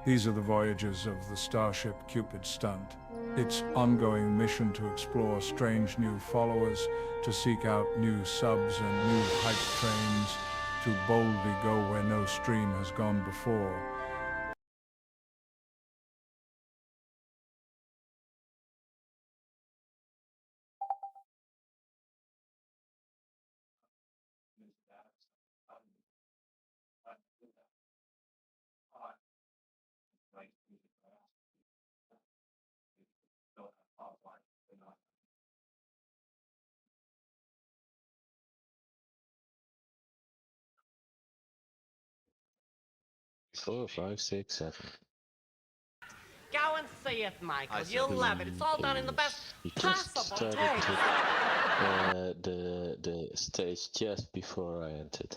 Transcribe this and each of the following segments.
These are the voyages of the Starship Cupid stunt. Its ongoing mission to explore strange new followers, to seek out new subs and new hype trains, to boldly go where no stream has gone before. Four, five, six, seven. Go and see it, Michael. You'll love it. It's all done in the best We just possible started taste. the stage just before I entered.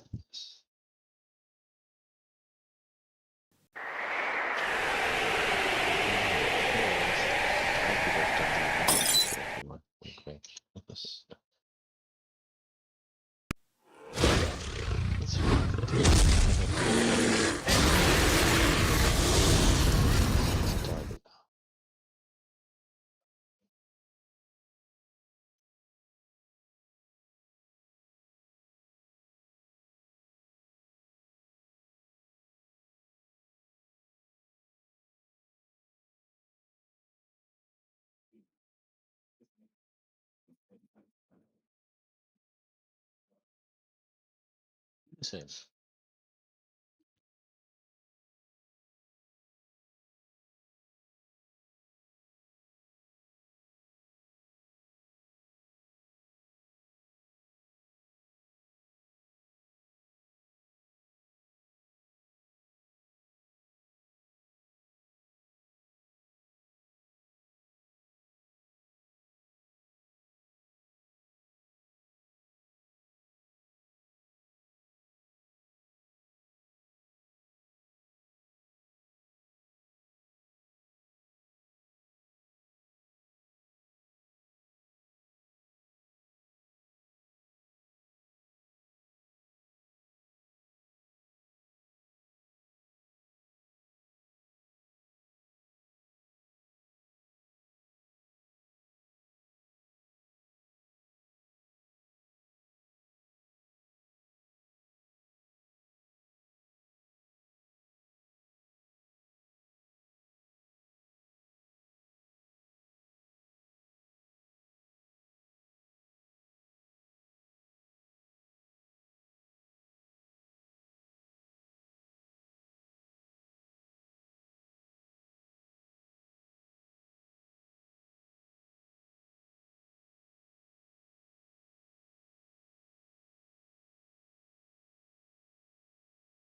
Same.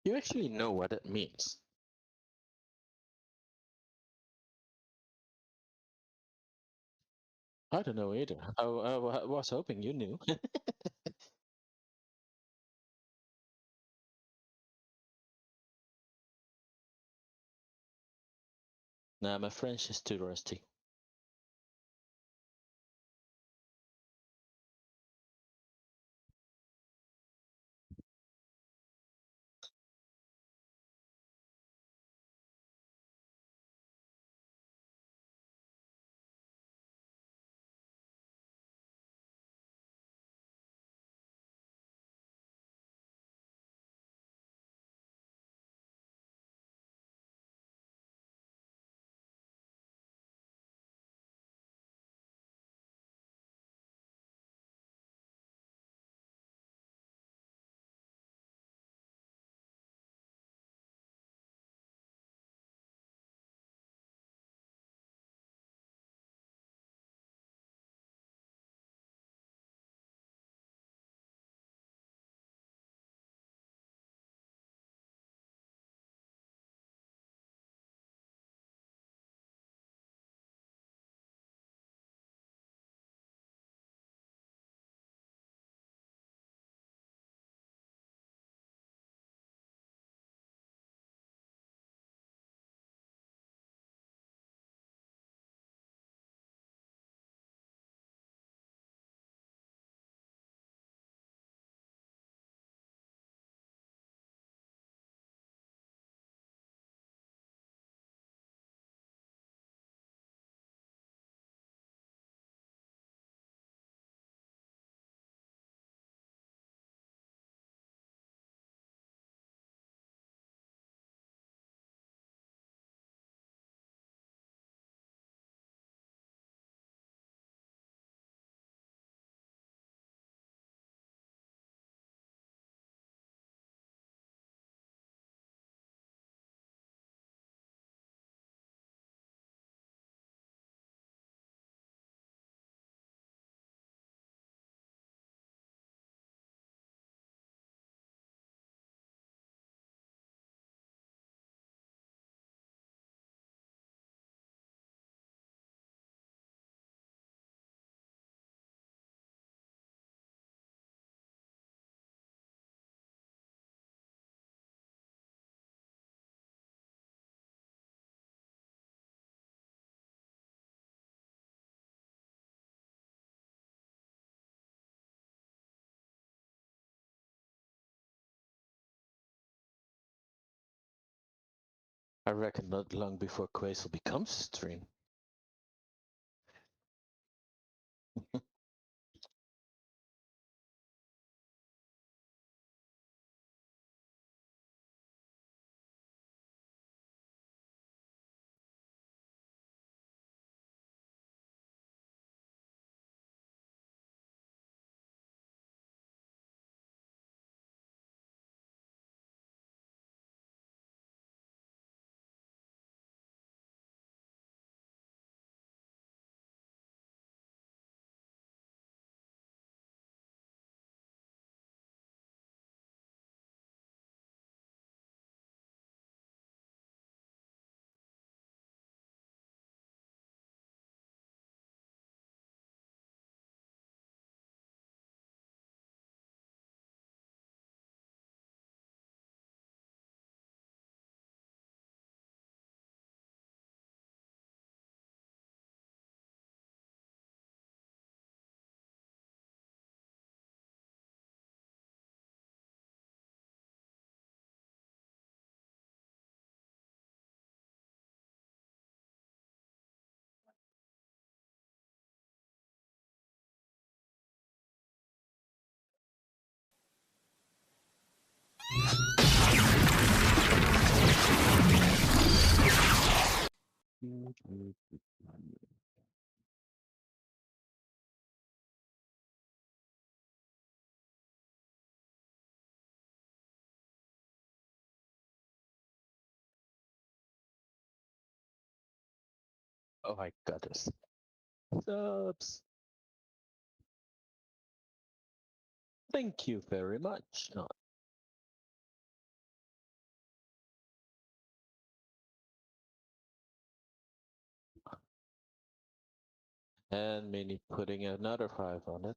You actually know what it means. I don't know either. I was hoping you knew. Nah, my French is too rusty. I reckon not long before Quaesel becomes a stream. Oh my goodness. Subs. Thank you very much. Oh, and Mini putting another 5 on it.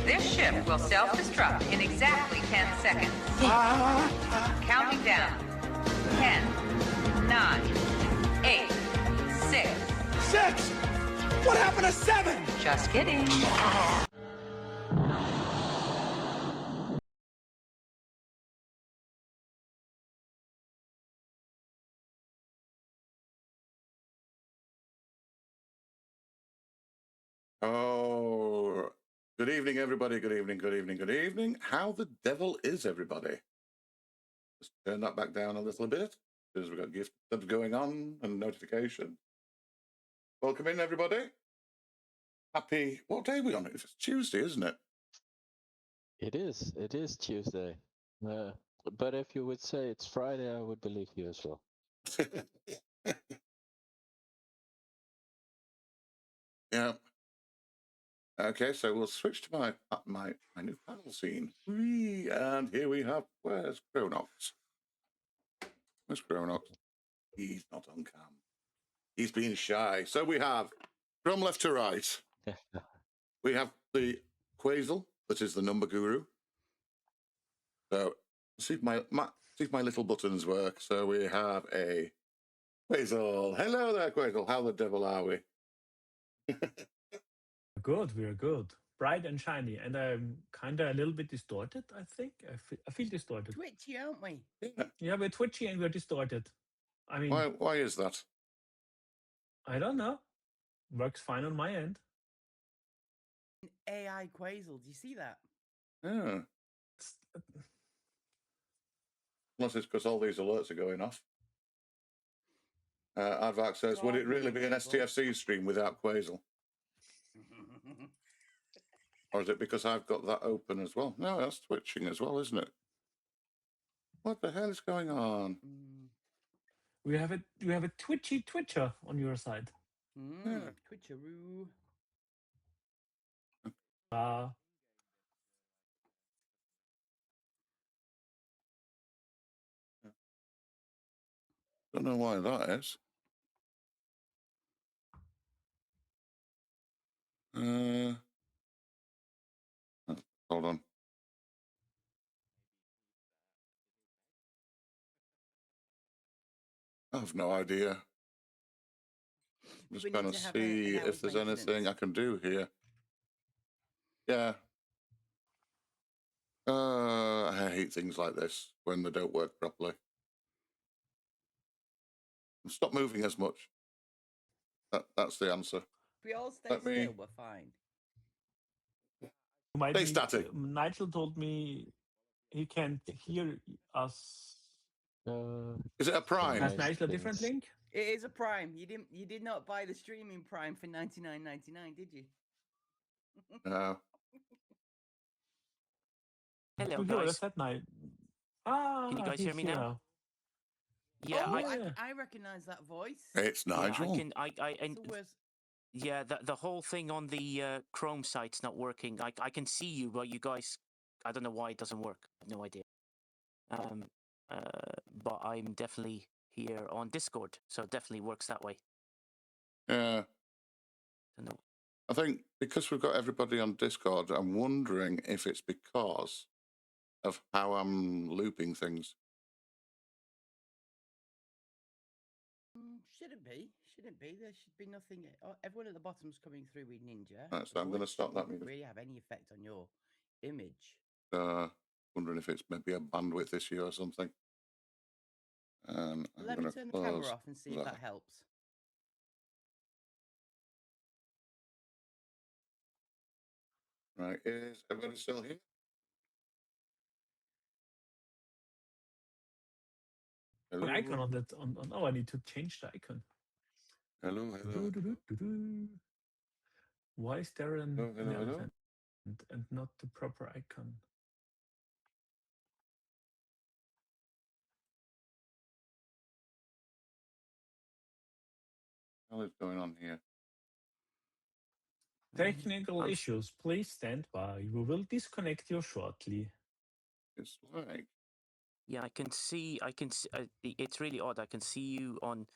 This ship will self-destruct in exactly 10 seconds. Counting down. 10, 9, 8, 6. 6! What happened to 7? Just kidding. Oh, good evening, everybody. Good evening, good evening, good evening. How the devil is everybody? Just turn that back down a little bit because we've got gift subs going on and notification. Welcome in, everybody. Happy, what day are we on? It's Tuesday, isn't it? It is Tuesday. But if you would say it's Friday, I would believe you as well. Yeah. Okay, so we'll switch to my new panel scene. Whee! And here we have, where's ChronoX? Where's ChronoX? He's not on cam. He's being shy. So we have, from left to right, we have the Qusael, that is the number guru. So see if my little buttons work. So we have a Qusael. Hello there, Qusael. How the devil are we? Good, we're good. bright and shiny, and I'm kind of a little bit distorted. I think I feel distorted. Twitchy, aren't we? Yeah, we're twitchy and we're distorted. I mean, Why is that? I don't know. Works fine on my end. AI Quazel, do you see that? Yeah. Unless it's because all these alerts are going off. Advac says, would it really be an STFC stream without Quazel? Or is it because I've got that open as well? No, that's twitching as well, isn't it? What the hell is going on? We have a twitchy twitcher on your side. Twitcheroo. Don't know why that is. Hold on. I have no idea. I'm just trying to see if there's anything I can do here. Yeah. I hate things like this when they don't work properly. Stop moving as much. That's the answer. If we all stay still, we're fine. Stay static. Nigel told me he can't hear us. Is it a Prime? Has Nigel a different link? It is a Prime. You did not buy the streaming Prime for $99.99, did you? No. Hello, guys. Can you guys hear me now? Yeah, I recognize that voice. It's Nigel. Yeah, the whole thing on the Chrome site's not working. I can see you, but you guys, I don't know why it doesn't work. I have no idea. But I'm definitely here on Discord, so it definitely works that way. Yeah. I think because we've got everybody on Discord, I'm wondering if it's because of how I'm looping things. Shouldn't be. There should be nothing. Everyone at the bottom's coming through with Ninja. Right, so I'm going to stop that. Doesn't really have any effect on your image. Wondering if it's maybe a bandwidth issue or something. Let me turn the camera off and see if that helps. Right, is everybody still here? Hello? An icon on that. Oh, I need to change the icon. Hello. Why is there an hello? And not the proper icon? What is going on here? Technical issues. Please stand by. We will disconnect you shortly. It's like. Yeah, I can see. It's really odd. I can see you on.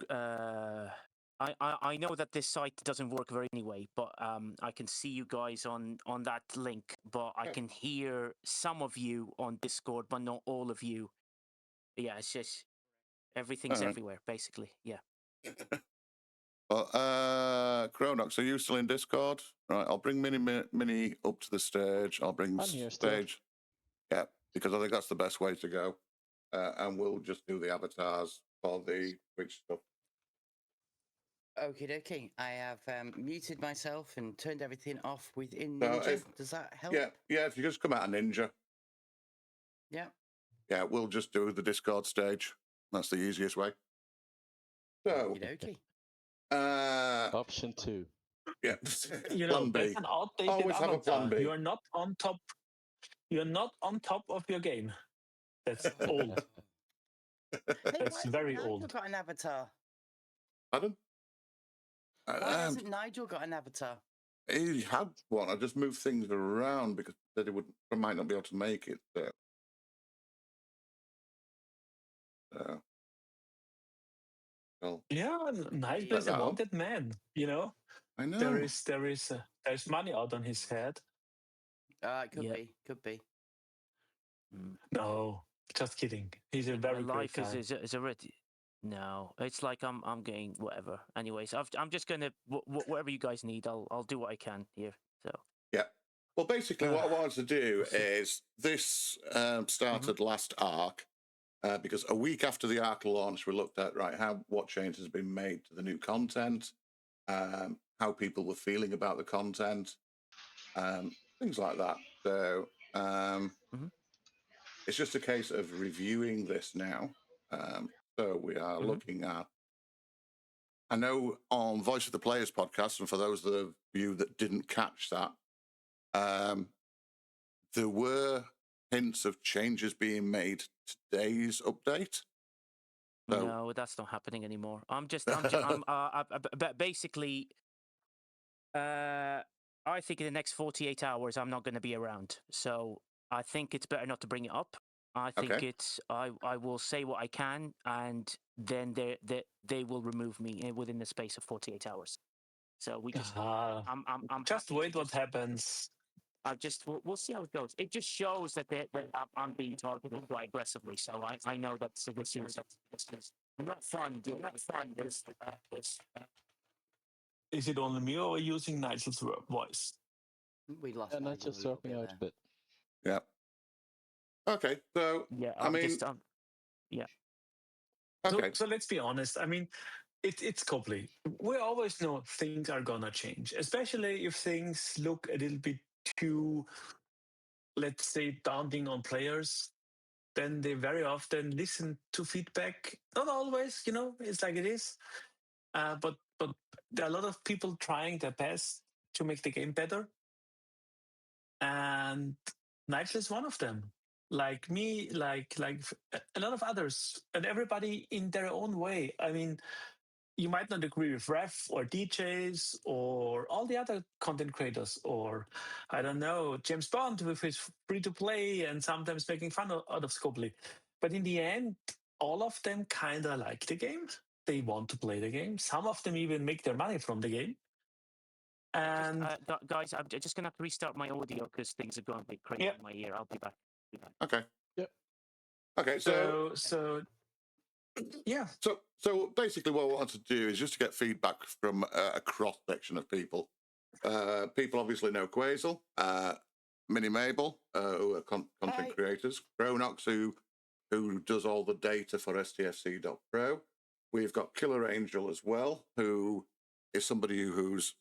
I know that this site doesn't work very anyway, but I can see you guys on that link. But I can hear some of you on Discord, but not all of you. Yeah, it's just everything's everywhere, basically. Yeah. Well, ChronoX, are you still in Discord? Right, I'll bring Mini up to the stage. I'll bring stage. Yeah, because I think that's the best way to go. And we'll just do the avatars for the Twitch stuff. Okie dokie. I have muted myself and turned everything off within Ninja. Does that help? Yeah. If you just come out of Ninja. Yeah. Yeah, we'll just do the Discord stage. That's the easiest way. So. Okie dokie. Option 2. Yeah. Plan B. That's an outdated Always have a plan B. You are not on top. You're not on top of your game. That's old. That's very old. Nigel got an avatar. Pardon? Why hasn't Nigel got an avatar? He had one. I just moved things around because he said he might not be able to make it. Well, yeah, Nigel is a wanted man. You know. I know. There's money out on his head. It could be. No, just kidding. He's a very great guy. Is already. No, it's like I'm getting whatever. Anyways, I'm just gonna whatever you guys need, I'll do what I can here. So Yeah. Well, basically, what I wanted to do is this started last arc because a week after the arc launch, we looked at what changes has been made to the new content, how people were feeling about the content, things like that. So it's just a case of reviewing this now. So we are looking at. I know on Voice of the Players podcast, and for those of you that didn't catch that, there were hints of changes being made to today's update. So, no, that's not happening anymore. Basically, I think in the next 48 hours, I'm not going to be around. So I think it's better not to bring it up. I think I will say what I can, and then they will remove me within the space of 48 hours. So we just, I'm just wait what happens. We'll see how it goes. It just shows that I'm being targeted quite aggressively. So I know that this is not fun. Not fun. Is it only me or using Nigel's voice? We lost and Nigel just a little dropping out there. a bit. Yeah. Okay. So yeah, I mean, yeah. Okay. So let's be honest. I mean, it's Copley. We always know things are gonna change, especially if things look a little bit too, let's say, daunting on players. Then they very often listen to feedback. Not always, it's like it is. But there are a lot of people trying their best to make the game better, and Nigel is one of them. Like me, like a lot of others, and everybody in their own way. I mean, you might not agree with Ref or DJs or all the other content creators, or I don't know, James Bond with his free to play and sometimes making fun out of Scopely. But in the end, all of them kind of like the game. They want to play the game. Some of them even make their money from the game. And guys, I'm just gonna have to restart my audio because things are going a bit crazy in my ear. I'll be back. Okay. Yep. Okay. So yeah. So basically, what I wanted to do is just to get feedback from a cross section of people. People obviously know Qusael, Minimable, who are content creators, ChronoX, who does all the data for STFC.pro. We've got KillerAngel as well, who is somebody who's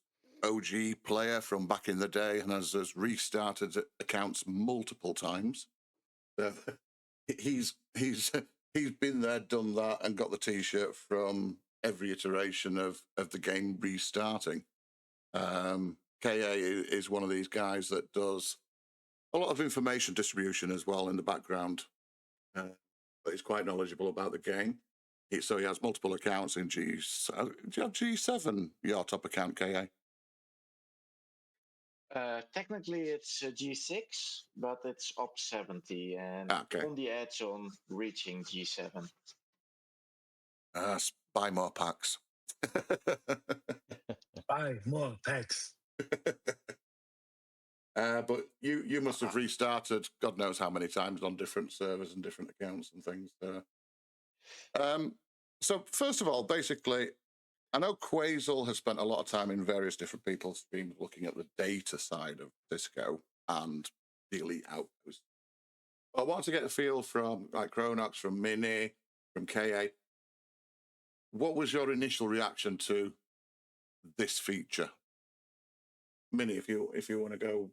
OG player from back in the day and has restarted accounts multiple times. He's been there, done that, and got the T-shirt from every iteration of the game restarting. KA is one of these guys that does a lot of information distribution as well in the background, but he's quite knowledgeable about the game. So he has multiple accounts in do you have G7, your top account, KA? Technically, it's G6, but it's up 70 and on the edge on reaching G7. Buy more packs. Buy more packs. But you must have restarted God knows how many times on different servers and different accounts and things. So first of all, basically, I know Qusael has spent a lot of time in various different people's streams looking at the data side of Cisco and the Elite Outposts. I want to get a feel from ChronoX, from Mini, from KA. What was your initial reaction to this feature? Mini, if you want to go,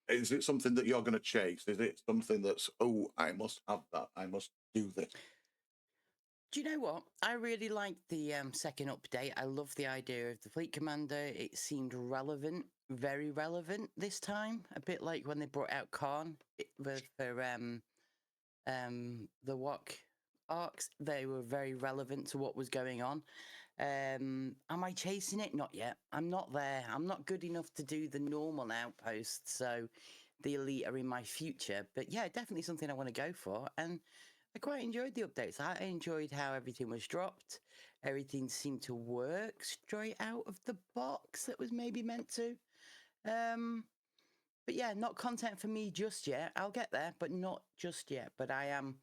is it something that you're going to chase? Is it something that's, I must have that, I must do this? Do you know what? I really liked the second update. I love the idea of the fleet commander. It seemed relevant, very relevant this time. A bit like when they brought out Khan for the WOC arcs. They were very relevant to what was going on. Am I chasing it? Not yet. I'm not there. I'm not good enough to do the normal outposts, so the elite are in my future. But yeah, definitely something I want to go for. And I quite enjoyed the updates. I enjoyed how everything was dropped. Everything seemed to work straight out of the box that was maybe meant to. But yeah, not content for me just yet. I'll get there, but not just yet. But I am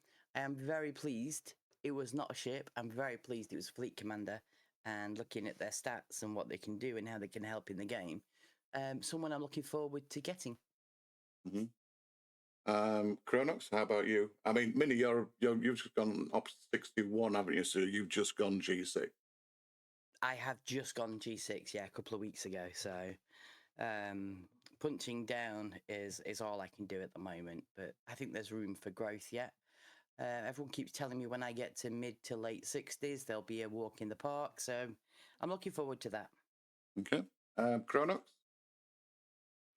very pleased it was not a ship. I'm very pleased it was Fleet Commander, and looking at their stats and what they can do and how they can help in the game, someone I'm looking forward to getting. Mm-hmm. ChronoX, how about you? I mean, Mini, you've just gone up 61, haven't you? So you've just gone G6. I have just gone G6, yeah, a couple of weeks ago. So punching down is all I can do at the moment. But I think there's room for growth yet. Everyone keeps telling me when I get to mid to late 60s, there'll be a walk in the park. So I'm looking forward to that. Okay. ChronoX?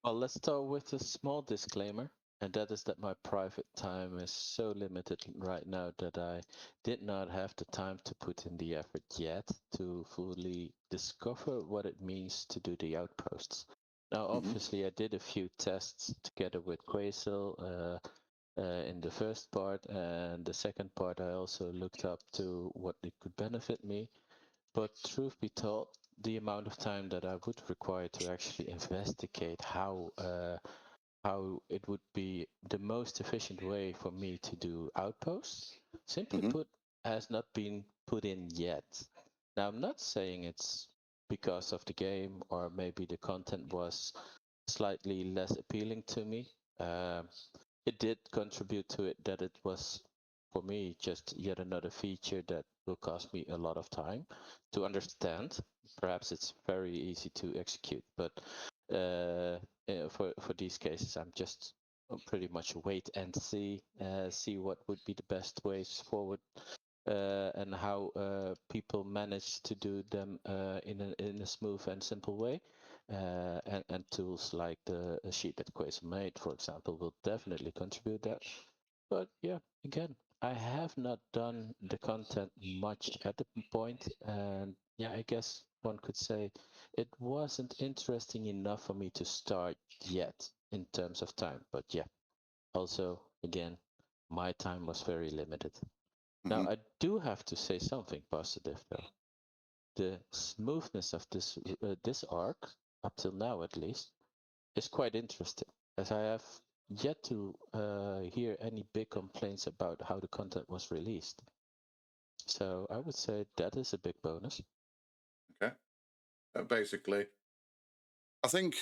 Well, let's start with a small disclaimer, and that is that my private time is so limited right now that I did not have the time to put in the effort yet to fully discover what it means to do the outposts. Now, obviously, I did a few tests together with Qusael in the first part, and the second part I also looked up to what it could benefit me. But truth be told, the amount of time that I would require to actually investigate how it would be the most efficient way for me to do outposts, simply put, has not been put in yet. Now, I'm not saying it's because of the game or maybe the content was slightly less appealing to me. It did contribute to it that it was, for me, just yet another feature that will cost me a lot of time to understand. Perhaps it's very easy to execute, but for these cases, I'm just pretty much wait and see what would be the best ways forward, and how people manage to do them in a smooth and simple way. And tools like the sheet that Quason made, for example, will definitely contribute that. But yeah, again, I have not done the content much at the point, and yeah, I guess one could say it wasn't interesting enough for me to start yet in terms of time. But yeah, also, again, my time was very limited. Now, I do have to say something positive, though. The smoothness of this arc, up till now at least, is quite interesting, as I have yet to hear any big complaints about how the content was released. So I would say that is a big bonus. Okay. Basically, I think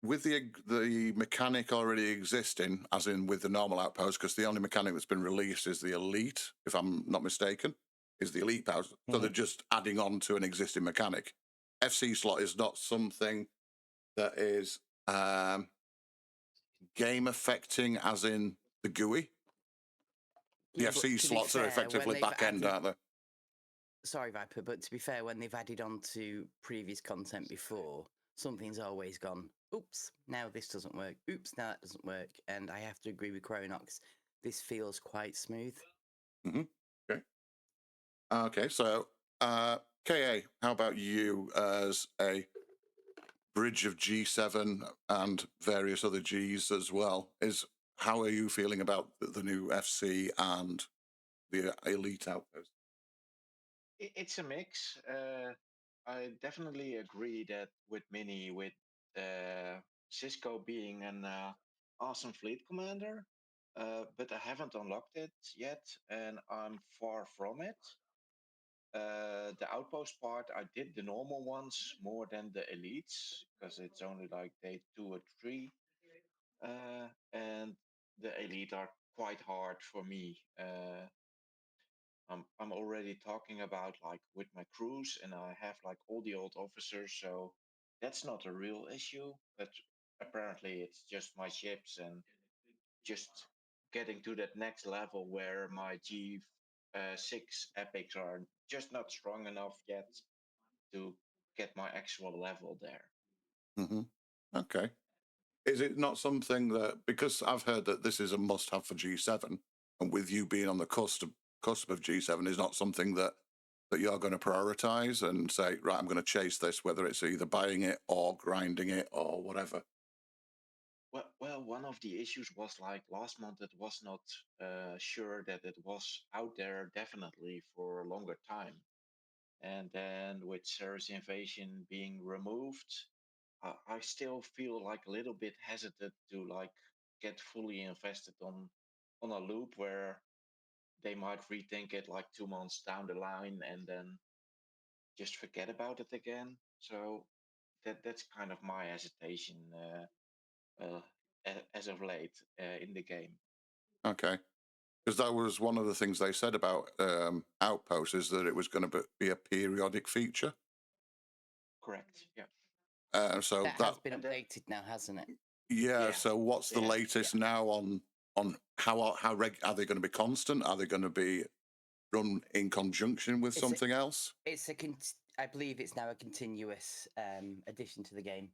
with the mechanic already existing, as in with the normal outpost, because the only mechanic that's been released is the elite, if I'm not mistaken, is the elite power. So they're just adding on to an existing mechanic. FC slot is not something that is game affecting, as in the GUI. The Yeah, FC slots are effectively back end, aren't they? Sorry, Viper, but to be fair, when they've added on to previous content before, something's always gone, oops, now this doesn't work, oops, now that doesn't work. And I have to agree with ChronoX, this feels quite smooth. Okay. Okay, so KA, how about you as a bridge of G7 and various other Gs as well? How are you feeling about the new FC and the elite outpost? It's a mix. I definitely agree that with Mini, with Cisco being an awesome fleet commander, but I haven't unlocked it yet, and I'm far from it. The outpost part, I did the normal ones more than the elites because it's only like day 2 or 3, and the elite are quite hard for me. I'm already talking about like with my crews, and I have like all the old officers, so that's not a real issue. But apparently, it's just my ships and just getting to that next level where my G6 epics are just not strong enough yet to get my actual level there. Okay. Is it not something that, because I've heard that this is a must-have for G7, and with you being on the cusp of G7, is not something that you're going to prioritize and say, right, I'm going to chase this, whether it's either buying it or grinding it or whatever? Well, one of the issues was like last month it was not sure that it was out there definitely for a longer time. And then with Ceres Invasion being removed, I still feel like a little bit hesitant to like get fully invested on a loop where they might rethink it like 2 months down the line and then just forget about it again. So that's kind of my hesitation as of late in the game. Okay. Because that was one of the things they said about Outposts, is that it was going to be a periodic feature. Correct. Yeah. So that has been updated now, hasn't it? Yeah. So what's the latest now on how are they going to be constant? Are they going to be run in conjunction with something else? It's I believe it's now a continuous addition to the game.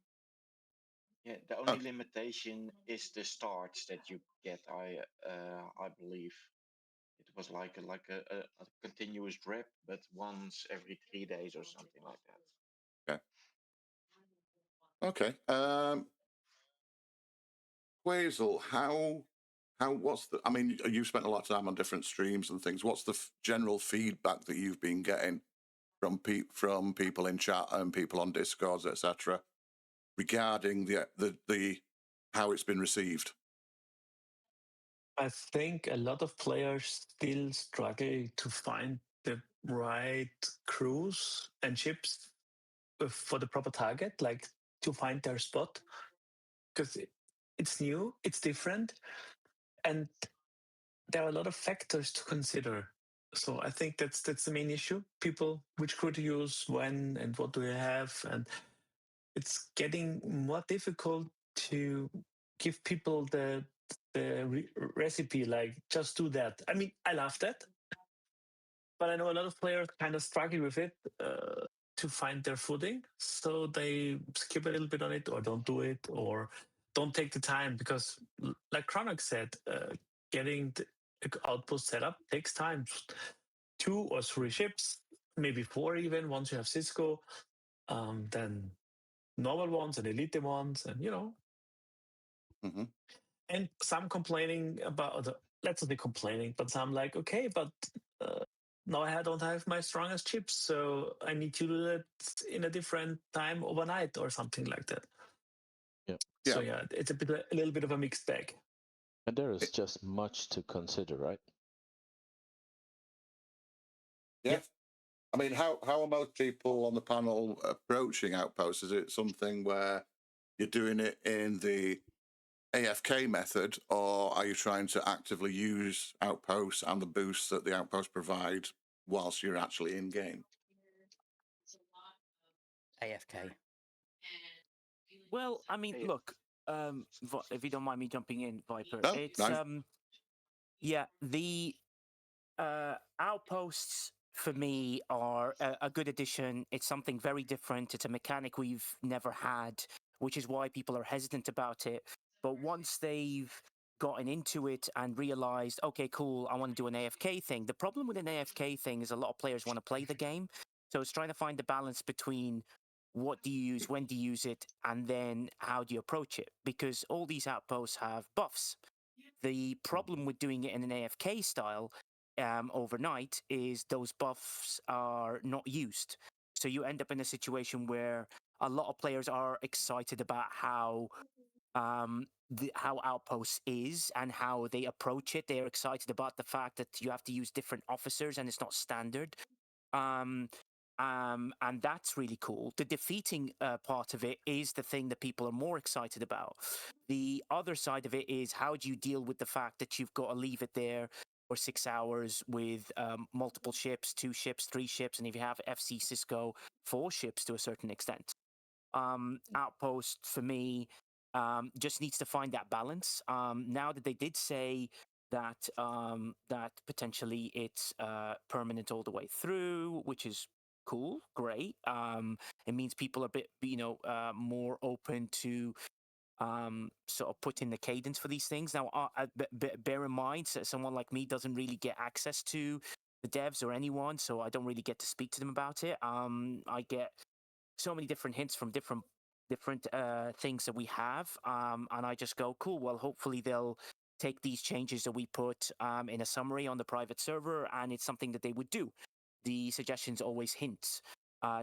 Yeah, the only limitation is the starts that you get. I believe it was like a continuous drip, but once every 3 days or something like that. Okay. Qusael, what's the? I mean, you've spent a lot of time on different streams and things. What's the general feedback that you've been getting from people in chat and people on Discords, etc., regarding the how it's been received? I think a lot of players still struggle to find the right crews and ships for the proper target, like to find their spot, because it's new, it's different, and there are a lot of factors to consider. So I think that's the main issue. People, which crew to use, when, and what do you have, and it's getting more difficult to give people the recipe, like just do that. I mean, I love that, but I know a lot of players kind of struggle with it to find their footing, so they skip a little bit on it, or don't do it, or don't take the time, because like ChronoX said, getting the outpost set up takes time. 2 or 3 ships, maybe 4 even, once you have Cisco, then normal ones and elite ones, and Mm-hmm. and some complaining about let's not be complaining, but some like, okay, but now I don't have my strongest chips, so I need to do that in a different time overnight or something like that. Yeah. So yeah, it's a little bit of a mixed bag. And there is just much to consider, right? Yeah. I mean, how are most people on the panel approaching Outposts? Is it something where you're doing it in the AFK method, or are you trying to actively use Outposts and the boosts that the Outposts provide whilst you're actually in game? AFK. Well, I mean, look, if you don't mind me jumping in, Viper, No, it's nice. yeah, the outposts for me are a good addition. It's something very different. It's a mechanic we've never had, which is why people are hesitant about it. But once they've gotten into it and realized, okay, cool, I want to do an AFK thing. The problem with an AFK thing is a lot of players want to play the game. So it's trying to find the balance between what do you use, when do you use it, and then how do you approach it? Because all these outposts have buffs. The problem with doing it in an AFK style overnight is those buffs are not used. So you end up in a situation where a lot of players are excited about how Outposts is and how they approach it. They're excited about the fact that you have to use different officers and it's not standard. Um, and that's really cool. The defeating part of it is the thing that people are more excited about. The other side of it is, how do you deal with the fact that you've got to leave it there for 6 hours with multiple ships, 2 ships, 3 ships, and if you have FC Cisco, 4 ships to a certain extent. Outpost for me just needs to find that balance. Now that they did say that that potentially it's permanent all the way through, which is cool, great. It means people are a bit, more open to sort of put in the cadence for these things. Now, bear in mind, someone like me doesn't really get access to the devs or anyone, so I don't really get to speak to them about it. I get so many different hints from different things that we have, and I just go, cool. Well, hopefully they'll take these changes that we put in a summary on the private server, and it's something that they would do. The suggestions always hint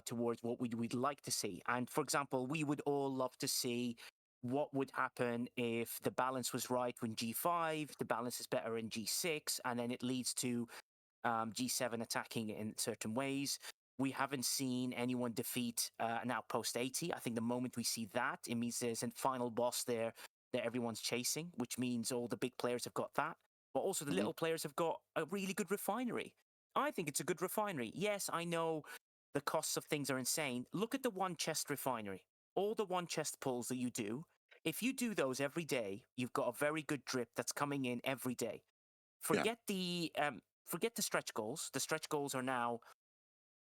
towards what we'd like to see. And for example, we would all love to see what would happen if the balance was right when G5, the balance is better in G6, and then it leads to G7 attacking in certain ways. We haven't seen anyone defeat an Outpost 80. I think the moment we see that, it means there's a final boss there that everyone's chasing, which means all the big players have got that. But also the little players have got a really good refinery. I think it's a good refinery. Yes, I know the costs of things are insane. Look at the one chest refinery. All the one chest pulls that you do, if you do those every day, you've got a very good drip that's coming in every day. Forget the stretch goals. The stretch goals are now,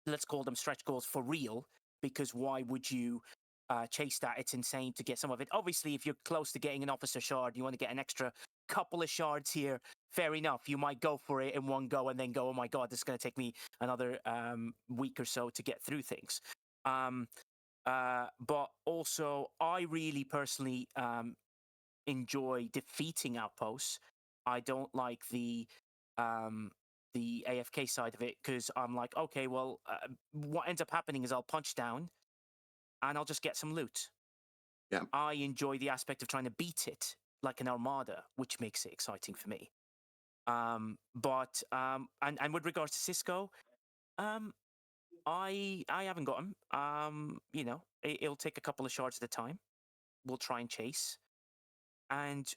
let's call them stretch goals for real, because why would you chase that? It's insane to get some of it. Obviously, if you're close to getting an officer shard, you want to get an extra couple of shards here, fair enough. You might go for it in one go and then go, oh my god, this is going to take me another week or so to get through things. But also, I really personally enjoy defeating outposts. I don't like the AFK side of it, because I'm like, okay, well, what ends up happening is I'll punch down and I'll just get some loot. Yeah. I enjoy the aspect of trying to beat it like an armada, which makes it exciting for me. But with regards to Cisco, I haven't got him. You know, it'll take a couple of shards at a time. We'll try and chase, and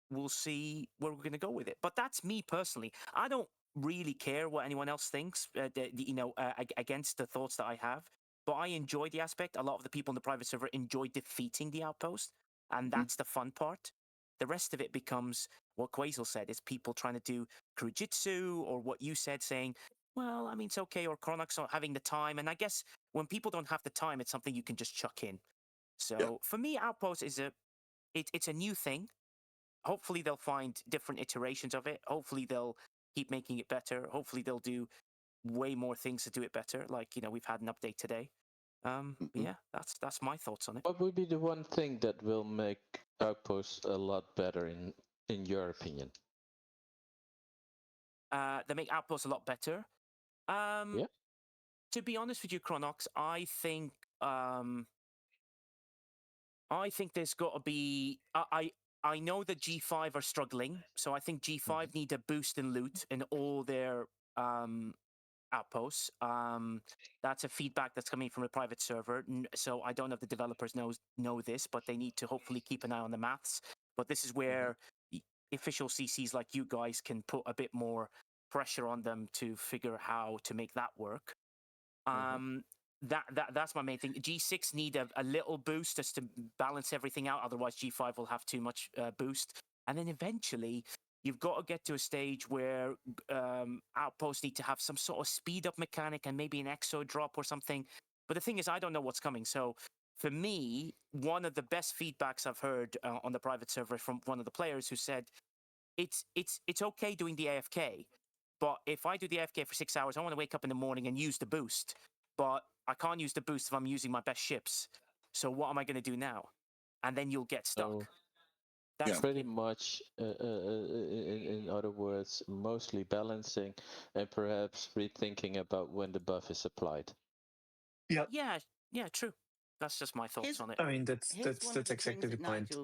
we'll see where we're going to go with it. But that's me personally. I don't really care what anyone else thinks, against the thoughts that I have. But I enjoy the aspect. A lot of the people in the private server enjoy defeating the outpost, and that's the fun part. The rest of it becomes what Qusael said, is people trying to do Kurujitsu, or what you said, saying, well, I mean, it's okay, or ChronoX not having the time. And I guess when people don't have the time, it's something you can just chuck in. So for me, Outpost is it's a new thing. Hopefully they'll find different iterations of it. Hopefully they'll keep making it better. Hopefully they'll do way more things to do it better. Like, you know, we've had an update today. Yeah, that's my thoughts on it. What would be the one thing that will make Outpost a lot better in your opinion? They make Outpost a lot better. To be honest with you, ChronoX, I think there's got to be. I know that G5 are struggling, so I think G5 need a boost in loot in all their outposts. That's a feedback that's coming from a private server, so I don't know if the developers know this, but they need to hopefully keep an eye on the maths. But this is where official CCs like you guys can put a bit more pressure on them to figure how to make that work. That's my main thing. G6 need a little boost just to balance everything out. Otherwise, G5 will have too much boost. And then eventually, you've got to get to a stage where outposts need to have some sort of speed up mechanic and maybe an exo drop or something. But the thing is, I don't know what's coming. So for me, one of the best feedbacks I've heard on the private server from one of the players who said, it's okay doing the AFK, but if I do the AFK for 6 hours, I want to wake up in the morning and use the boost. But I can't use the boost if I'm using my best ships. So what am I going to do now? And then you'll get stuck. So, that's pretty much, in other words, mostly balancing and perhaps rethinking about when the buff is applied. Yeah, true. That's just my thoughts on it. I mean, that's exactly the point.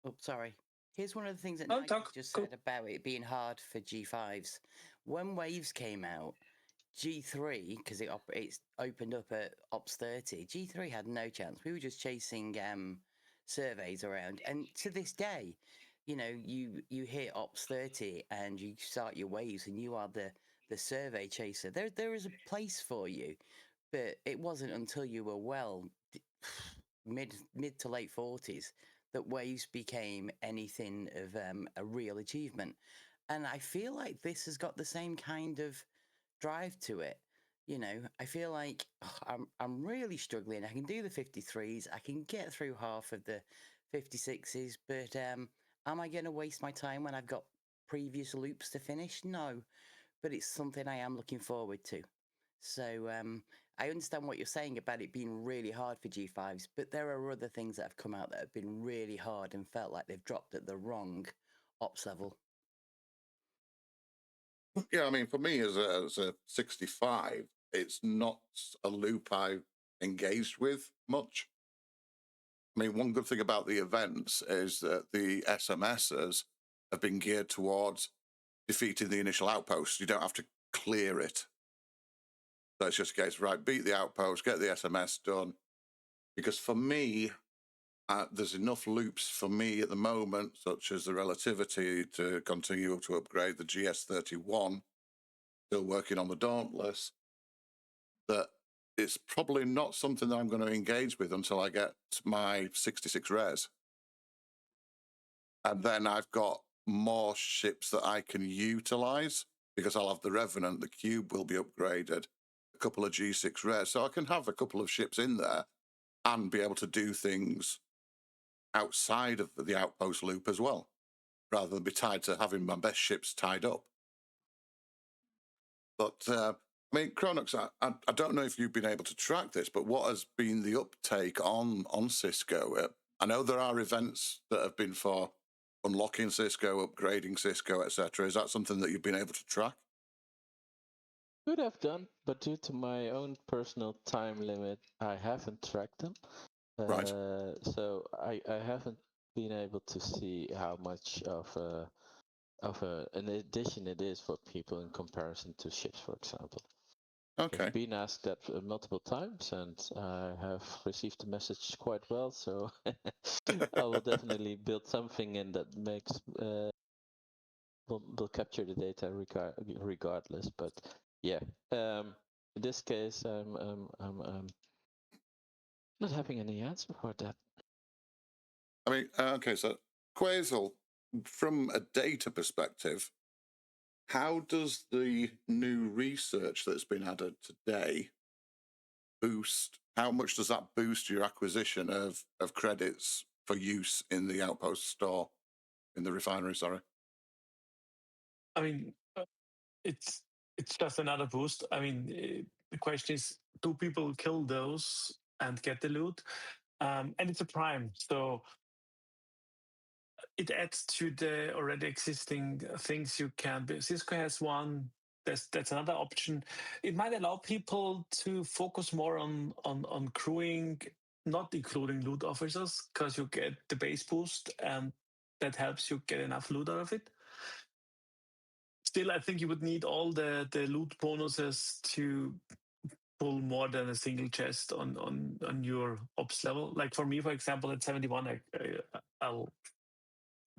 Oh, sorry. Here's one of the things that Nigel just said about it being hard for G5s. When Waves came out, G3, because it's opened up at Ops 30, G3 had no chance. We were just chasing surveys around. And to this day, you know, you hit Ops 30 and you start your waves and you are the survey chaser. There is a place for you, but it wasn't until you were mid to late 40s that waves became anything of a real achievement. And I feel like this has got the same kind of drive to it. You know, I feel like I'm really struggling. I can do the 53s. I can get through half of the 56s, but am I going to waste my time when I've got previous loops to finish? No, but it's something I am looking forward to. So I understand what you're saying about it being really hard for G5s, but there are other things that have come out that have been really hard and felt like they've dropped at the wrong ops level. Yeah, I mean, for me as a 65, it's not a loop I engaged with much. I mean, one good thing about the events is that the SMSs have been geared towards defeating the initial outpost. You don't have to clear it. So it's just a case, right, beat the outpost, get the SMS done. Because for me, there's enough loops for me at the moment, such as the relativity to continue to upgrade the GS31, still working on the Dauntless, that it's probably not something that I'm going to engage with until I get my 66 rares. And then I've got more ships that I can utilize because I'll have the Revenant, the Cube will be upgraded, a couple of G6 rares. So I can have a couple of ships in there and be able to do things outside of the outpost loop as well, rather than be tied to having my best ships tied up. But I mean, ChronoX, I don't know if you've been able to track this, but what has been the uptake on Cisco? I know there are events that have been for unlocking Cisco, upgrading Cisco, etc. Is that something that you've been able to track? Could have done, but due to my own personal time limit, I haven't tracked them. Right. So I haven't been able to see how much of an addition it is for people in comparison to ships, for example. Okay. I've been asked that multiple times, and I have received the message quite well. So I will definitely build something in that makes will capture the data regardless. But yeah, in this case, I'm not having any answer for that. I mean, okay, so Qusael, from a data perspective, how does the new research that's been added today boost? How much does that boost your acquisition of credits for use in the outpost store, in the refinery? Sorry. I mean, it's just another boost. I mean, the question is, do people kill those and get the loot? And it's a prime, so it adds to the already existing things you can build. Cisco has one. That's another option. It might allow people to focus more on crewing, not including loot officers, because you get the base boost, and that helps you get enough loot out of it. Still, I think you would need all the loot bonuses to pull more than a single chest on your ops level. Like for me, for example, at 71, I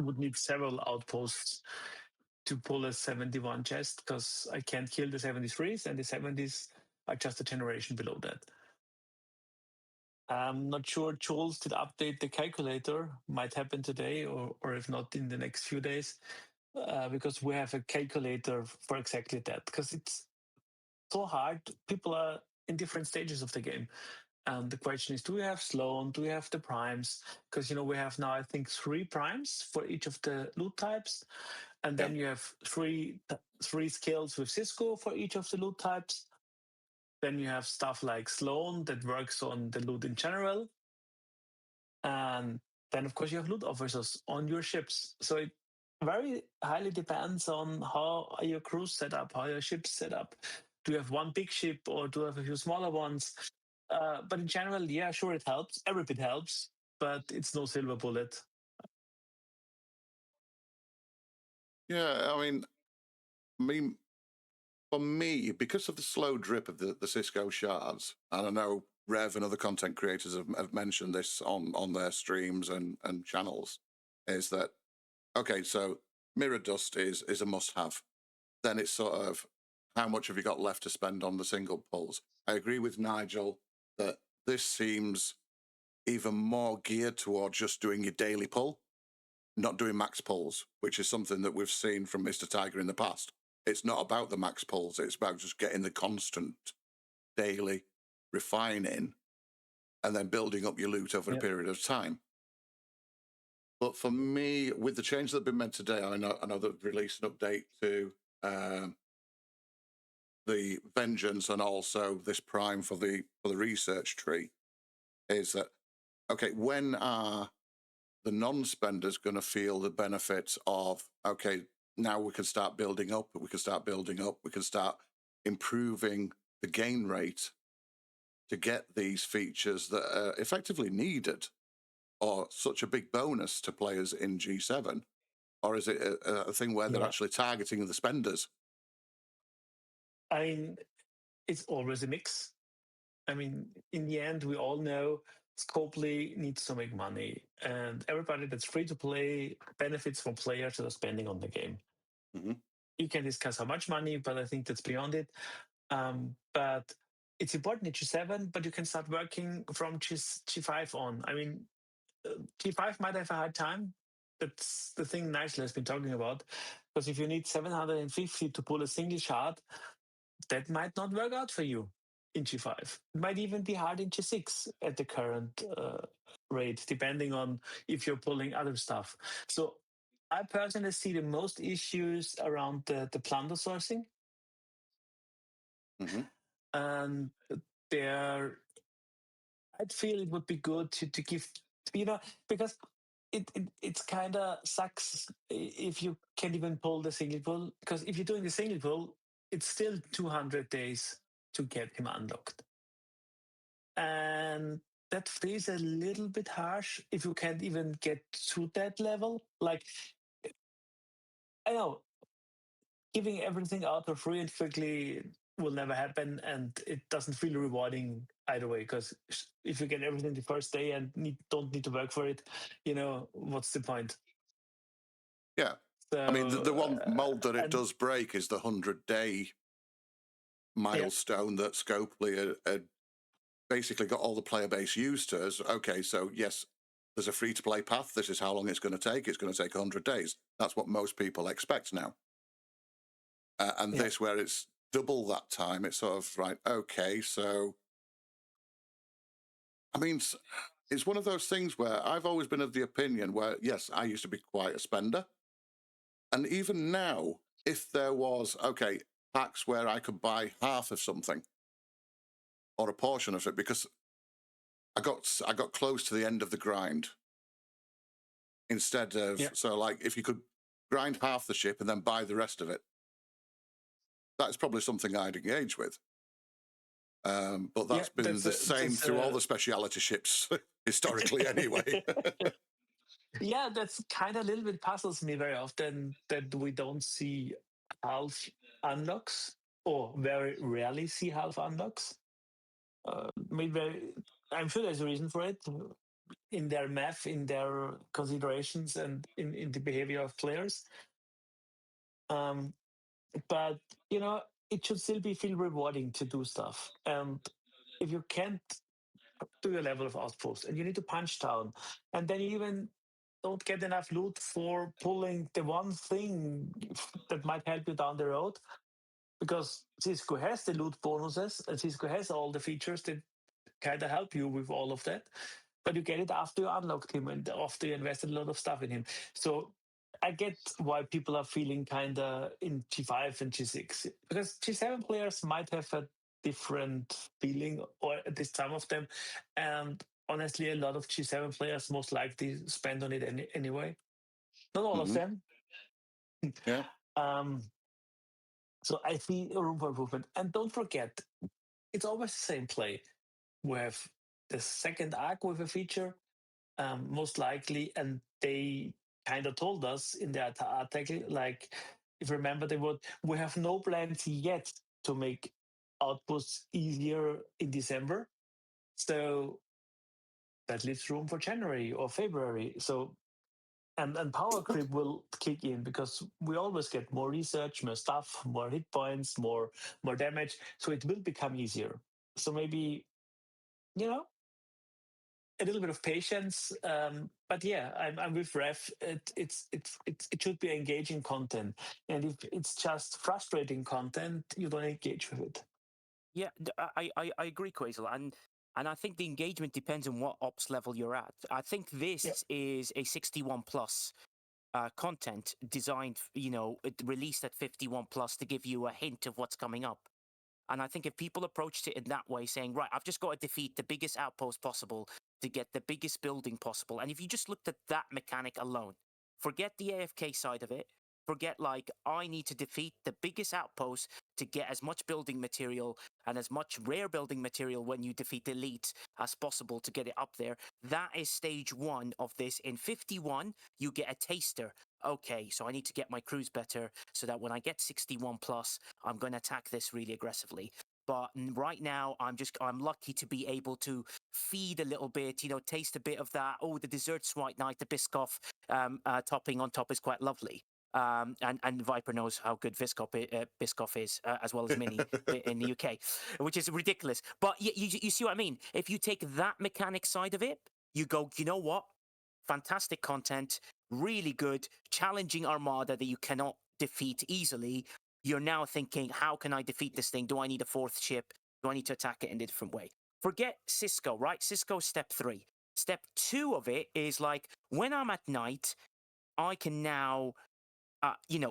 would need several outposts to pull a 71 chest, because I can't kill the 73s, and the 70s are just a generation below that. I'm not sure Jules did update the calculator. Might happen today, or if not, in the next few days, because we have a calculator for exactly that. Because it's so hard. People are in different stages of the game. And the question is, do we have Sloan? Do we have the primes? Because, we have now, I think, 3 primes for each of the loot types. And then you have three skills with Cisco for each of the loot types. Then you have stuff like Sloan that works on the loot in general. And then, of course, you have loot officers on your ships. So it very highly depends on how are your crews set up, how your ships set up. Do you have one big ship, or do you have a few smaller ones? But in general, yeah, sure, it helps. Every bit helps, but it's no silver bullet. Yeah, I mean, for me, because of the slow drip of the Cisco shards, and I know Rev and other content creators have mentioned this on their streams and channels, is that, okay, so Mirror Dust is a must-have. Then it's sort of, how much have you got left to spend on the single pulls? I agree with Nigel that this seems even more geared toward just doing your daily pull, not doing max pulls, which is something that we've seen from Mr. Tiger in the past. It's not about the max pulls, it's about just getting the constant daily refining and then building up your loot over a period of time. But for me, with the changes that have been made today, I know they've released an update to the Vengeance and also this Prime for the research tree, is that, okay, when are the non-spenders going to feel the benefits of, okay, now we can start building up, we can start improving the gain rate to get these features that are effectively needed. or such a big bonus to players in G7? Or is it a thing where they're actually targeting the spenders? I mean, it's always a mix. I mean, in the end, we all know Scopely needs to make money, and everybody that's free to play benefits from players that are spending on the game. Mm-hmm. You can discuss how much money, but I think that's beyond it. But it's important in G7, but you can start working from G5 on. I mean, G5 might have a hard time. That's the thing Nigel has been talking about. Because if you need 750 to pull a single shard, that might not work out for you in G5. It might even be hard in G6 at the current rate, depending on if you're pulling other stuff. So I personally see the most issues around the plunder sourcing. Mm-hmm. And there, I'd feel it would be good to give, because it's kind of sucks if you can't even pull the single pull. Because if you're doing the single pull, it's still 200 days to get him unlocked. And that feels a little bit harsh if you can't even get to that level. Like, I know, giving everything out for free and quickly will never happen, and it doesn't feel rewarding either way, because if you get everything the first day and don't need to work for it, what's the point? Yeah. So, I mean, the one mold that it does break is the 100-day milestone that Scopely had basically got all the player base used to as, okay, so yes, there's a free-to-play path. This is how long it's going to take. It's going to take 100 days. That's what most people expect now. And this, where it's double that time, it's sort of right, okay, so... I mean, it's one of those things where I've always been of the opinion where, yes, I used to be quite a spender. And even now, if there was, okay, packs where I could buy half of something or a portion of it, because I got close to the end of the grind. Instead of, so like, if you could grind half the ship and then buy the rest of it, that's probably something I'd engage with. But that's been the same through all the speciality ships historically anyway. Yeah, that's kind of a little bit puzzles me very often that we don't see half unlocks, or very rarely see half unlocks. Maybe I'm sure there's a reason for it in their math, in their considerations, and in the behavior of players. But it should still feel rewarding to do stuff. And if you can't do your level of outpost and you need to punch down, and then you even don't get enough loot for pulling the one thing that might help you down the road, because Cisco has the loot bonuses and Cisco has all the features that kind of help you with all of that, but you get it after you unlocked him and after you invested a lot of stuff in him. So I get why people are feeling kind of in G5 and G6, because G7 players might have a different feeling, or at least some of them. And honestly, a lot of G7 players most likely spend on it anyway. Not all of them. Yeah. So I see a room for improvement. And don't forget, it's always the same play. We have the second arc with a feature, most likely, and they kind of told us in the article, like, if you remember, we have no plans yet to make outposts easier in December. So that leaves room for January or February. So and power creep will kick in, because we always get more research, more stuff, more hit points, more damage. So it will become easier. So maybe, a little bit of patience. But yeah, I'm with Rev. It should be engaging content, and if it's just frustrating content, you don't engage with it. Yeah, I agree, Qusael, and I think the engagement depends on what ops level you're at. I think this is a 61 plus content designed, released at 51 plus to give you a hint of what's coming up. And I think if people approached it in that way, saying, right, I've just got to defeat the biggest outpost possible to get the biggest building possible. And if you just looked at that mechanic alone, forget the AFK side of it, forget like, I need to defeat the biggest outpost to get as much building material and as much rare building material when you defeat the elite as possible to get it up there. That is stage 1 of this. In 51, you get a taster. Okay, so I need to get my crews better so that when I get 61 plus, I'm going to attack this really aggressively. But right now, I'm lucky to be able to feed a little bit, taste a bit of that. Oh, the dessert's right nice. The Biscoff topping on top is quite lovely. And Viper knows how good Biscoff is, as well as Mini in the UK, which is ridiculous. But you see what I mean? If you take that mechanic side of it, you go, you know what? Fantastic content, really good, challenging armada that you cannot defeat easily. You're now thinking, how can I defeat this thing? Do I need a 4th ship? Do I need to attack it in a different way? Forget Cisco, right? Cisco's step 3. Step 2 of it is like, when I'm at night, I can now,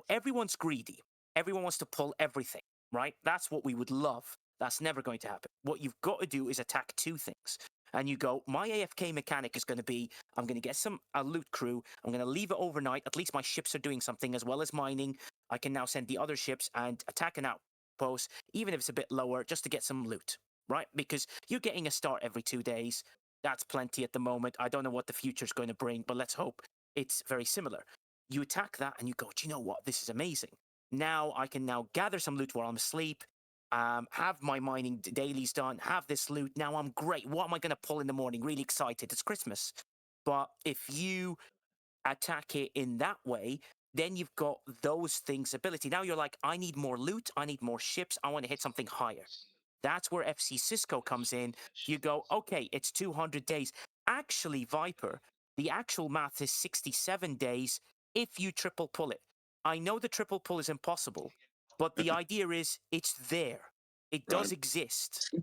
everyone's greedy. Everyone wants to pull everything, right? That's what we would love. That's never going to happen. What you've got to do is attack 2 things. And you go, my AFK mechanic is going to be, I'm going to get a loot crew. I'm going to leave it overnight. At least my ships are doing something as well as mining. I can now send the other ships and attack an outpost, even if it's a bit lower, just to get some loot, right? Because you're getting a start every 2 days. That's plenty at the moment. I don't know what the future's going to bring, but let's hope it's very similar. You attack that and you go, do you know what? This is amazing. Now I can now gather some loot while I'm asleep. Have my mining dailies done, have this loot. Now I'm great. What am I going to pull in the morning? Really excited. It's Christmas. But if you attack it in that way, then you've got those things ability. Now you're like, I need more loot. I need more ships. I want to hit something higher. That's where FC Cisco comes in. You go, okay, it's 200 days. Actually, Viper, the actual math is 67 days if you triple pull it. I know the triple pull is impossible, but the idea is it's there. It does exist.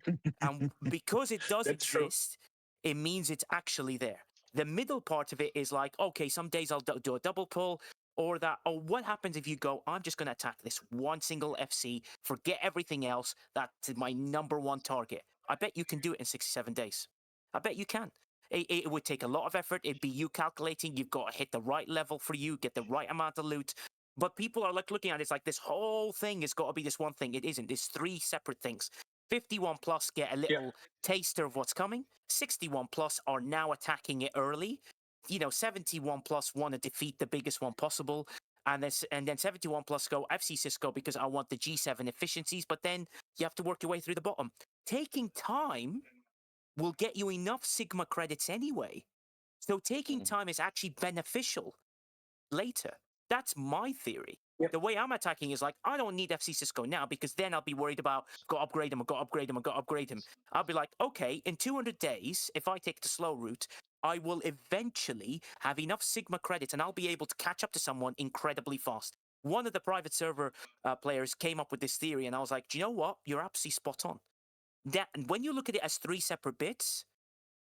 And because it does exist, it means it's actually there. The middle part of it is like, okay, some days I'll do a double pull, or that, or what happens if you go, I'm just going to attack this one single FC, forget everything else, that's my number 1 target. I bet you can do it in 67 days. I bet you can. It would take a lot of effort. It'd be you calculating. You've got to hit the right level for you, get the right amount of loot. But people are like looking at it, it's like this whole thing has got to be this one thing. It isn't. It's 3 separate things. 51 plus get a little taster of what's coming. 61 plus are now attacking it early. 71 plus want to defeat the biggest one possible. And then 71 plus go FC Cisco because I want the G7 efficiencies. But then you have to work your way through the bottom. Taking time will get you enough Sigma credits anyway. So taking time is actually beneficial later. That's my theory. Yep. The way I'm attacking is like, I don't need FC Cisco now because then I'll be worried about, got to upgrade him, I've got to upgrade him, I've got to upgrade him. I'll be like, okay, in 200 days, if I take the slow route, I will eventually have enough Sigma credits and I'll be able to catch up to someone incredibly fast. One of the private server players came up with this theory and I was like, do you know what? You're absolutely spot on. And when you look at it as 3 separate bits,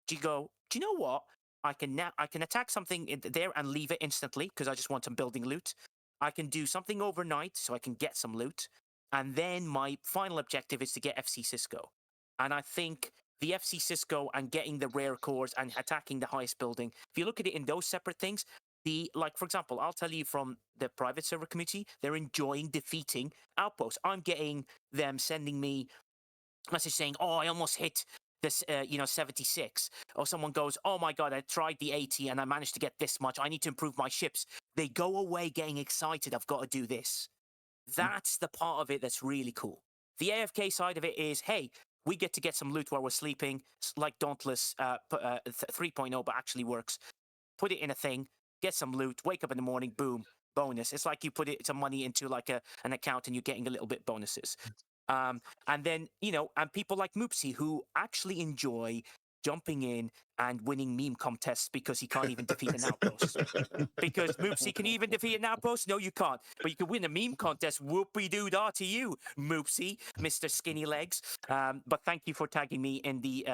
you go, do you know what? I can attack something there and leave it instantly because I just want some building loot. I can do something overnight so I can get some loot. And then my final objective is to get FC Cisco. And I think the FC Cisco and getting the rare cores and attacking the highest building, if you look at it in those separate things, for example, I'll tell you from the private server community, they're enjoying defeating outposts. I'm getting them sending me message saying, oh, I almost hit this, 76. Or someone goes, oh my God, I tried the 80 and I managed to get this much. I need to improve my ships. They go away getting excited. I've got to do this. That's the part of it that's really cool. The AFK side of it is, hey, we get to get some loot while we're sleeping. It's like Dauntless 3.0, but actually works. Put it in a thing, get some loot, wake up in the morning, boom, bonus. It's like you put some money into like an account and you're getting a little bit bonuses. And then, and people like Moopsy who actually enjoy jumping in and winning meme contests because he can't even defeat an outpost. Because Moopsy, can you even defeat an outpost? No, you can't. But you can win a meme contest. Whoopie-doo-dah to you, Moopsy, Mr. Skinny Legs. But thank you for tagging me in the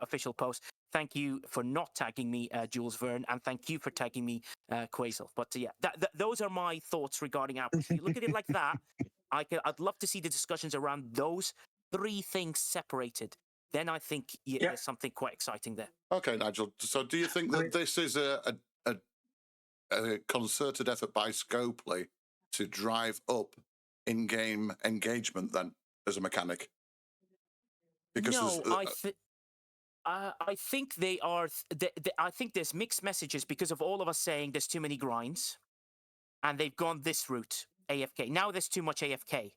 official post. Thank you for not tagging me, Jules Verne, and thank you for tagging me, Qusael. But yeah, those are my thoughts regarding outposts. If you look at it like that, I'd love to see the discussions around those 3 things separated. Then I think there's something quite exciting there. Okay, Nigel. So do you think that this is a concerted effort by Scopely to drive up in-game engagement then as a mechanic? Because No, there's, I think they are. I think there's mixed messages because of all of us saying there's too many grinds, and they've gone this route, AFK. Now there's too much AFK.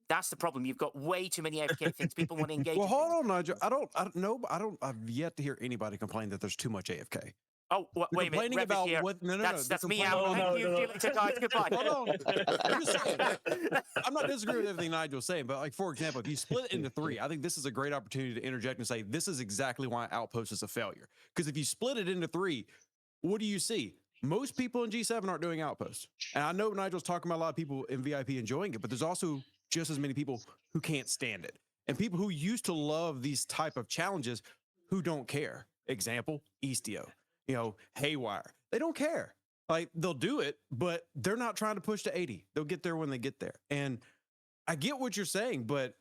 That's the problem. You've got way too many AFK things. People want to engage. Well, in hold things. on, Nigel. I don't know. I've yet to hear anybody complain that there's too much AFK. Oh, They're wait a minute. complaining Rev is about here. what? No. That's me complaining out. about- Thank you. See you later, guys. Goodbye. Hold on. I'm just saying. I'm not disagreeing with everything Nigel's saying, but like for example, if you split it into 3, I think this is a great opportunity to interject and say this is exactly why Outpost is a failure. Because if you split it into 3, what do you see? Most people in G7 aren't doing Outposts, and I know Nigel's talking about a lot of people in VIP enjoying it, but there's also just as many people who can't stand it, and people who used to love these type of challenges who don't care. Example: Eastio. Haywire. They don't care. Like they'll do it, but they're not trying to push to 80. They'll get there when they get there. And I get what you're saying, but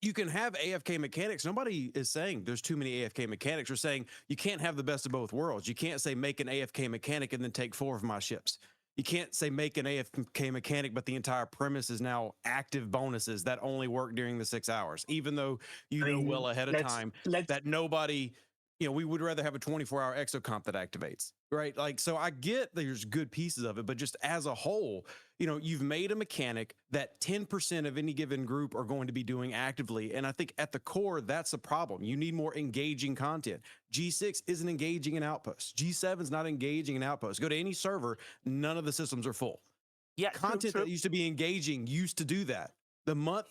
you can have AFK mechanics. Nobody is saying there's too many AFK mechanics. You're saying you can't have the best of both worlds. You can't say make an AFK mechanic and then take 4 of my ships. You can't say make an AFK mechanic, but the entire premise is now active bonuses that only work during the 6 hours, even though know well ahead of time that nobody, we would rather have a 24-hour exocomp that activates, right? Like, so I get there's good pieces of it, but just as a whole, you've made a mechanic that 10% of any given group are going to be doing actively. And I think at the core, that's a problem. You need more engaging content. G6 isn't engaging in Outposts. G7 is not engaging in Outposts. Go to any server, none of the systems are full. Yeah, content true. that used to be engaging used to do that. The month,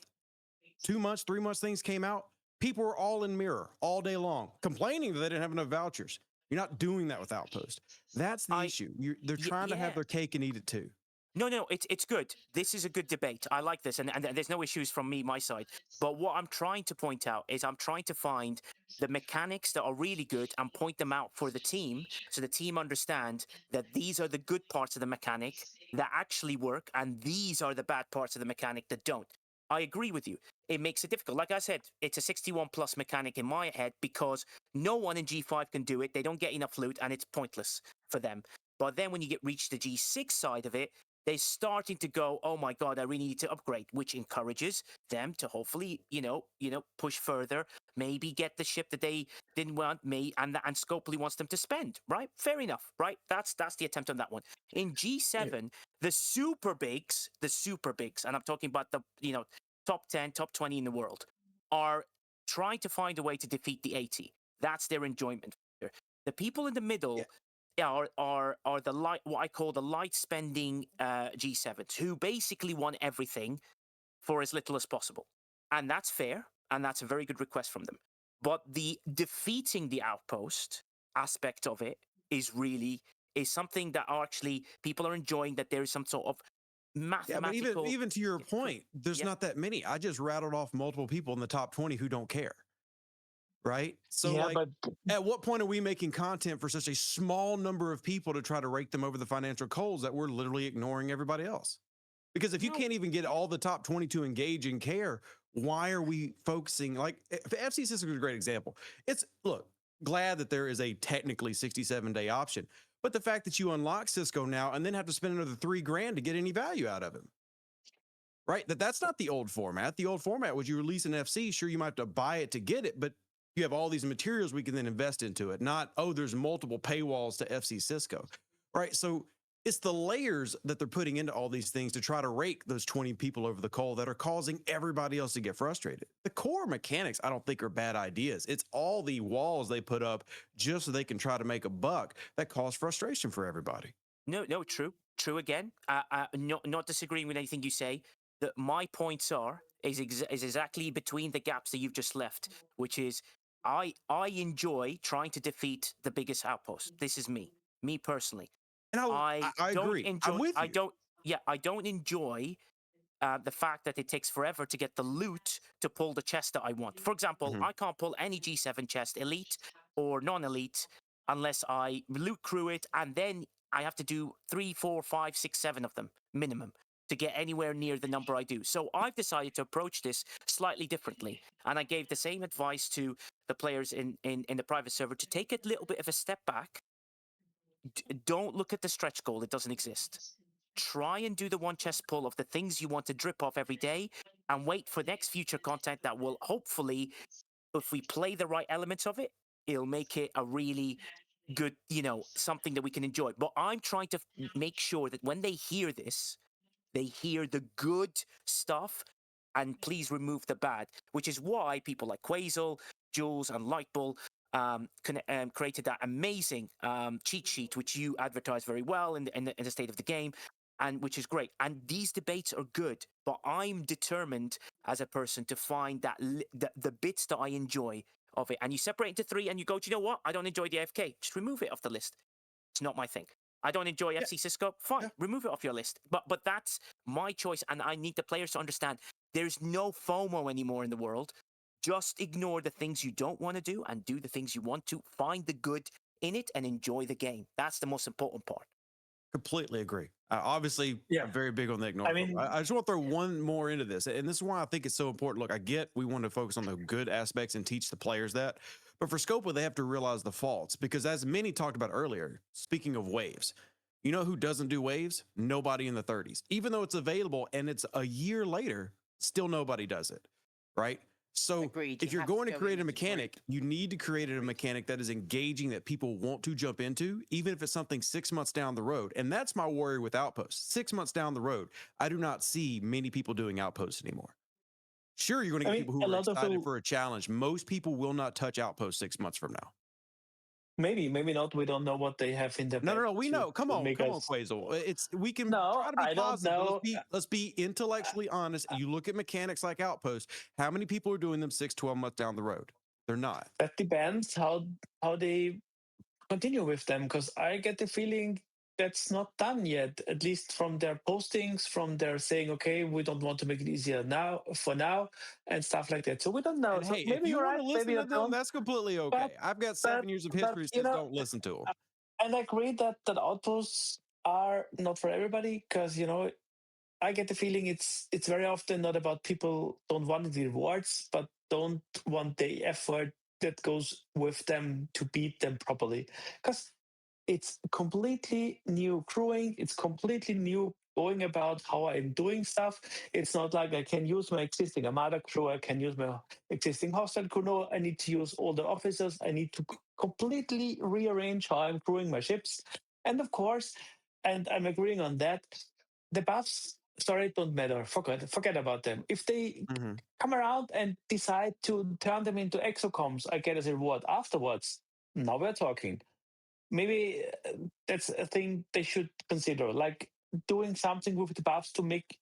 2 months, 3 months things came out, people were all in mirror all day long, complaining that they didn't have enough vouchers. You're not doing that with Outpost. That's the issue. They're trying to have their cake and eat it too. No, it's good. This is a good debate. I like this, and there's no issues from my side. But what I'm trying to point out is I'm trying to find the mechanics that are really good and point them out for the team, so the team understand that these are the good parts of the mechanic that actually work, and these are the bad parts of the mechanic that don't. I agree with you. It makes it difficult. Like I said, it's a 61 plus mechanic in my head because no one in G5 can do it. They don't get enough loot, and it's pointless for them. But then when you reach the G6 side of it, they're starting to go, oh my God, I really need to upgrade, which encourages them to hopefully, push further, maybe get the ship that they didn't want, and Scopely wants them to spend, right? Fair enough, right? That's the attempt on that one. In G7, the super bigs, and I'm talking about the, top 10, top 20 in the world, are trying to find a way to defeat the 80. That's their enjoyment factor. The people in the middle are the light, what I call the light spending G7s, who basically want everything for as little as possible. And that's fair, and that's a very good request from them. But the defeating the outpost aspect of it is something that actually people are enjoying, that there is some sort of mathematical... Yeah, but even to your point, there's not that many. I just rattled off multiple people in the top 20 who don't care. Right? So at what point are we making content for such a small number of people to try to rake them over the financial coals that we're literally ignoring everybody else? Because if you can't even get all the top 20 to engage and care, why are we focusing? Like FC Sisko is a great example. Look, glad that there is a technically 67-day option, but the fact that you unlock Sisko now and then have to spend another $3,000 to get any value out of him. Right? That's not the old format. The old format was you release an FC, sure, you might have to buy it to get it, but you have all these materials we can then invest into it. Not, there's multiple paywalls to FC Sisko, right? So it's the layers that they're putting into all these things to try to rake those 20 people over the coal that are causing everybody else to get frustrated. The core mechanics, I don't think, are bad ideas. It's all the walls they put up just so they can try to make a buck that cause frustration for everybody. No, true again. Not disagreeing with anything you say. That my points is exactly between the gaps that you've just left, which is I enjoy trying to defeat the biggest outpost. This is me personally. And I agree. I'm with you. I don't enjoy the fact that it takes forever to get the loot to pull the chest that I want. For example, I can't pull any G7 chest, elite or non-elite, unless I loot crew it, and then I have to do 3, 4, 5, 6, 7 of them minimum to get anywhere near the number I do. So I've decided to approach this slightly differently. And I gave the same advice to the players in the private server to take a little bit of a step back. Don't look at the stretch goal. It doesn't exist. try and do the one chest pull of the things you want to drip off every day, and wait for next future content that will hopefully, if we play the right elements of it, it'll make it a really good, something that we can enjoy. But I'm trying to make sure that when they hear this, they hear the good stuff, and please remove the bad, which is why people like Qusael, Jules, and Lightbull created that amazing cheat sheet, which you advertise very well in the state of the game, and which is great. And these debates are good, but I'm determined as a person to find that the bits that I enjoy of it. And you separate into three, and you go, do you know what? I don't enjoy the AFK. Just remove it off the list. It's not my thing. I don't enjoy FC Cisco. Fine, remove it off your list. But that's my choice, and I need the players to understand there's no FOMO anymore in the world. Just ignore the things you don't want to do and do the things you want to. Find the good in it and enjoy the game. That's the most important part. Completely agree. Obviously, I'm very big on the ignore. I just want to throw one more into this. And this is why I think it's so important. Look, I get we want to focus on the good aspects and teach the players that. But for Scopa, they have to realize the faults. Because as Minnie talked about earlier, speaking of waves, you know who doesn't do waves? Nobody in the 30s. Even though it's available and it's a year later, still nobody does it, right? So if you're going to create a mechanic, you need to create a mechanic that is engaging, that people want to jump into, even if it's something 6 months down the road. And that's my worry with Outposts. 6 months down the road, I do not see many people doing Outposts anymore. Sure, you're going to get people who are excited for a challenge. Most people will not touch Outposts 6 months from now. Maybe not. We don't know what they have in the No. We know. Come on, Qusael. We can try to be positive. Let's be intellectually honest. You look at mechanics like Outpost. How many people are doing them 6-12 months down the road? They're not. That depends how they continue with them, because I get the feeling that's not done yet. At least from their postings, from their saying, okay, we don't want to make it easier for now, and stuff like that. So we don't know. And so hey, maybe if you you're want right, to listen maybe to you them, don't. that's completely okay. I've got 7 years of history that says don't listen to them. And I agree that outposts are not for everybody, because I get the feeling it's very often not about people don't want the rewards, but don't want the effort that goes with them to beat them properly. Because it's completely new crewing, it's completely new going about how I'm doing stuff. It's not like I can use my existing Armada crew, I can use my existing hostile crew. No, I need to use all the officers, I need to completely rearrange how I'm crewing my ships. And of course, and I'm agreeing on that, the buffs, sorry, don't matter. Forget about them. If they come around and decide to turn them into exocoms, I get as a reward afterwards. Now we're talking. Maybe that's a thing they should consider, like doing something with the buffs to make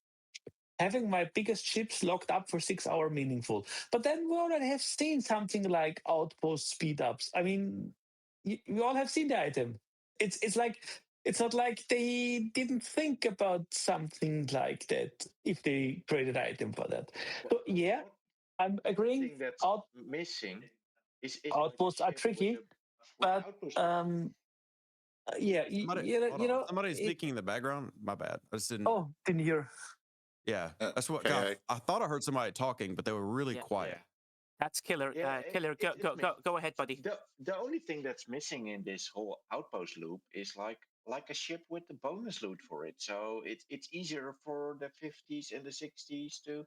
having my biggest ships locked up for 6 hours meaningful. But then we already have seen something like outpost speed ups. I mean, you all have seen the item. It's like, it's not like they didn't think about something like that if they created an item for that. So yeah, I'm agreeing. Thing that's missing is Outposts like are tricky, but yeah, Somebody's speaking in the background. My bad. I just didn't. Oh, didn't hear. Yeah, that's what. God, I thought I heard somebody talking, but they were really quiet. That's Killer. Killer, go ahead, buddy. The only thing that's missing in this whole outpost loop is like a ship with the bonus loot for it. So it's easier for the 50s and the 60s to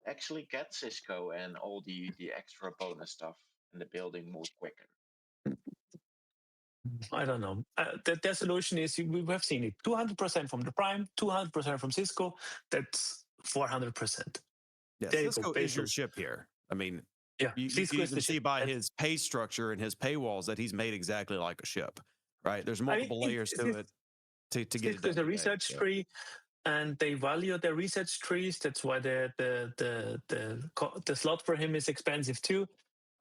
actually get Cisco and all the extra bonus stuff in the building more quicker. I don't know. Their solution is, we have seen it, 200% from the Prime, 200% from Cisco. That's 400%. Yeah, Cisco is your ship here. I mean, you can even see by his pay structure and his paywalls that he's made exactly like a ship, right? There's multiple layers to it to get it done. There's a research tree, and they value their research trees. That's why the slot for him is expensive too.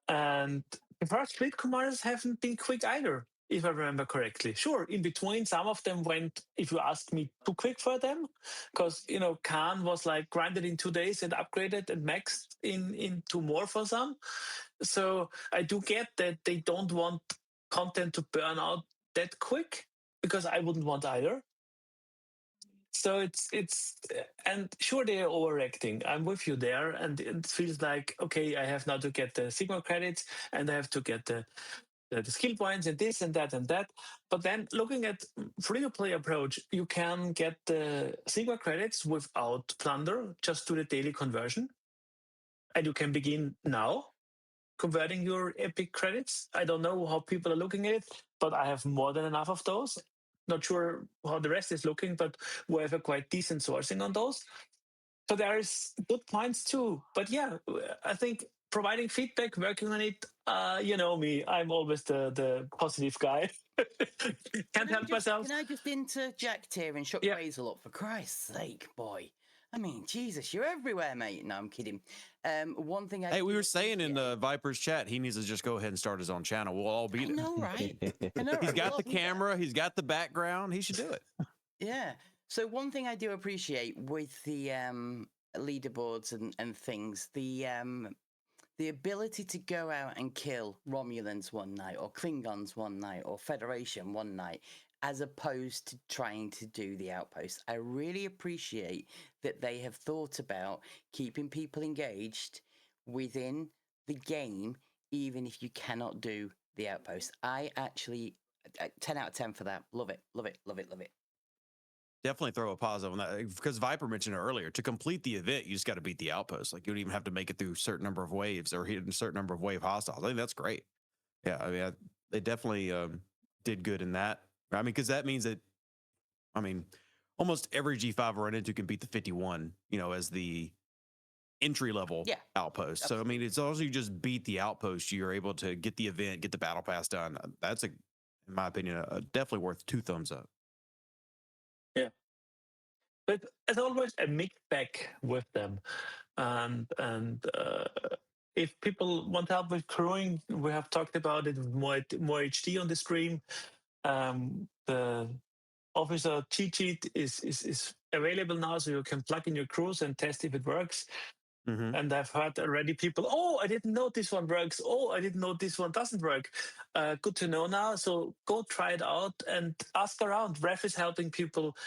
And the first fleet commanders haven't been quick either, if I remember correctly. Sure, in between, some of them went, if you ask me, too quick for them, because Khan was like grinded in 2 days and upgraded and maxed into more for some. So I do get that they don't want content to burn out that quick, because I wouldn't want either. So it's and sure, they're overacting. I'm with you there, and it feels like, okay, I have now to get the Sigma credits, and I have to get the the skill points and this and that and that. But then looking at free-to-play approach, you can get the Sigma credits without plunder, just do the daily conversion. And you can begin now converting your Epic credits. I don't know how people are looking at it, but I have more than enough of those. Not sure how the rest is looking, but we have a quite decent sourcing on those. So there's good points too. But yeah, I think providing feedback, working on it, you know me, I'm always the positive guy. Can't help myself. Can I just interject here and shut Qusael up, for Christ's sake, boy? I mean, Jesus, you're everywhere, mate. No, I'm kidding. One thing Hey, we were saying in the Viper's chat, he needs to just go ahead and start his own channel. We'll all beat it. I know, right? I know, He's right? got the camera. He's got the background. He should do it. Yeah. So one thing I do appreciate with the leaderboards and things, the ability to go out and kill Romulans one night, or Klingons one night, or Federation one night, as opposed to trying to do the outpost. I really appreciate that they have thought about keeping people engaged within the game, even if you cannot do the outpost. I actually, 10 out of 10 for that. Love it, love it, love it, love it. Definitely throw a positive on that, because Viper mentioned it earlier. To complete the event, you just got to beat the outpost. Like, you don't even have to make it through a certain number of waves or hit a certain number of wave hostiles. I think that's great. Yeah, I mean, they definitely did good in that. I mean, because that means that, I mean, almost every G5 I run into can beat the 51, you know, as the entry level outpost. So, I mean, it's also you just beat the outpost, you're able to get the event, get the battle pass done. That's, in my opinion, definitely worth 2 thumbs up. Yeah. But as always, a mixed bag with them. And if people want help with crewing, we have talked about it with more HD on the stream. The officer cheat sheet is available now, so you can plug in your crews and test if it works. And I've heard already people, oh, I didn't know this one works. Oh, I didn't know this one doesn't work. Good to know now. So go try it out and ask around. Rev is helping people.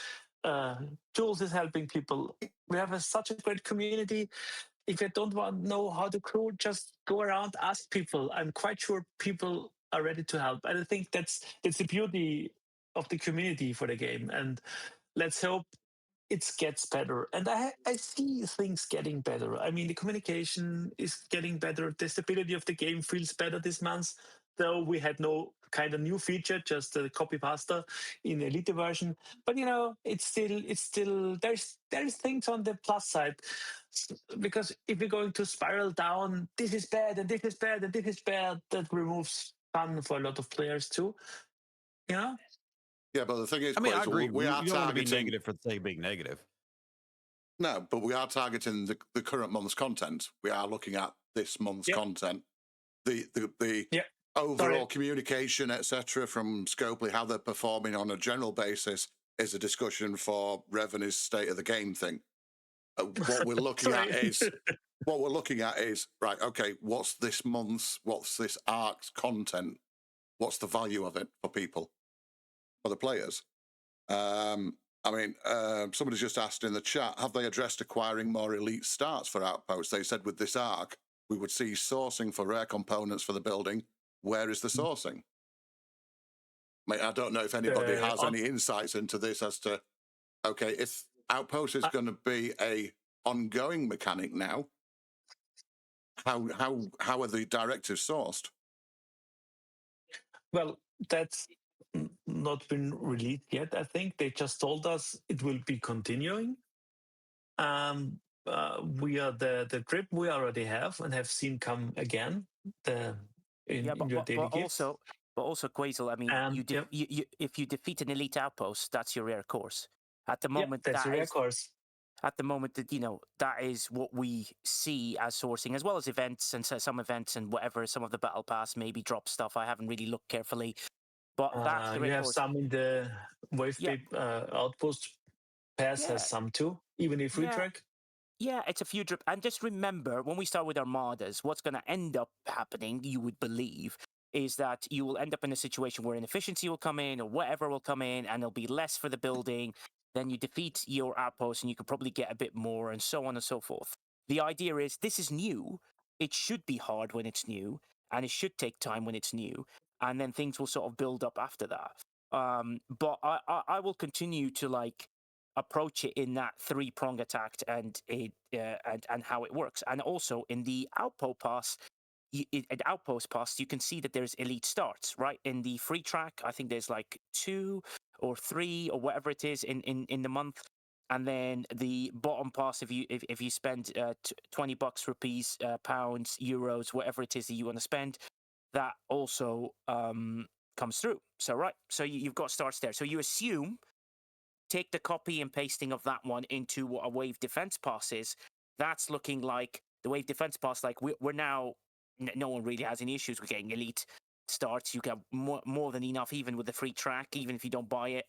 Jules is helping people. We have such a great community. If you don't know how to crew, just go around, ask people. I'm quite sure people are ready to help. And I think that's the beauty of the community for the game. And let's hope it gets better. And I see things getting better. I mean, the communication is getting better. The stability of the game feels better this month. Though we had no kind of new feature, just a copy pasta in the Elite version. But you know, it's still there's things on the plus side. Because if we're going to spiral down, this is bad and this is bad and this is bad, that removes fun for a lot of players too. You know? Yeah, but the thing is, I mean, I Quaisel, agree. we are you don't want to be targeting negative for the sake of being negative. No, but we are targeting the current month's content. We are looking at this month's content. The overall communication, etc., from Scopely, how they're performing on a general basis, is a discussion for Revenue's state of the game thing. What we're looking at is right. Okay, what's this arc's content? What's the value of it for people, for the players? I mean, somebody's just asked in the chat, have they addressed acquiring more elite starts for Outposts? They said with this arc, we would see sourcing for rare components for the building. Where is the sourcing? I mean, I don't know if anybody has any insights into this as to, okay, if Outpost is going to be a ongoing mechanic now, how are the directives sourced? Well, that's not been released yet. I think they just told us it will be continuing. We are the trip we already have and have seen come again. In your daily gifts. But also, Quaisel, I mean, you if you defeat an elite outpost, that's your rare course. At the moment, that's your rare course. At the moment, that that is what we see as sourcing, as well as events and some events and whatever. Some of the battle pass maybe drop stuff. I haven't really looked carefully, but that's the you have course. some in the wave outpost pass has some too, even if free track. Yeah, it's a few drip. And just remember, when we start with armadas, what's going to end up happening, you would believe, is that you will end up in a situation where inefficiency will come in or whatever will come in, and there'll be less for the building. Then you defeat your outpost and you could probably get a bit more, and so on and so forth. The idea is this is new. It should be hard when it's new. and it should take time when it's new, and then things will sort of build up after that. But I will continue to like approach it in that 3-prong attack and how it works, and also in the outpost pass. Outpost pass, you can see that there's elite starts right in the free track. I think there's like 2 or 3 or whatever it is in the month, and then the bottom pass if you spend $20 rupees, pounds, euros, whatever it is that you want to spend, that also comes through. So right, so you've got starts there. So you assume take the copy and pasting of that one into what a wave defense pass is. That's looking like the wave defense pass. Like we're now, no one really has any issues with getting elite starts. You get more than enough, even with the free track, even if you don't buy it.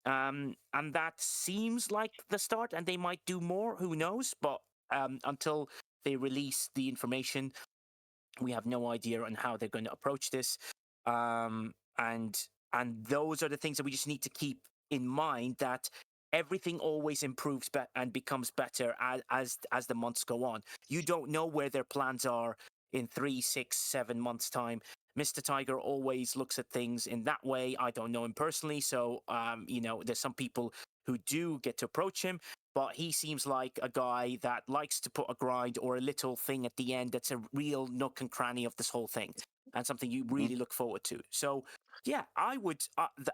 And that seems like the start, and they might do more. Who knows? But until they release the information, we have no idea on how they're going to approach this. And those are the things that we just need to keep in mind, that everything always improves and becomes better as the months go on. You don't know where their plans are in 3, 6, 7 months' time. Mr. Tiger always looks at things in that way. I don't know him personally, so there's some people who do get to approach him, but he seems like a guy that likes to put a grind or a little thing at the end that's a real nook and cranny of this whole thing, and something you really look forward to. So yeah, I would,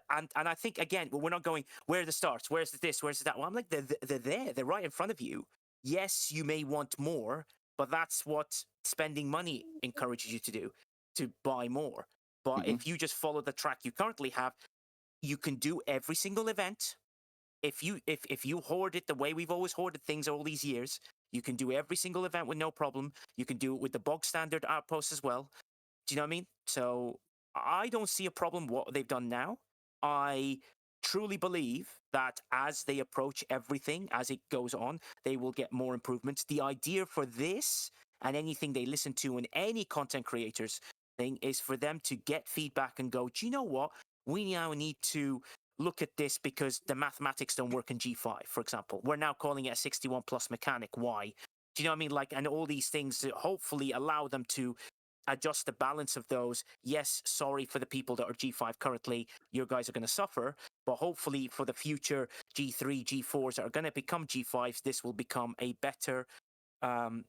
and I think again, we're not going where are the starts, where's this, where's that. Well, I'm like they're there, they're right in front of you. Yes, you may want more, but that's what spending money encourages you to do, to buy more. But if you just follow the track you currently have, you can do every single event. If you hoard it the way we've always hoarded things all these years, you can do every single event with no problem. You can do it with the bog standard outposts as well. Do you know what I mean? So I don't see a problem what they've done now. I truly believe that as they approach everything, as it goes on, they will get more improvements. The idea for this and anything they listen to in any content creators thing is for them to get feedback and go, do you know what? We now need to look at this because the mathematics don't work in G5, for example. We're now calling it a 61 plus mechanic. Why? Do you know what I mean? Like, and all these things to hopefully allow them to adjust the balance of those. Yes, sorry for the people that are G5 currently. You guys are going to suffer, but hopefully for the future G3, G4s that are going to become G5s, this will become a better, honest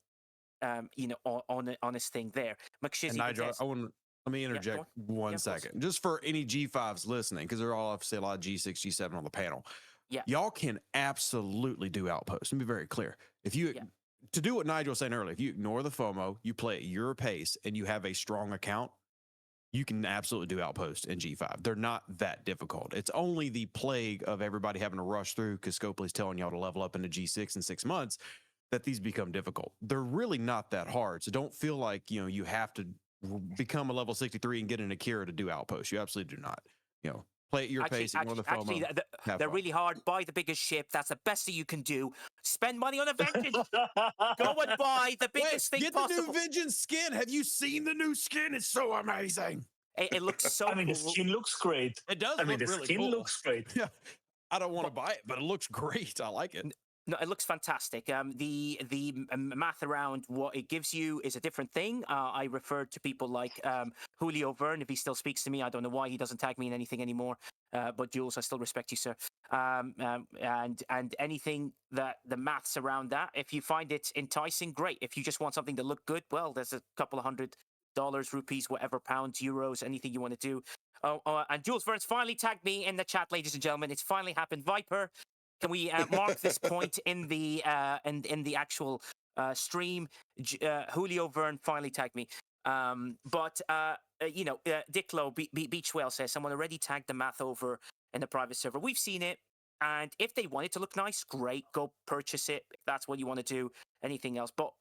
thing there. And Nigel, let me interject one second, just for any G5s listening, because there are obviously a lot of G6, G7 on the panel. Yeah, y'all can absolutely do outposts. Let me be very clear. If you to do what Nigel was saying earlier, if you ignore the FOMO, you play at your pace, and you have a strong account, you can absolutely do outposts in G5. They're not that difficult. It's only the plague of everybody having to rush through because Scopely's telling y'all to level up into G6 in 6 months that these become difficult. They're really not that hard. So don't feel like, you have to become a level 63 and get an Akira to do outposts. You absolutely do not. Play at your pace, ignore the FOMO. Actually, they're really hard. Buy the biggest ship. That's the best thing you can do. Spend money on a vengeance. Go and buy the biggest thing possible. Get the new vengeance skin. Have you seen the new skin? It's so amazing. It looks so cool. The skin looks great. It does look the really skin cool. looks great. Yeah. I don't want to buy it, but it looks great. I like it. No, it looks fantastic. The math around what it gives you is a different thing. I referred to people like Julio Verne, if he still speaks to me. I don't know why he doesn't tag me in anything anymore. But Jules, I still respect you, sir. And anything that the maths around that, if you find it enticing, great. If you just want something to look good, well, there's a couple of $100, rupees, whatever, pounds, euros, anything you want to do. And Jules Verne's finally tagged me in the chat, ladies and gentlemen. It's finally happened. Viper, can we mark this point in the actual stream? Julio Verne finally tagged me. Diclo Beach Whale says someone already tagged the math over in the private server. We've seen it, and if they want it to look nice, great, go purchase it if that's what you want to do. Anything else, but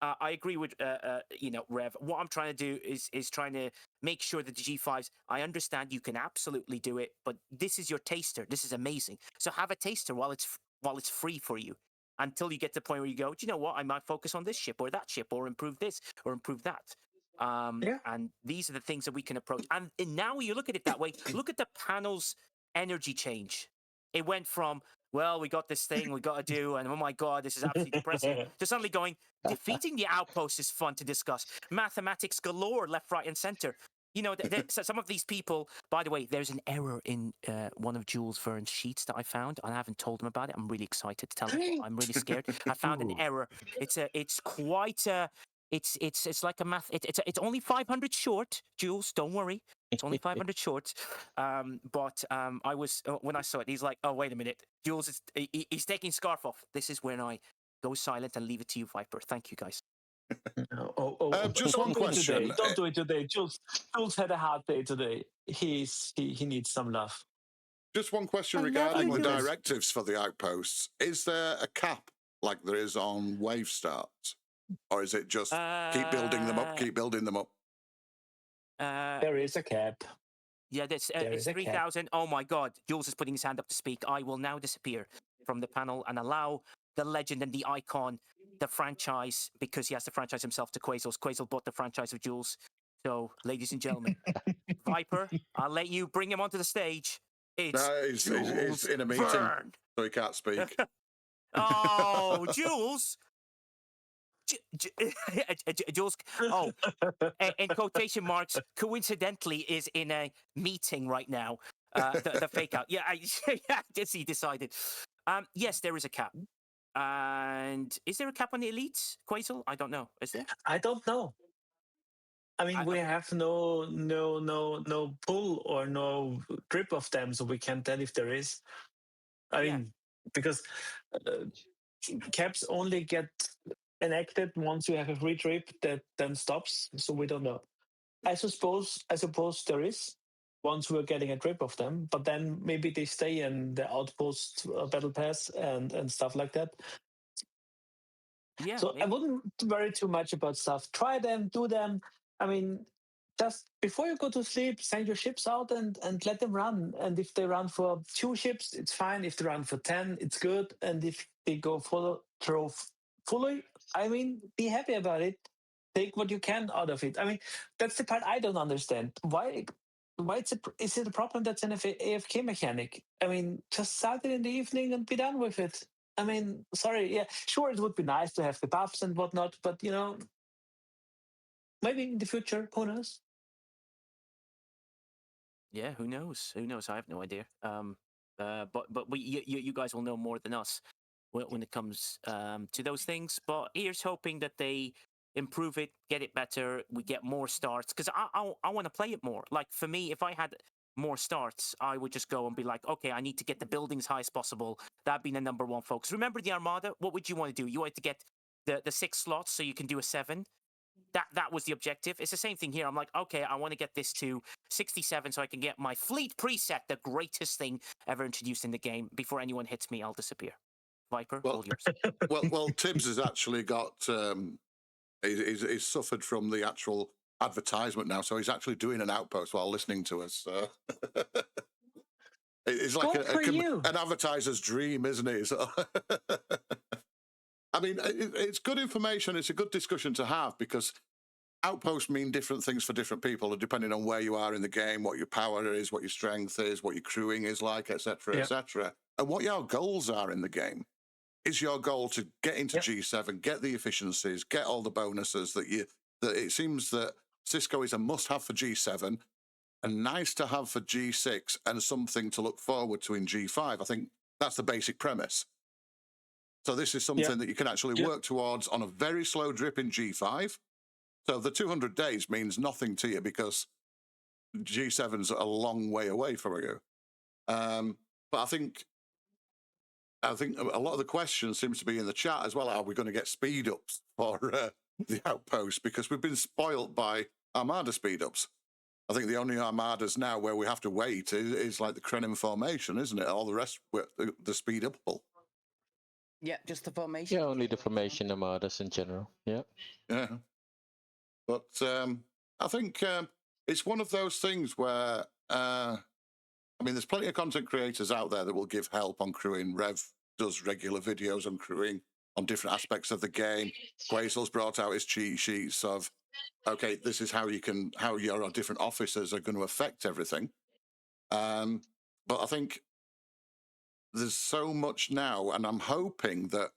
I agree with Rev. What I'm trying to do is trying to make sure that the G5s. I understand you can absolutely do it, but this is your taster. This is amazing. So have a taster while it's free for you, until you get to the point where you go, do you know what? I might focus on this ship or that ship, or improve this or improve that. And these are the things that we can approach. And now when you look at it that way, look at the panel's energy change. It went from well, we got this thing we got to do, and oh my god, this is absolutely depressing. To suddenly going, defeating the outpost is fun to discuss. Mathematics galore, left, right, and center. You know, so some of these people. By the way, there's an error in one of Jules Verne's sheets that I found. I haven't told him about it. I'm really excited to tell him. I'm really scared. I found an error. It's quite a. It's like a math. It's only 500 short, Jules. Don't worry. It's only 500 short. But I was when I saw it, he's like, "Oh, wait a minute, Jules is he's taking scarf off." This is when I go silent and leave it to you, Viper. Thank you, guys. Just one question. Don't do it today. Jules had a hard day today. He needs some love. Just one question regarding the directives for the outposts. Is there a cap like there is on wave starts? Or is it just keep building them up, keep building them up? There is a cap. Yeah, it's 3,000. Oh my God. Jules is putting his hand up to speak. I will now disappear from the panel and allow the legend and the icon, the franchise, because he has the franchise himself, to Qusael. Qusael bought the franchise of Jules. So, ladies and gentlemen, Viper, I'll let you bring him onto the stage. It's he's in a meeting, so he can't speak. Oh, Jules. Jules, in quotation marks, coincidentally is in a meeting right now. The fake out. Yeah, I guess he decided. Yes, there is a cap. And is there a cap on the elites, Qusael? I don't know. Is there? I don't know. I mean, we have no pull or no grip of them, so we can't tell if there is. I mean, because caps only get enacted once you have a free trip that then stops, so we don't know. I suppose there is once we're getting a trip of them, but then maybe they stay in the outpost battle pass and stuff like that. Yeah. So I wouldn't worry too much about stuff. Try them, do them. I mean, just before you go to sleep, send your ships out and let them run. And if they run for 2 ships, it's fine. If they run for 10, it's good. And if they go fully, I mean, be happy about it. Take what you can out of it. I mean, that's the part I don't understand. Why is it a problem that's an AFK mechanic? I mean, just start it in the evening and be done with it. I mean, sorry, yeah, sure, it would be nice to have the buffs and whatnot, but you know, maybe in the future, who knows? Yeah, who knows? Who knows? I have no idea. But you guys will know more than us when it comes to those things. But here's hoping that they improve it, get it better, we get more starts, because I want to play it more. Like for me, if I had more starts, I would just go and be like, okay, I need to get the buildings high as possible. That'd be the number one focus. Remember the Armada? What would you want to do? You wanted to get the 6 slots so you can do a 7. That was the objective. It's the same thing here. I'm like, okay, I want to get this to 67 so I can get my fleet preset, the greatest thing ever introduced in the game. Before anyone hits me, I'll disappear. Viper, all yours. Well, Tibbs has actually got he's suffered from the actual advertisement now, so he's actually doing an outpost while listening to us. It's like an advertiser's dream, isn't it? So I mean, it's good information. It's a good discussion to have, because outposts mean different things for different people, depending on where you are in the game, what your power is, what your strength is, what your crewing is like, etc., etc., and what your goals are in the game. Is your goal to get into G7, get the efficiencies, get all the bonuses that it seems that Cisco is a must-have for G7, and nice to have for G6, and something to look forward to in G5. I think that's the basic premise. So this is something that you can actually work towards on a very slow drip in G5. So the 200 days means nothing to you, because G7's a long way away from you. But I think a lot of the questions seems to be in the chat as well. Are we going to get speed ups for the outpost? Because we've been spoilt by Armada speed ups. I think the only Armadas now where we have to wait is like the Krenim formation, isn't it? All the rest, the speed upable. Yeah, just the formation. Yeah, only the formation Armadas in general. Yeah. Yeah. But I think it's one of those things where, I mean, there's plenty of content creators out there that will give help on crewing. Rev does regular videos on crewing on different aspects of the game. Quasel's brought out his cheat sheets of, okay, this is how your different officers are going to affect everything. But I think there's so much now, and I'm hoping that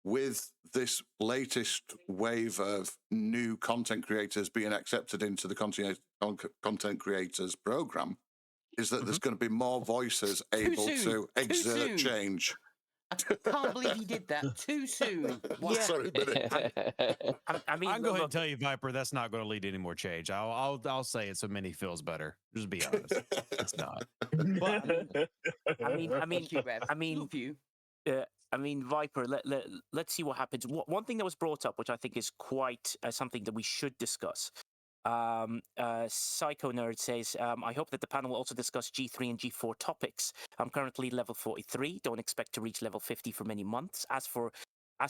with this latest wave of new content creators being accepted into the content creators program, is that there's going to be more voices able to exert change. I can't believe you did that too soon. Wow. Sorry, Billy. I mean, I'm going to tell you, Viper, that's not going to lead to any more change. I'll say it so Minnie feels better. Just be honest, it's not. But Love you. I mean, Viper. Let's see what happens. One thing that was brought up, which I think is quite something that we should discuss. Psycho Nerd says, I hope that the panel will also discuss G3 and G4 topics. I'm currently level 43, don't expect to reach level 50 for many months. As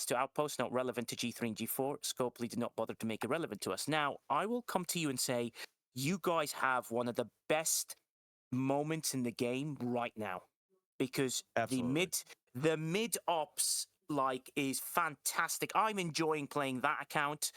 to Outposts, not relevant to G3 and G4, Scopely did not bother to make it relevant to us. Now, I will come to you and say, you guys have one of the best moments in the game right now, because the mid ops is fantastic. I'm enjoying playing that account.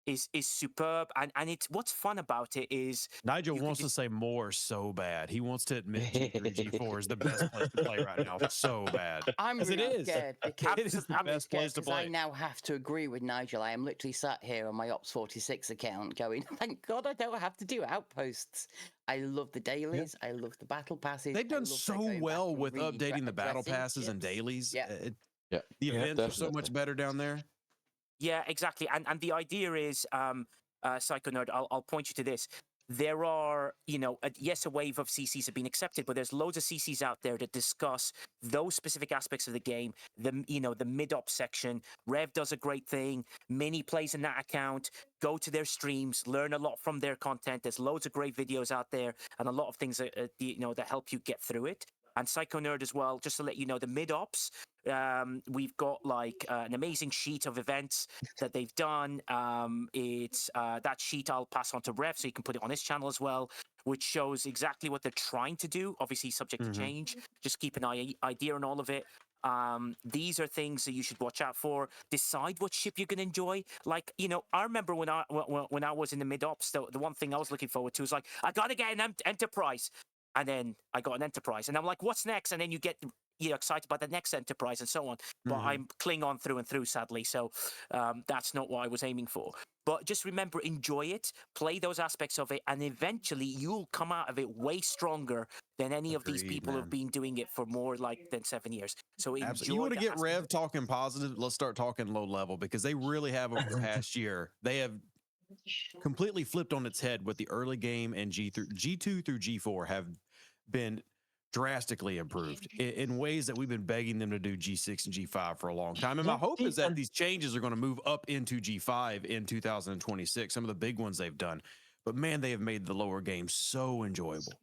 Is superb, and it's what's fun about it is Nigel wants to say more so bad. He wants to admit G3, G4 is the best place to play right now. So bad. I'm really scared because it is the best place to play. I now have to agree with Nigel. I am literally sat here on my Ops 46 account going, thank God I don't have to do Outposts. I love the dailies. I love the battle passes. They've done so well with updating the battle passes and dailies. The events are so much better down there. Yeah, exactly. And the idea is, Psycho Nerd, I'll point you to this. There are, yes, a wave of CCs have been accepted, but there's loads of CCs out there that discuss those specific aspects of the game. The mid-op section. Rev does a great thing. Mini plays in that account. Go to their streams, learn a lot from their content. There's loads of great videos out there, and a lot of things that that help you get through it. And Psycho Nerd as well, just to let you know, the mid-ops, we've got an amazing sheet of events that they've done. It's that sheet I'll pass on to Rev so you can put it on his channel as well, which shows exactly what they're trying to do, obviously subject to change. Just keep an idea on all of it. These are things that you should watch out for. Decide what ship you can enjoy. I remember when I was in the mid-ops, the one thing I was looking forward to was I got to get an Enterprise. And then I got an Enterprise, and I'm like, "What's next?" And then you get excited about the next Enterprise, and so on. But I'm Klingon through and through, sadly. So that's not what I was aiming for. But just remember, enjoy it, play those aspects of it, and eventually you'll come out of it way stronger than any of these people who've been doing it for more than 7 years. So enjoy. You want to get Rev talking positive? Let's start talking low level, because they really have over the past year. They have completely flipped on its head with the early game, and G2 through G4 have been drastically improved in ways that we've been begging them to do G6 and G5 for a long time. And my hope is that these changes are going to move up into G5 in 2026, some of the big ones they've done. But man, they have made the lower game so enjoyable.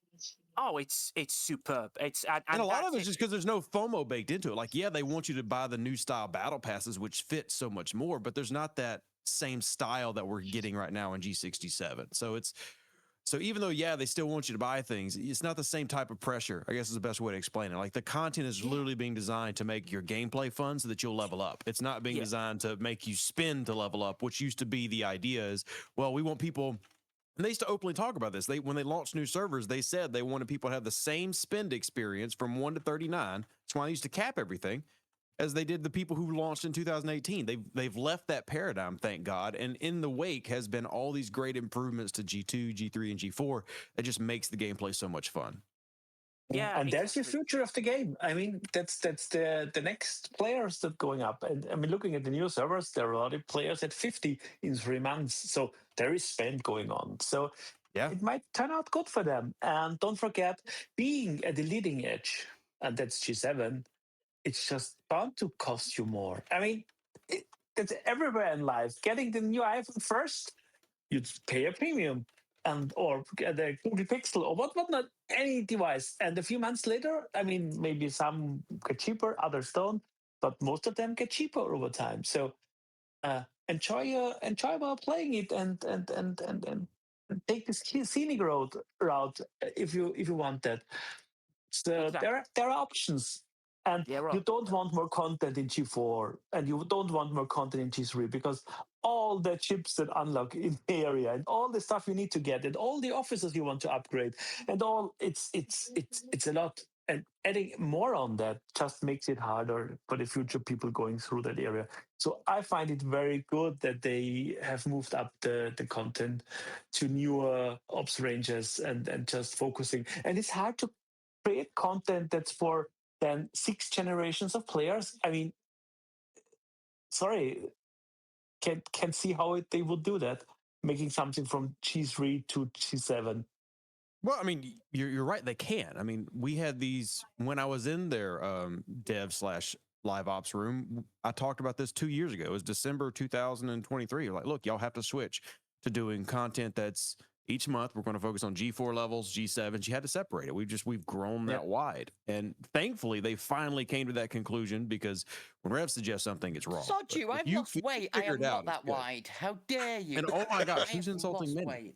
Oh, it's superb. And a lot of it's just because there's no FOMO baked into it. They want you to buy the new style battle passes, which fit so much more, but there's not that same style that we're getting right now in G6, G7. So even though, they still want you to buy things, it's not the same type of pressure, I guess is the best way to explain it. The content is literally being designed to make your gameplay fun so that you'll level up. It's not being designed to make you spin to level up, which used to be the idea is, we want people, and they used to openly talk about this. When they launched new servers, they said they wanted people to have the same spend experience from 1 to 39. That's why they used to cap everything, as they did the people who launched in 2018. They've left that paradigm, thank God. And in the wake has been all these great improvements to G2, G3, and G4 that just makes the gameplay so much fun. Yeah, and that's the future of the game. I mean, that's the next players that going up. And I mean, looking at the new servers, there are already players at 50 in 3 months. So there is spend going on. So it might turn out good for them. And don't forget, being at the leading edge, and that's G7, it's just bound to cost you more. I mean, it's everywhere in life. Getting the new iPhone first, you'd pay a premium, or the Google Pixel or whatnot, any device. And a few months later, I mean, maybe some get cheaper, others don't, but most of them get cheaper over time. So enjoy while playing it, and take this scenic route if you want that. So there are options. And you don't want more content in G4, and you don't want more content in G3, because all the chips that unlock in the area, and all the stuff you need to get, and all the officers you want to upgrade, and all it's a lot. and adding more on that just makes it harder for the future people going through that area. So I find it very good that they have moved up the content to newer ops ranges and just focusing. And it's hard to create content that's for then 6 generations of players. I mean, sorry, can't see how they would do that, making something from G3 to G7. Well, I mean, you're right. They can. I mean, we had these when I was in their dev slash live ops room. I talked about this 2 years ago. It was December 2023. Like, look, y'all have to switch to doing content that's each month. We're going to focus on G4 levels, G7s. You had to separate it. We've grown that wide, and thankfully they finally came to that conclusion because when Rev suggests something, it's wrong. Sod you! I've lost weight. I am not that wide. How dare you? And oh my gosh, I who's have insulting lost Minnie? weight.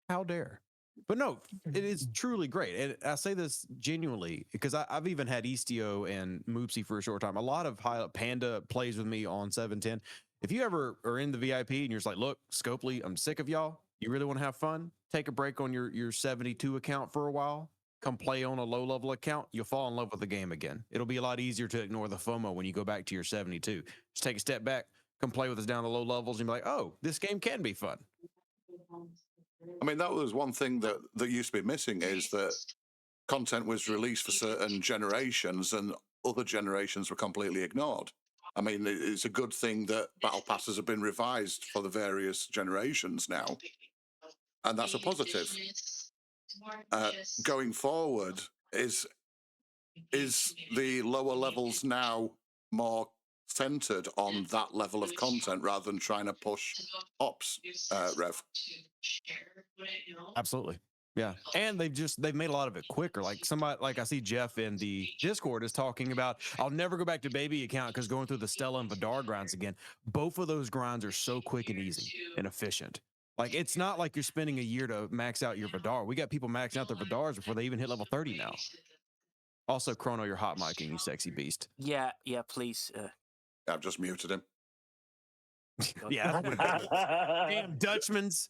How dare? But no, it is truly great. And I say this genuinely because I've even had Istio and Moopsy for a short time. A lot of Panda plays with me on 710. If you ever are in the VIP and you're just like, look, Scopely, I'm sick of y'all. You really want to have fun? Take a break on your 72 account for a while. Come play on a low level account. You'll fall in love with the game again. It'll be a lot easier to ignore the FOMO when you go back to your 72. Just take a step back, come play with us down the low levels, and be like, oh, this game can be fun. I mean, that was one thing that used to be missing, is that content was released for certain generations and other generations were completely ignored. I mean, it's a good thing that battle passes have been revised for the various generations now, and that's a positive. Going forward, is the lower levels now more centered on that level of content rather than trying to push ops, Rev? Absolutely. Yeah. And they've made a lot of it quicker. Like somebody, like I see Jeff in the Discord is talking about, I'll never go back to baby account because going through the Stella and Vidar grinds again. Both of those grinds are so quick and easy and efficient. Like, it's not like you're spending a year to max out your Vidar. We got people maxing out their Vidars before they even hit level 30 now. Also, Chrono, you're hot micing, you sexy beast. Yeah, please. I've just muted him. Yeah. Damn Dutchmans.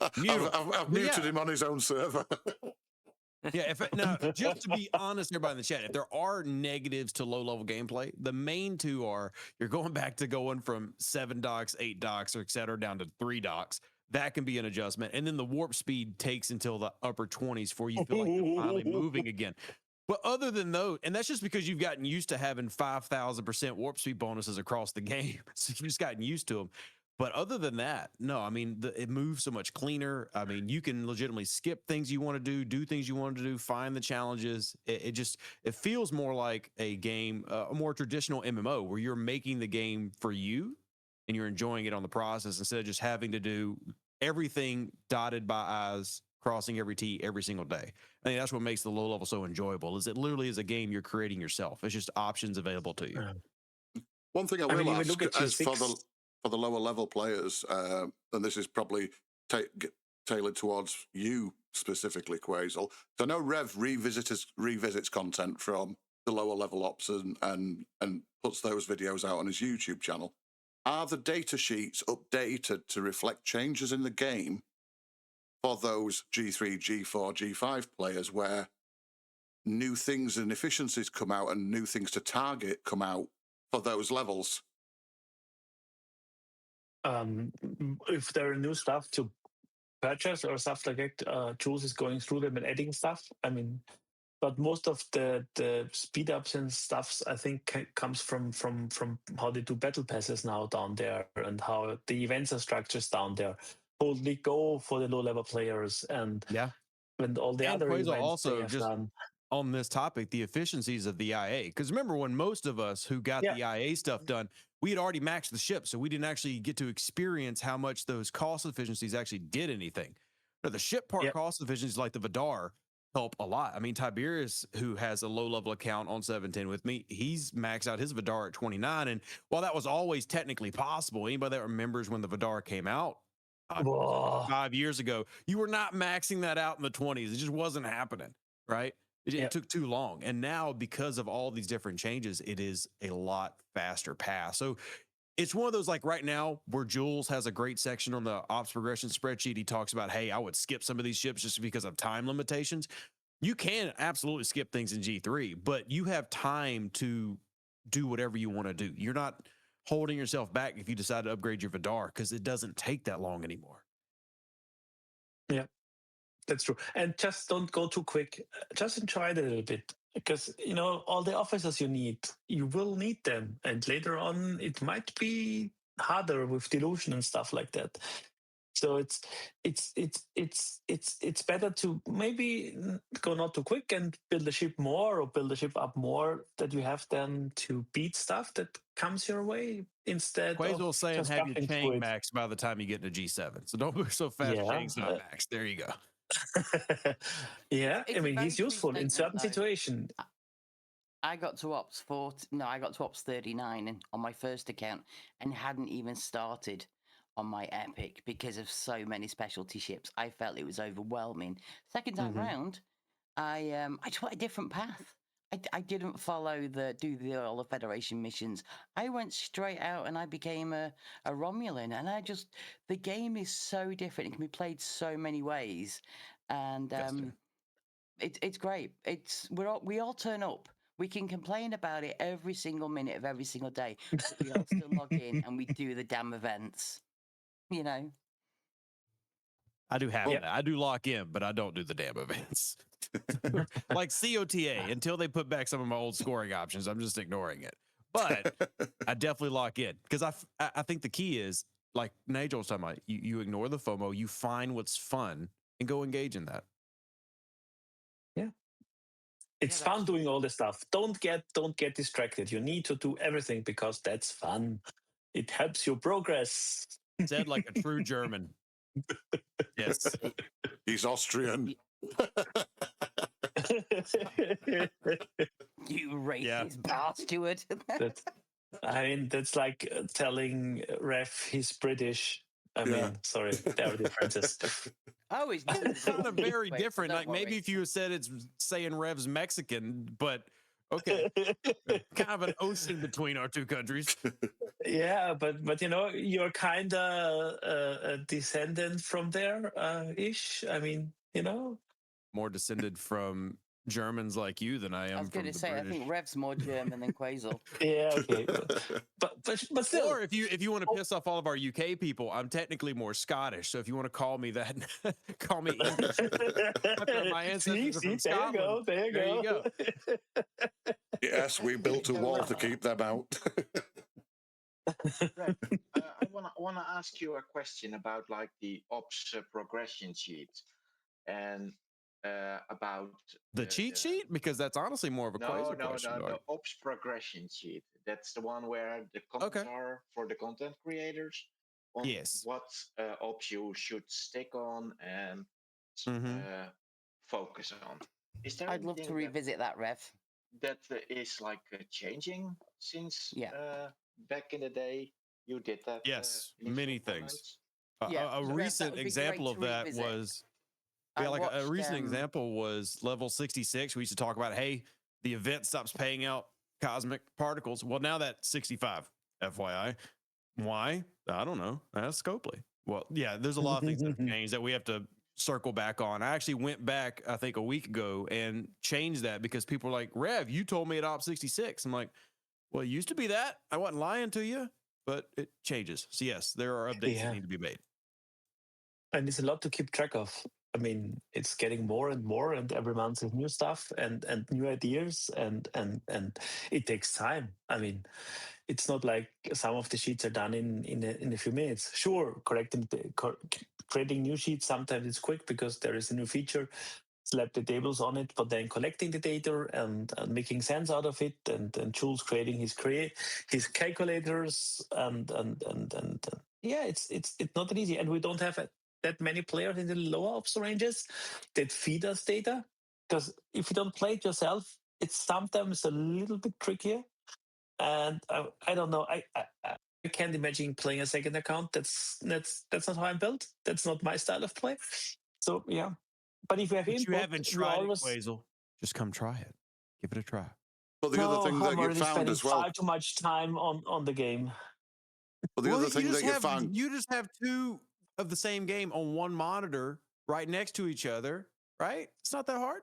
I've muted him on his own server. Yeah, now, just to be honest, everybody in the chat, if there are negatives to low-level gameplay, the main two are you're going back to going from 7 docks, 8 docks, or et cetera, down to 3 docks. That can be an adjustment. And then the warp speed takes until the upper 20s before you feel like you're finally moving again. But other than those, and that's just because you've gotten used to having 5,000% warp speed bonuses across the game. So you've just gotten used to them. But other than that, no, I mean, it moves so much cleaner. I mean, you can legitimately skip things you want to do things you want to do, find the challenges. It feels more like a game, a more traditional MMO where you're making the game for you and you're enjoying it on the process instead of just having to do everything dotted by I's, crossing every T every single day. I think that's what makes the low level so enjoyable, is it literally is a game you're creating yourself. It's just options available to you. One thing I will ask, as for the lower level players, and this is probably tailored towards you specifically, Qusael. So I know Rev revisits content from the lower level ops and puts those videos out on his YouTube channel. Are the data sheets updated to reflect changes in the game for those G3, G4, G5 players, where new things and efficiencies come out and new things to target come out for those levels? If there are new stuff to purchase or stuff like that, Jules is going through them and adding stuff. I mean, but most of the speed ups and stuffs, I think, comes from how they do battle passes now down there and how the events are structured down there. Boldly Go for the low level players and all the other events also they have just done. On this topic, the efficiencies of the IA. Because remember, when most of us who got the IA stuff done, we had already maxed the ship, so we didn't actually get to experience how much those cost efficiencies actually did anything. Now, the ship part cost efficiencies, like the Vidar, help a lot. I mean, Tiberius, who has a low-level account on 710 with me, he's maxed out his Vidar at 29. And while that was always technically possible, anybody that remembers when the Vidar came out 5 years ago, you were not maxing that out in the 20s. It just wasn't happening, right? It took too long. And now, because of all these different changes, it is a lot faster path. So it's one of those, like right now, where Jules has a great section on the ops progression spreadsheet. He talks about, hey, I would skip some of these ships just because of time limitations. You can absolutely skip things in G3, but you have time to do whatever you want to do. You're not holding yourself back if you decide to upgrade your Vidar because it doesn't take that long anymore. Yeah, that's true. And just don't go too quick. Just enjoy it a little bit because, all the officers you will need them. And later on, it might be harder with delusion and stuff like that. So it's better to maybe go not too quick and build the ship more or build the ship up more that you have then to beat stuff that comes your way instead Quazel of saying just have your rushing through chain it. max by the time you get into G7. So don't move so fast. Yeah, Chain's not max. There you go. yeah. It's I a mean, very he's true useful in statement, certain though. situations. I got to Ops 40. No, I got to Ops 39 on my first account and hadn't even started on my Epic because of so many specialty ships. I felt it was overwhelming. Second time round, I just went a different path. I didn't follow all the Federation missions. I went straight out and I became a Romulan. And the game is so different. It can be played so many ways, and it's great. We all turn up. We can complain about it every single minute of every single day, but we all still log in and we do the damn events. I do have that. I do lock in, but I don't do the damn events. Like COTA, until they put back some of my old scoring options, I'm just ignoring it. But I definitely lock in because I think the key is, like Nigel was talking about, you ignore the FOMO, you find what's fun and go engage in that. Yeah. It's fun doing all this stuff. Don't get distracted. You need to do everything because that's fun. It helps you progress. Said like a true German. Yes. He's Austrian. You racist bastard. That's like telling Rev he's British. I mean, sorry, there are differences. Oh, it's kind of very different. Like maybe if you said it's saying Rev's Mexican, but okay, kind of an ocean between our two countries. Yeah, but you're kind of a descendant from there, ish. I mean, more descended from Germans like you than I am. I was going to say, British. I think Rev's more German than Quazel. Yeah, okay, but still. Or if you want to piss off all of our UK people, I'm technically more Scottish. So if you want to call me that, call me English. My ancestors are from Scotland. There you go. Yes, we built a wall to keep them out. Rev, I want to ask you a question about like the ops progression sheet and about the cheat sheet, because that's honestly more of a question. The ops progression sheet. That's the one where the comments are for the content creators on what ops you should stick on and focus on. Is there? I'd love to revisit that, Rev. That is like changing since back in the day. You did that. Yes, many things. Yeah, a recent example of that was. Yeah, like a recent example was level 66. We used to talk about, hey, the event stops paying out cosmic particles. Well, now that's 65, FYI. Why? I don't know. That's Scopely. Well, yeah, there's a lot of things that have changed that we have to circle back on. I actually went back, I think, a week ago and changed that because people were like, Rev, you told me at Op 66. I'm like, well, it used to be that. I wasn't lying to you, but it changes. So, yes, there are updates that need to be made. And it's a lot to keep track of. I mean, it's getting more and more, and every month is new stuff and new ideas, and it takes time. I mean, it's not like some of the sheets are done in a few minutes. Sure, creating new sheets sometimes it's quick because there is a new feature, slap the tables on it, but then collecting the data and making sense out of it, and Jules creating his calculators and yeah, it's not that easy, and we don't have that many players in the lower ops ranges that feed us data, because if you don't play it yourself, it's sometimes a little bit trickier. And I don't know. I can't imagine playing a second account. That's not how I'm built. That's not my style of play. So yeah. But if you have input, you haven't tried it, Quazel, just come try it. Give it a try. Well, the other thing that you found as well. Far too much time on the game. Well, the other thing that you found. You just have two of the same game on one monitor right next to each other, right? It's not that hard.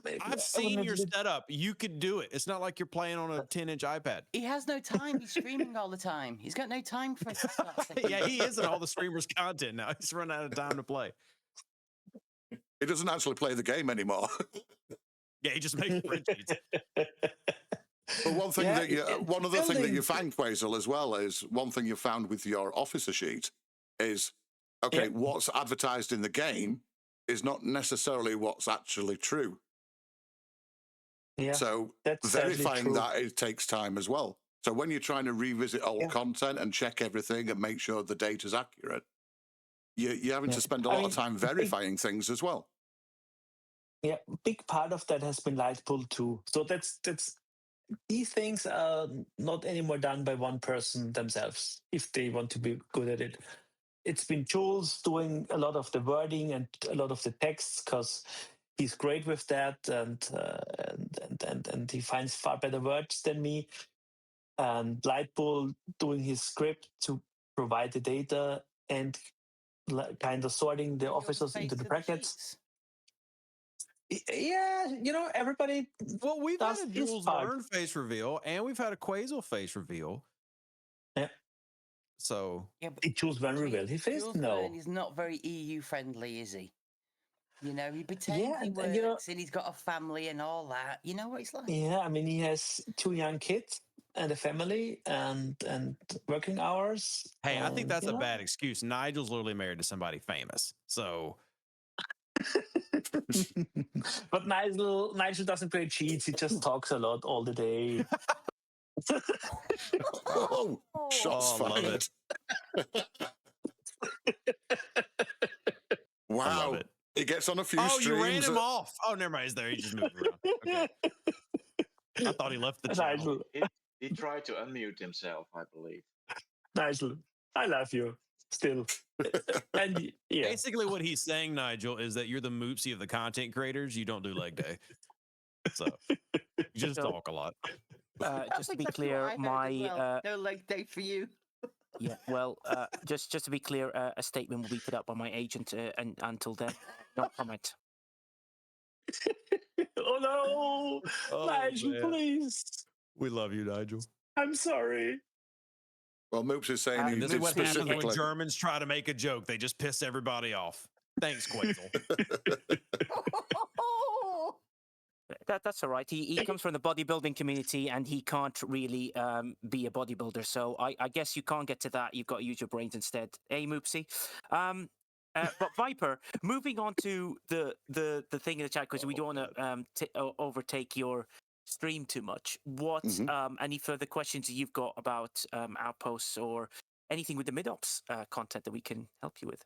Maybe I've I seen wouldn't your have- setup. You could do it. It's not like you're playing on a 10-inch iPad. He has no time. He's streaming all the time. He's got no time for us to start setting Yeah, he is in all the streamers' content now. He's run out of time to play. He doesn't actually play the game anymore. Yeah, he just makes spreadsheets. But one thing Yeah, that you, one other thing that you building- find, Quazel, as well, is one thing you found with your officer sheet is, okay, Yeah. what's advertised in the game is not necessarily what's actually true. Yeah, So that's sadly verifying true. that it takes time as well. So when you're trying to revisit old Yeah. content and check everything and make sure the data's accurate, you're having Yeah. to spend a I lot mean, of time verifying things as well. Yeah, big part of that has been Lightpool too. So that's these things are not anymore done by one person themselves if they want to be good at it. It's been Jules doing a lot of the wording and a lot of the texts because he's great with that and he finds far better words than me. And Lightpool doing his script to provide the data and kind of sorting the You're officers face into the of brackets. sheets. Yeah, everybody. Well, we've had Does a his Jules part. Verne face reveal, and we've had a Quazel face reveal. Yeah. So Yeah, but He chose very well. He faced Jules no. Verne is not very EU friendly, is he? He pretends Yeah, he and works and he's got a family and all that. You know what it's like? Yeah, I mean, he has 2 young kids and a family and working hours. hey, I think and, that's a bad excuse. Nigel's literally married to somebody famous. So But Nigel doesn't play cheats. He just talks a lot all the day. Oh, shots Oh, love fired. I Wow. love it. He gets on a few Oh, streams. you ran him off. Oh, never mind. He's there. He just moved around. Okay. I thought he left the channel. Nigel, He tried to unmute himself, I believe. Nigel, I love you still. And yeah, Basically, what he's saying, Nigel, is that you're the Moopsy of the content creators. You don't do leg day. So you just So- talk a lot. Just to be Exactly what clear, I heard as my well. No leg day for you. yeah, well, just to be clear, a statement will be put up by my agent, and until then, no comment. oh no, Oh, Nigel, man. please. We love you, Nigel. I'm sorry. Well, Moops is saying he This did is what happens when specifically. Germans try to make a joke. They just piss everybody off. Thanks, Quazel. That's all right. He comes from the bodybuilding community, and he can't really be a bodybuilder. So I guess you can't get to that. You've got to use your brains instead. Hey, Moopsy. But Viper, moving on to the thing in the chat, because we don't want to overtake your stream too much. What any further questions you've got about Outposts or anything with the mid-ops content that we can help you with?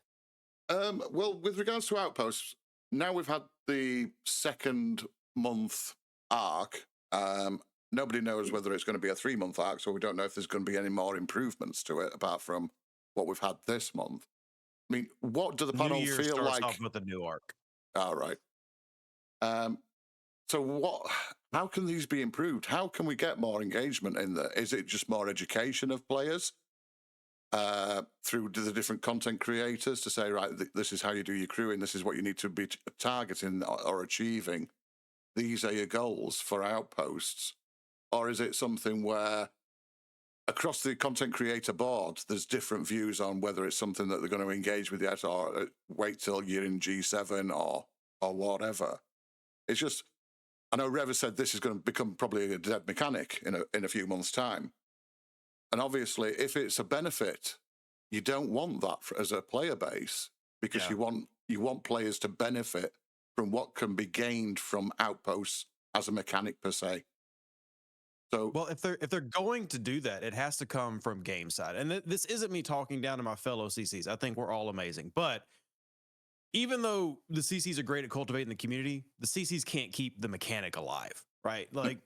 Well, with regards to Outposts, now we've had the second month arc. Nobody knows whether it's going to be a 3-month arc, so we don't know if there's going to be any more improvements to it apart from what we've had this month. I mean, what do the New panel Year feel starts like? off with a new arc. All right. So how can these be improved? How can we get more engagement in there? Is it just more education of players through the different content creators to say, right, this is how you do your crewing, this is what you need to be targeting or achieving, these are your goals for Outposts? Or is it something where across the content creator board, there's different views on whether it's something that they're going to engage with yet or wait till you're in G7 or whatever? It's just, I know Rev said this is going to become probably a dead mechanic in a few months' time. And obviously, if it's a benefit, you don't want that as a player base because you want players to benefit from what can be gained from Outposts as a mechanic per se. So, well, if they're going to do that, it has to come from game side. And this isn't me talking down to my fellow CCs. I think we're all amazing. But even though the CCs are great at cultivating the community, the CCs can't keep the mechanic alive, right? Like,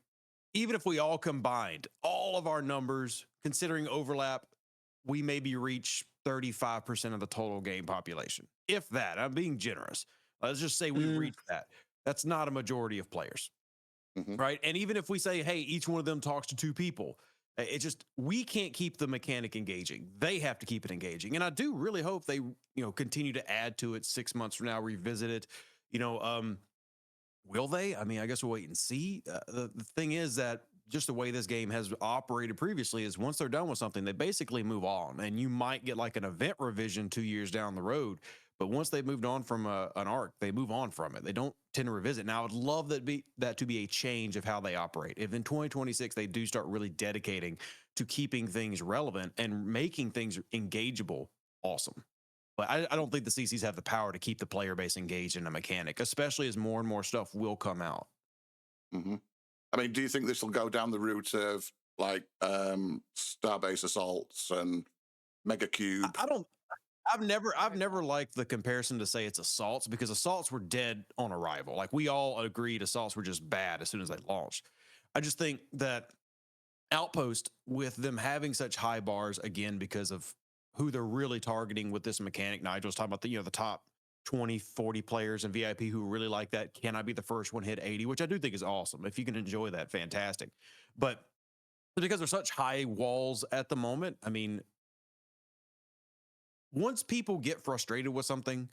even if we all combined all of our numbers, considering overlap, we maybe reach 35% of the total game population. If that, I'm being generous. Let's just say we reach that. That's not a majority of players. Right. And even if we say, hey, each one of them talks to 2 people, it just, we can't keep the mechanic engaging. They have to keep it engaging. And I do really hope they, continue to add to it 6 months from now, revisit it. will they? I mean, I guess we'll wait and see. The thing is that just the way this game has operated previously is once they're done with something, they basically move on. And you might get like an event revision 2 years down the road. But once they've moved on from an arc, they move on from it. They don't tend to revisit. Now, I would love that to be a change of how they operate. If in 2026 they do start really dedicating to keeping things relevant and making things engageable, awesome. But I don't think the CCs have the power to keep the player base engaged in a mechanic, especially as more and more stuff will come out. Mm-hmm. I mean, do you think this will go down the route of like Starbase Assaults and Mega Cube? I don't. I've never liked the comparison to say it's assaults, because assaults were dead on arrival. Like, we all agreed assaults were just bad as soon as they launched. I just think that Outpost, with them having such high bars, again, because of who they're really targeting with this mechanic. Nigel was talking about the top 20, 40 players in VIP who really like that. Can I be the first one hit 80? Which I do think is awesome. If you can enjoy that, fantastic. But because there's such high walls at the moment, I mean, once people get frustrated with something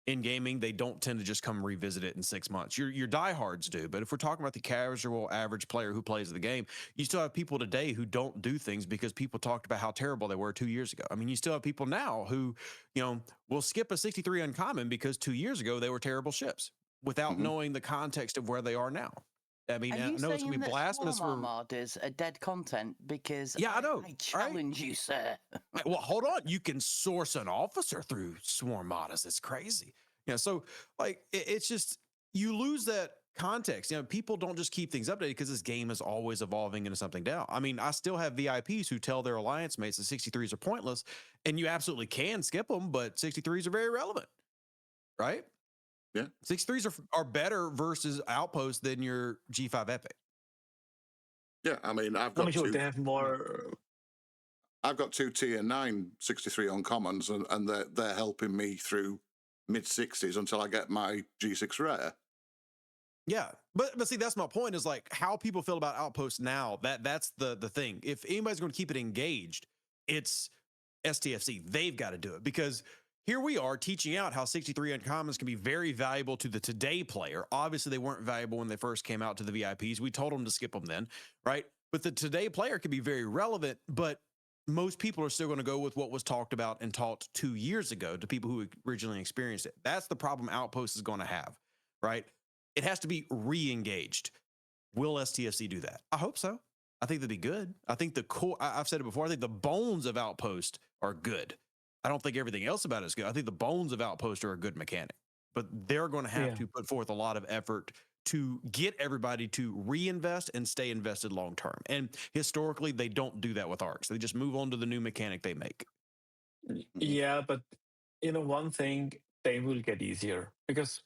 in gaming, they don't tend to just come revisit it in 6 months. Your diehards do, but if we're talking about the casual average player who plays the game, you still have people today who don't do things because people talked about how terrible they were 2 years ago. I mean, you still have people now who, will skip a 63 uncommon because 2 years ago they were terrible ships without knowing the context of where they are now. I mean, I know it's gonna be blasphemous for Armadas are dead content, because I know. I challenge you, sir. Well, hold on. You can source an officer through Swarm mods. It's crazy. So like it's just, you lose that context. People don't just keep things updated because this game is always evolving into something down. I mean, I still have VIPs who tell their alliance mates that 63s are pointless, and you absolutely can skip them, but 63s are very relevant, right? Yeah. 63s are better versus Outpost than your G5 Epic. Yeah, I mean, I've got sure they have more. I've got 2 tier 9 63 uncommons, and they're helping me through mid 60s until I get my G6 rare. Yeah, but see, that's my point, is like how people feel about Outpost now. That's the thing. If anybody's going to keep it engaged, it's STFC. They've got to do it, because here we are teaching out how 63 uncommons can be very valuable to the today player. Obviously, they weren't valuable when they first came out to the VIPs. We told them to skip them then, right? But the today player can be very relevant, but most people are still going to go with what was talked about and taught 2 years ago to people who originally experienced it. That's the problem Outpost is going to have, right? It has to be re-engaged. Will STFC do that? I hope so. I think that'd be good. I think the core, I've said it before, I think the bones of Outpost are good. I don't think everything else about it is good. I think the bones of Outpost are a good mechanic, but they're going to have to put forth a lot of effort to get everybody to reinvest and stay invested long term. And historically, they don't do that with arcs. They just move on to the new mechanic they make. Yeah, but one thing, they will get easier because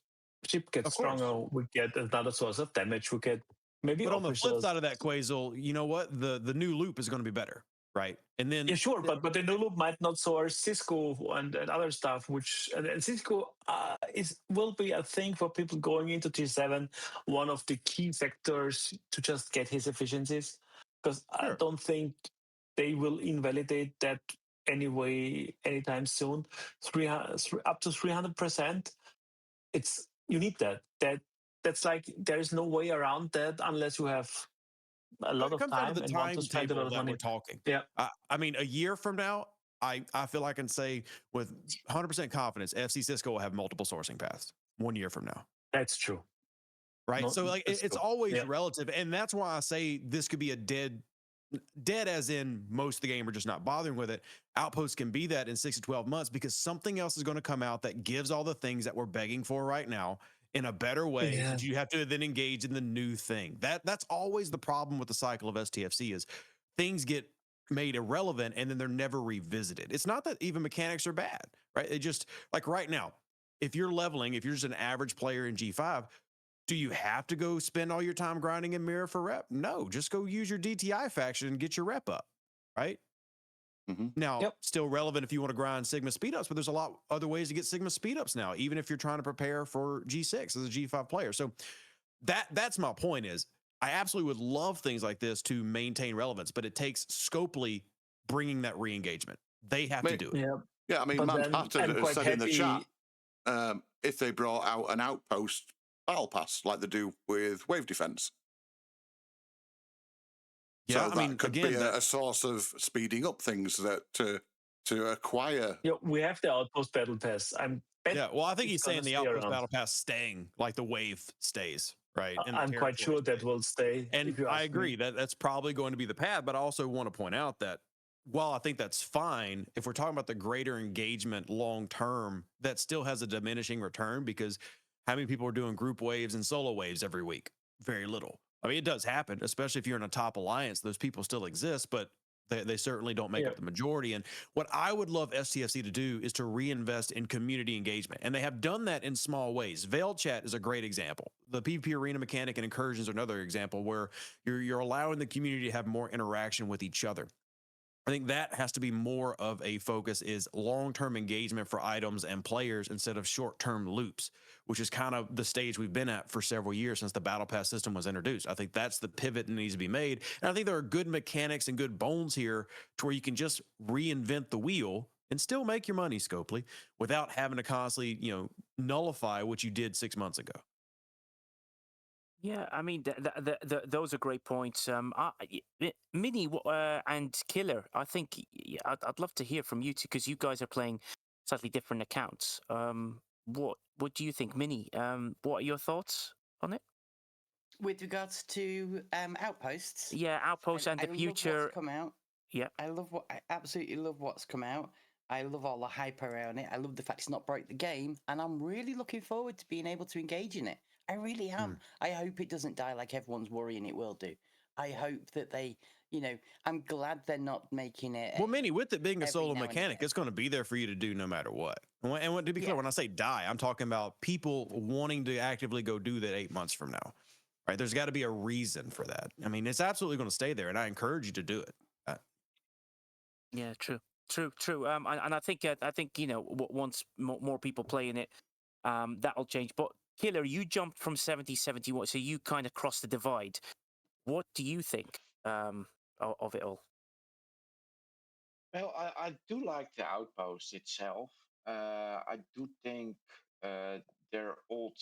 ship gets stronger. We get another source of damage. We get maybe. But on the flip side of that, Qusael, you know what? The new loop is going to be better, right? And then sure, but the new loop might not source Cisco and other stuff, which and Cisco will be a thing for people going into T7. One of the key factors to just get his efficiencies, because I don't think they will invalidate that anyway anytime soon. 300 up to 300%. You need that. That's like, there is no way around that unless you have a lot of time and want to spend a lot of money. We're talking. Yeah. I mean, a year from now, I feel I can say with 100% confidence, FC Sisko will have multiple sourcing paths 1 year from now. That's true. Right. No, so like it's always relative. And that's why I say this could be a dead as in most of the game are just not bothering with it. Outpost can be that in 6 to 12 months, because something else is going to come out that gives all the things that we're begging for right now in a better way. But you have to then engage in the new thing. That's always the problem with the cycle of STFC, is things get made irrelevant and then they're never revisited. It's not that even mechanics are bad, right? It just, like right now, if you're leveling, if you're just an average player in G5, do you have to go spend all your time grinding in Mirror for rep? No, just go use your DTI faction and get your rep up, right? Now, still relevant if you want to grind Sigma speedups, but there's a lot other ways to get Sigma speedups now, even if you're trying to prepare for G6 as a G5 player. So that's my point, is I absolutely would love things like this to maintain relevance, but it takes Scopely bringing that re-engagement. They have to do it. Yeah, I mean, Man Pattered has said in the chat, if they brought out an Outpost battle pass like they do with wave defense. Yeah, So I that mean, could again, be a source of speeding up things that to acquire. Yeah, we have the Outpost Battle Pass. yeah. Well, I think it's he's saying gonna the stay Outpost around. Battle Pass staying, like the wave stays, right? And the I'm quite territory sure that stays. will stay. And if you I ask me. agree that that's probably going to be the path. But I also want to point out that while I think that's fine, if we're talking about the greater engagement long term, that still has a diminishing return, because how many people are doing group waves and solo waves every week? Very little. I mean, it does happen, especially if you're in a top alliance. Those people still exist, but they certainly don't make Yeah. up the majority. And what I would love STFC to do is to reinvest in community engagement. And they have done that in small ways. Veil Chat is a great example. The PvP arena mechanic and incursions are another example where you're allowing the community to have more interaction with each other. I think that has to be more of a focus, is long-term engagement for items and players instead of short-term loops, which is kind of the stage we've been at for several years since the Battle Pass system was introduced. I think that's the pivot that needs to be made. And I think there are good mechanics and good bones here to where you can just reinvent the wheel and still make your money, Scopely, without having to constantly, nullify what you did 6 months ago. Yeah, I mean, those are great points. Mini and Killer, I think I'd love to hear from you two, because you guys are playing slightly different accounts. What do you think, Mini? What are your thoughts on it? With regards to Outposts, Yeah, Outposts and the I love future. what's come out. Yeah, I absolutely love what's come out. I love all the hype around it. I love the fact it's not broke the game, and I'm really looking forward to being able to engage in it. I really am. I hope it doesn't die like everyone's worrying it will do. I hope that they, I'm glad they're not making it. Well, Mini, with it being a every solo now and mechanic, again. it's going to be there for you to do no matter what. And to be clear, Yeah. when I say die, I'm talking about people wanting to actively go do that 8 months from now. Right? There's got to be a reason for that. I mean, it's absolutely going to stay there, and I encourage you to do it. yeah, true. And I think once more people play in it, that'll change. But Killer, you jumped from 70, 71, so you kind of crossed the divide. What do you think of it all? Well, I do like the Outpost itself. I do think their old,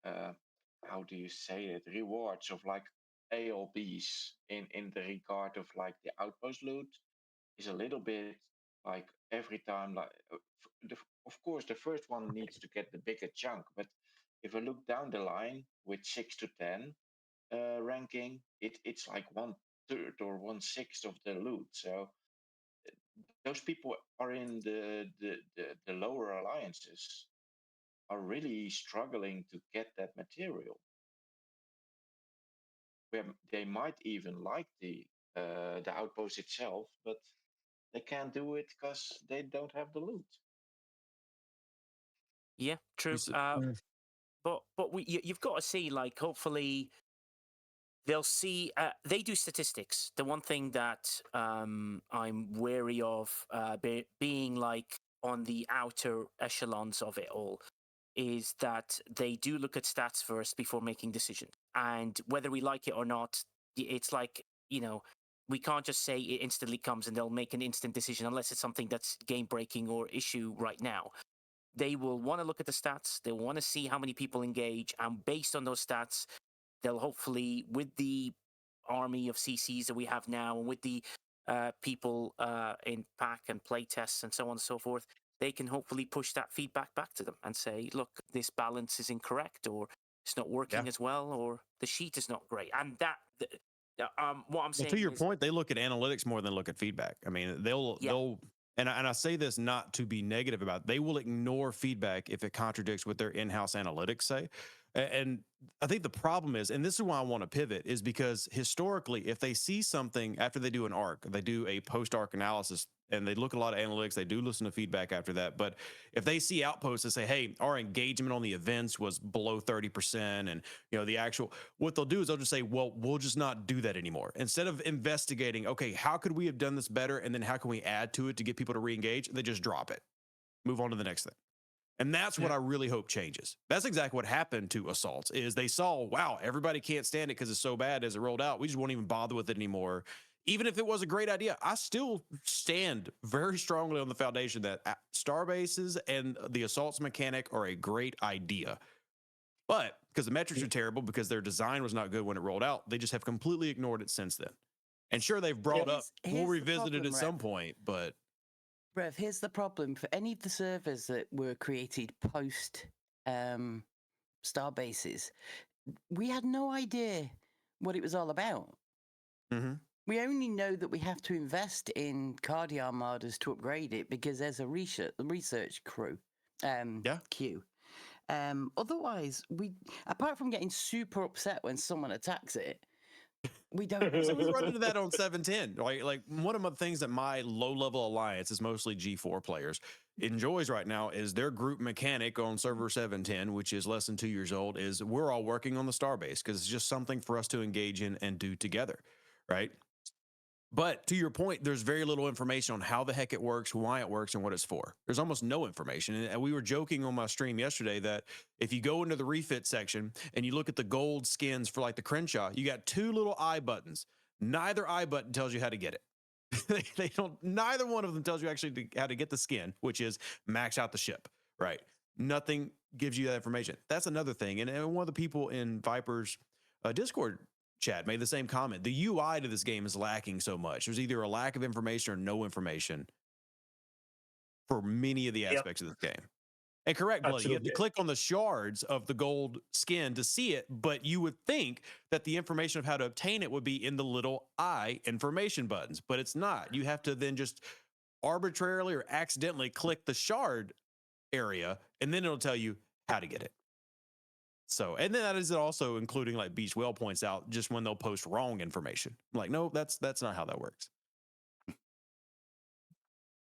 how do you say it, rewards of like ALBs in the regard of like the Outpost loot is a little bit like every time, like of course the first one needs to get the bigger chunk, but if I look down the line with 6 to 10 ranking, it's like 1/3 or 1/6 of the loot. So those people are in the lower alliances are really struggling to get that material. Where they might even like the outpost itself, but they can't do it because they don't have the loot. Yeah, true. But you've got to see, like, hopefully they'll see. They do statistics. The one thing that I'm wary of being like on the outer echelons of it all is that they do look at stats first before making decisions. And whether we like it or not, it's like, we can't just say it instantly comes and they'll make an instant decision unless it's something that's game breaking or issue right now. They will want to look at the stats. They'll want to see how many people engage. And based on those stats, they'll hopefully, with the army of CCs that we have now and with the people in pack and play tests and so on and so forth, they can hopefully push that feedback back to them and say, look, this balance is incorrect, or it's not working as well, or the sheet is not great. And that, what I'm saying to your is, point, they look at analytics more than look at feedback. I mean, they'll and I say this not to be negative about it, they will ignore feedback if it contradicts what their in-house analytics say. And I think the problem is, and this is why I want to pivot, is because historically, if they see something after they do an arc, they do a post-arc analysis and they look at a lot of analytics, they do listen to feedback after that. But if they see outposts that say, hey, our engagement on the events was below 30%, and the actual, what they'll do is they'll just say, well, we'll just not do that anymore. Instead of investigating, okay, how could we have done this better? And then how can we add to it to get people to re-engage? They just drop it, move on to the next thing. And that's what I really hope changes. That's exactly what happened to Assaults, is they saw, wow, everybody can't stand it because it's so bad as it rolled out. We just won't even bother with it anymore. Even if it was a great idea, I still stand very strongly on the foundation that star bases and the Assaults mechanic are a great idea. But because the metrics are terrible, because their design was not good when it rolled out, they just have completely ignored it since then. And sure, they've brought up, we'll revisit it at some point, but... Rev, here's the problem. For any of the servers that were created post Starbases, we had no idea what it was all about. Mm-hmm. We only know that we have to invest in Cardi Armadas to upgrade it because there's a research queue. Otherwise, apart from getting super upset when someone attacks it, we don't. So we run into that on 710. Like one of the things that my low-level alliance is mostly G4 players enjoys right now is their group mechanic on server 710, which is less than 2 years old, is we're all working on the Starbase because it's just something for us to engage in and do together, right? But to your point, there's very little information on how the heck it works, why it works, and what it's for. There's almost no information. And we were joking on my stream yesterday that if you go into the refit section and you look at the gold skins for like the Crenshaw, you got 2 little I buttons. Neither I button tells you how to get it. They don't, neither one of them tells you actually how to get the skin, which is max out the ship, right? Nothing gives you that information. That's another thing. And one of the people in Viper's Discord chat made the same comment. The UI to this game is lacking so much. There's either a lack of information or no information for many of the aspects of this game. And correct, Bloody, you have to click on the shards of the gold skin to see it, but you would think that the information of how to obtain it would be in the little I information buttons, but it's not. You have to then just arbitrarily or accidentally click the shard area, and then it'll tell you how to get it. So, and then that is also including, like Beach Whale points out, just when they'll post wrong information. I'm like, no, that's not how that works.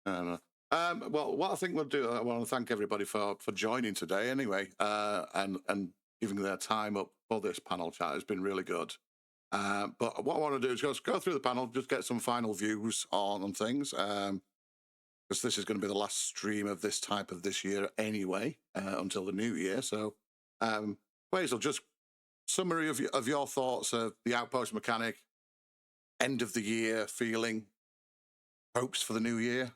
Well, what I think we'll do, I want to thank everybody for joining today anyway, and giving their time up for this panel chat. It's been really good. But what I want to do is just go through the panel, just get some final views on things, because this is going to be the last stream of this type of this year anyway, until the new year. So, Qusael, just summary of your thoughts of the Outpost mechanic, end of the year feeling, hopes for the new year.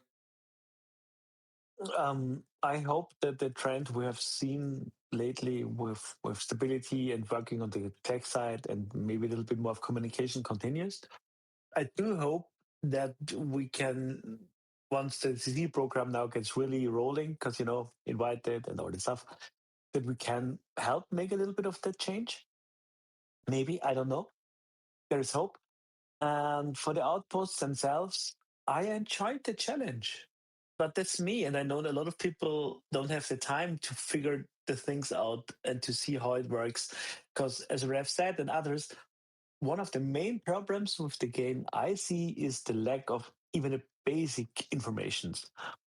I hope that the trend we have seen lately with stability and working on the tech side and maybe a little bit more of communication continues. I do hope that we can, once the CC program now gets really rolling, because, invited and all this stuff, that we can help make a little bit of that change. Maybe, I don't know. There is hope. And for the outposts themselves, I enjoyed the challenge. But that's me, and I know a lot of people don't have the time to figure the things out and to see how it works. Because as Rev said and others, one of the main problems with the game I see is the lack of even a basic information.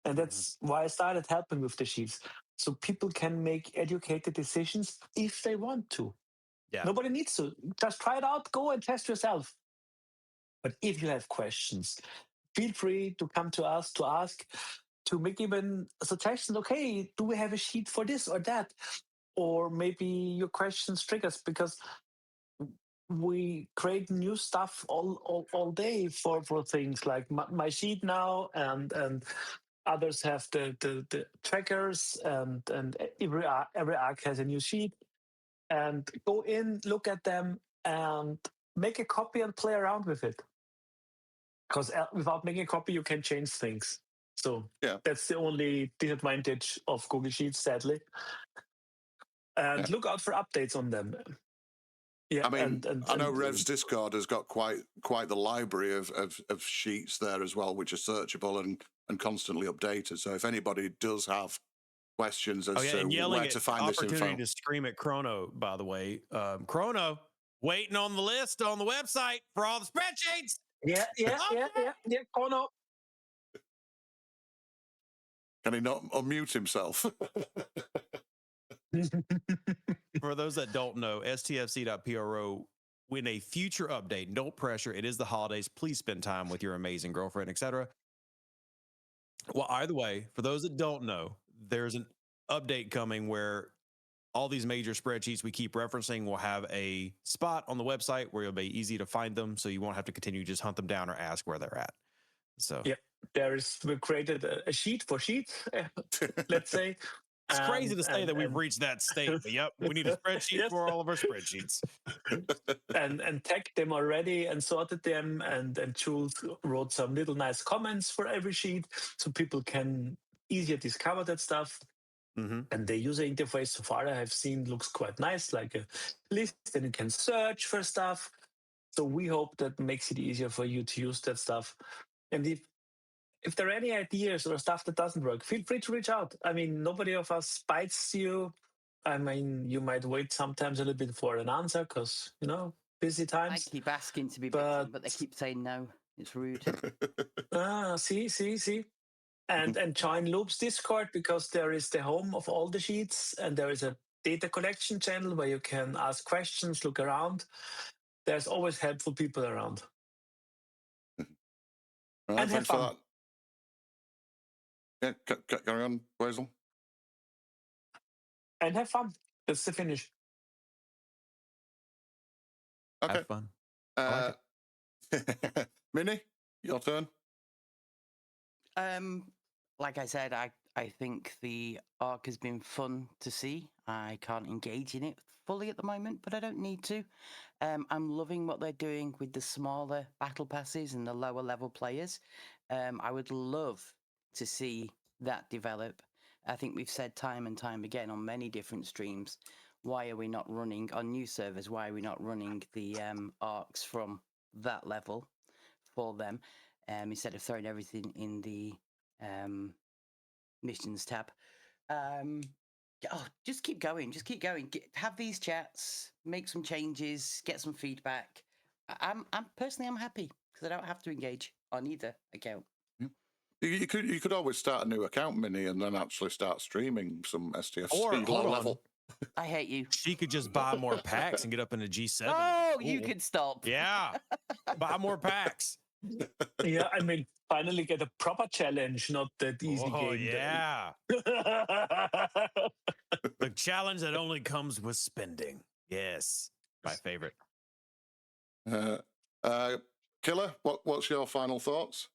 And that's why I started helping with the sheets. So people can make educated decisions if they want to. Yeah. Nobody needs to. Just try it out, go and test yourself. But if you have questions, feel free to come to us to ask, to make even suggestions. Okay, do we have a sheet for this or that? Or maybe your questions triggers, because we create new stuff all day for things like my sheet now, and others have the trackers, and every arc has a new sheet. And go in, look at them, and make a copy and play around with it. Because without making a copy, you can change things. So that's the only disadvantage of Google Sheets, sadly. And look out for updates on them. Yeah, I mean, I know Rev's Discord has got quite the library of sheets there as well, which are searchable and constantly updated. So if anybody does have questions as to where to find this info. Opportunity to scream at Chrono, by the way. Chrono, waiting on the list on the website for all the spreadsheets. Yeah, Chrono. Can he not unmute himself? For those that don't know, stfc.pro, when a future update, don't pressure, it is the holidays, please spend time with your amazing girlfriend, etc. Well, either way, for those that don't know, there's an update coming where all these major spreadsheets we keep referencing will have a spot on the website where it'll be easy to find them, so you won't have to continue to just hunt them down or ask where they're at. So we created a sheet for sheets, let's say, It's crazy to say that we've and reached that state, but yep, we need a spreadsheet yes, for all of our spreadsheets. and tagged them already and sorted them, and Jules wrote some little nice comments for every sheet so people can easier discover that stuff. Mm-hmm. And the user interface so far I have seen looks quite nice, like a list, and you can search for stuff. So we hope that makes it easier for you to use that stuff. And if there are any ideas or stuff that doesn't work, feel free to reach out. I mean, nobody of us bites you. I mean, you might wait sometimes a little bit for an answer because, busy I times. keep asking to be bitten, but they keep saying no. It's rude. See. And join Loop's Discord, because there is the home of all the sheets, and there is a data collection channel where you can ask questions, look around. There's always helpful people around. All right, And have thanks for fun. that. Yeah, carry on, Qusael. And have fun. That's the finish. Okay. Have fun. I like Minnie, your turn. Like I said, I think the arc has been fun to see. I can't engage in it fully at the moment, but I don't need to. I'm loving what they're doing with the smaller battle passes and the lower level players. I would love to see that develop. I think we've said time and time again on many different streams, why are we not running on new servers? Why are we not running the arcs from that level for them instead of throwing everything in the missions tab? Just keep going. Just keep going. Have these chats, make some changes, get some feedback. I'm personally, I'm happy because I don't have to engage on either account. You could always start a new account, Minnie, and then actually start streaming some STFC Or, hold low on. level. I hate you. She could just buy more packs and get up into G7. Oh, you could stop. Yeah. Buy more packs. Yeah, I mean, finally get a proper challenge, not that easy game. Yeah. The challenge that only comes with spending. Yes. My favorite. Killer, what's your final thoughts?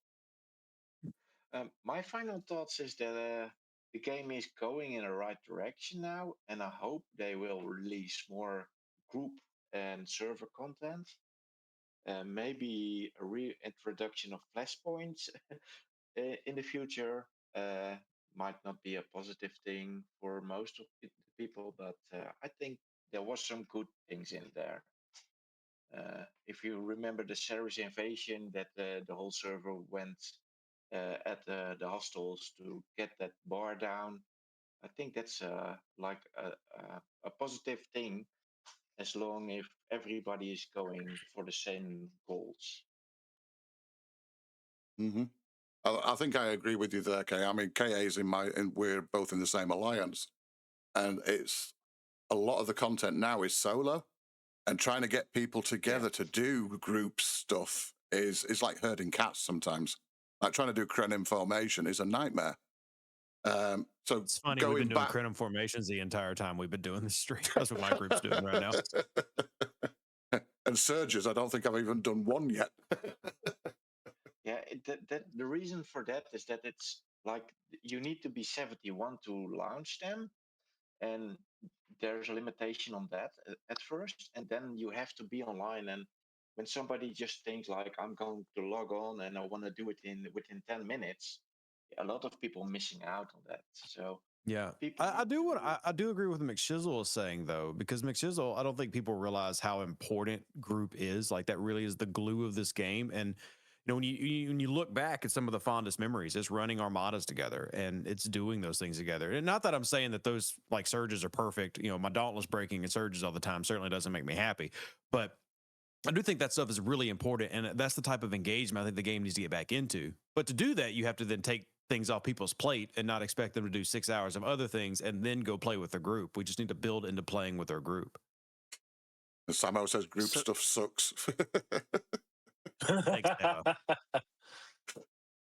My final thoughts is that the game is going in the right direction now, and I hope they will release more group and server content. Maybe a reintroduction of flashpoints in the future might not be a positive thing for most of the people, but I think there was some good things in there. If you remember the Ceres invasion, that the whole server went at the hostels to get that bar down, I think that's like a positive thing, as long if everybody is going for the same goals. Mm-hmm. I think I agree with you there, Kay. I mean, KA is we're both in the same alliance, and it's a lot of the content now is solo, and trying to get people together to do group stuff is like herding cats sometimes. Like trying to do Krenim formation is a nightmare. So it's funny, we've been doing Krenim formations the entire time we've been doing this stream. That's what my group's doing right now. And surges, I don't think I've even done one yet. Yeah, the reason for that is that it's like you need to be 71 to launch them, and there's a limitation on that at first, and then you have to be online. And when somebody just thinks like, I'm going to log on and I want to do it within 10 minutes, a lot of people missing out on that. So yeah, I do agree with what McShizzle is saying, though, because McShizzle, I don't think people realize how important group is. Like that really is the glue of this game. And when you look back at some of the fondest memories, it's running armadas together and it's doing those things together. And not that I'm saying that those like surges are perfect. My Dauntless breaking and surges all the time certainly doesn't make me happy, but I do think that stuff is really important, and that's the type of engagement I think the game needs to get back into. But to do that, you have to then take things off people's plate and not expect them to do 6 hours of other things and then go play with their group. We just need to build into playing with our group. Samo says group stuff sucks. Thanks,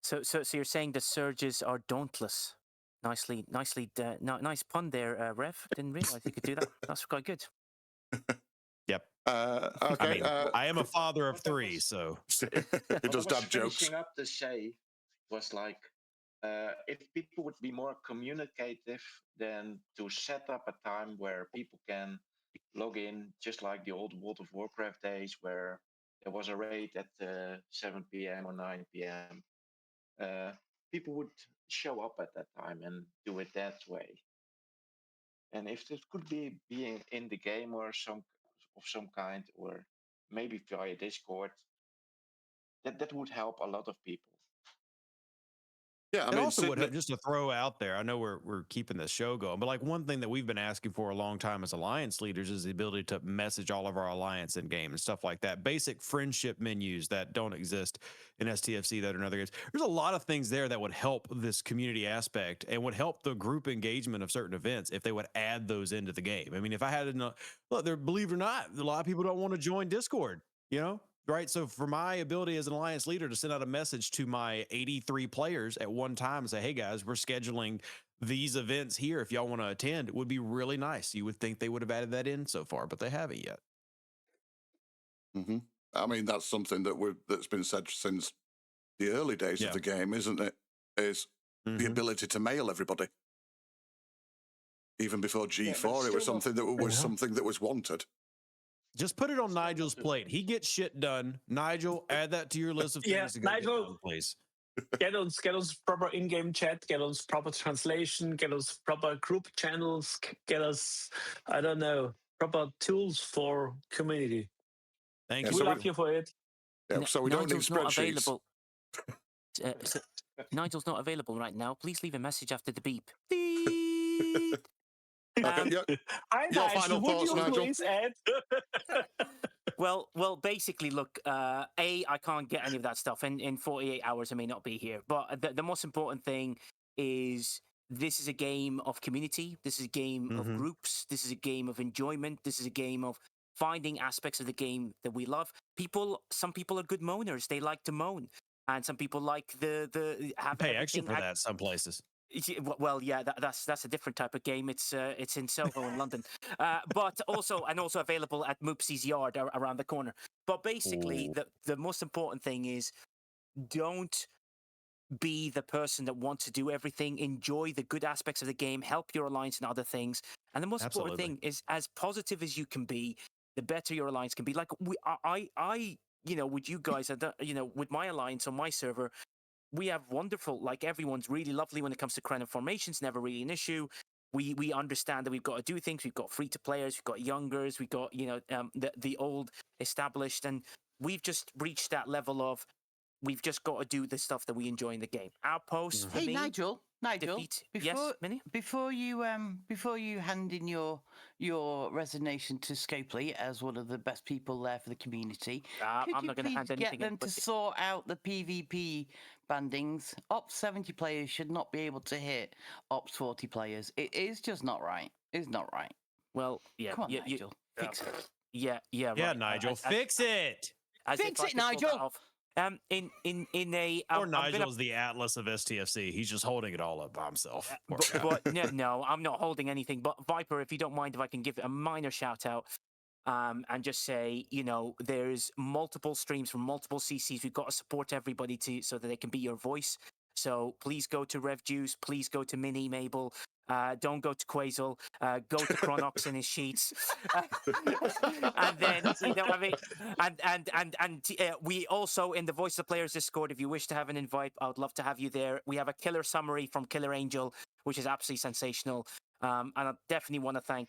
So you're saying the surges are dauntless? Nice pun there, Rev. Didn't realize you could do that. That's quite good. Yep. Okay. I am a father of three, so he does dad jokes. Finishing up to say was like, if people would be more communicative, then to set up a time where people can log in, just like the old World of Warcraft days, where there was a raid at 7 p.m. or 9 p.m. People would show up at that time and do it that way. And if this could be being in the game or some kind, or maybe via Discord, that would help a lot of people. Yeah, I It mean, also would, just to throw out there, I know we're keeping the show going, but like one thing that we've been asking for a long time as alliance leaders is the ability to message all of our alliance in game and stuff like that. Basic friendship menus that don't exist in STFC that are in other games. There's a lot of things there that would help this community aspect and would help the group engagement of certain events if they would add those into the game. I mean, if I had look, there, believe it or not, a lot of people don't want to join Discord, you know? Right. So for my ability as an alliance leader to send out a message to my 83 players at one time and say, hey guys, we're scheduling these events here. If y'all want to attend, it would be really nice. You would think they would have added that in so far, but they haven't yet. Mm-hmm. I mean, that's something that's been said since the early days of the game, isn't it? Is the ability to mail everybody. Even before G4, it was something that was wanted. Just put it on Nigel's plate. He gets shit done. Nigel, add that to your list of things to go Nigel, get done, please. Get us proper in-game chat, get us proper translation, get us proper group channels, get us, I don't know, proper tools for community. Thank you. We love you for it. Yeah, so we don't need Nigel's not spreadsheets. available. Nigel's not available right now. Please leave a message after the beep. Beep. Okay, your final thoughts, Nigel? Well, basically, look, I can't get any of that stuff. In 48 hours, I may not be here. But the most important thing is this is a game of community. This is a game of groups. This is a game of enjoyment. This is a game of finding aspects of the game that we love. Some people are good moaners. They like to moan. And some people like have pay extra for that some places. Well, yeah, that's a different type of game. It's in Soho in London, but also available at Moopsy's Yard around the corner. But basically, the most important thing is don't be the person that wants to do everything. Enjoy the good aspects of the game. Help your alliance and other things. And the most important thing is, as positive as you can be, the better your alliance can be. Like I with you guys, with my alliance on my server. We have wonderful, like everyone's really lovely when it comes to Crown formations, never really an issue. We understand that we've got to do things. We've got free-to-players, we've got youngers, we've got, the old established, and we've just reached that level of we've just got to do the stuff that we enjoy in the game. Outposts, Hey, Nigel, before you hand in your resignation to Scopely as one of the best people there for the community, could I'm you not going to hand anything get them in, to sort out the PvP bandings? Ops 70 players should not be able to hit Ops 40 players. It is just not right. It's not right. Well, yeah. Come on, Nigel, fix it. Yeah, right. Nigel, fix it. Fix it, Nigel. Or Nigel's the Atlas of STFC. He's just holding it all up by himself. But no, I'm not holding anything. But Viper, if you don't mind, if I can give a minor shout out, and just say, there's multiple streams from multiple CCs. We've got to support everybody so that they can be your voice. So please go to Rev Deuce. Please go to Minimable. Don't go to Qusael. Go to ChronoX and his sheets. And then, what I mean? And we also, in the Voice of Players Discord, if you wish to have an invite, I would love to have you there. We have a killer summary from KillerAngel, which is absolutely sensational. And I definitely want to thank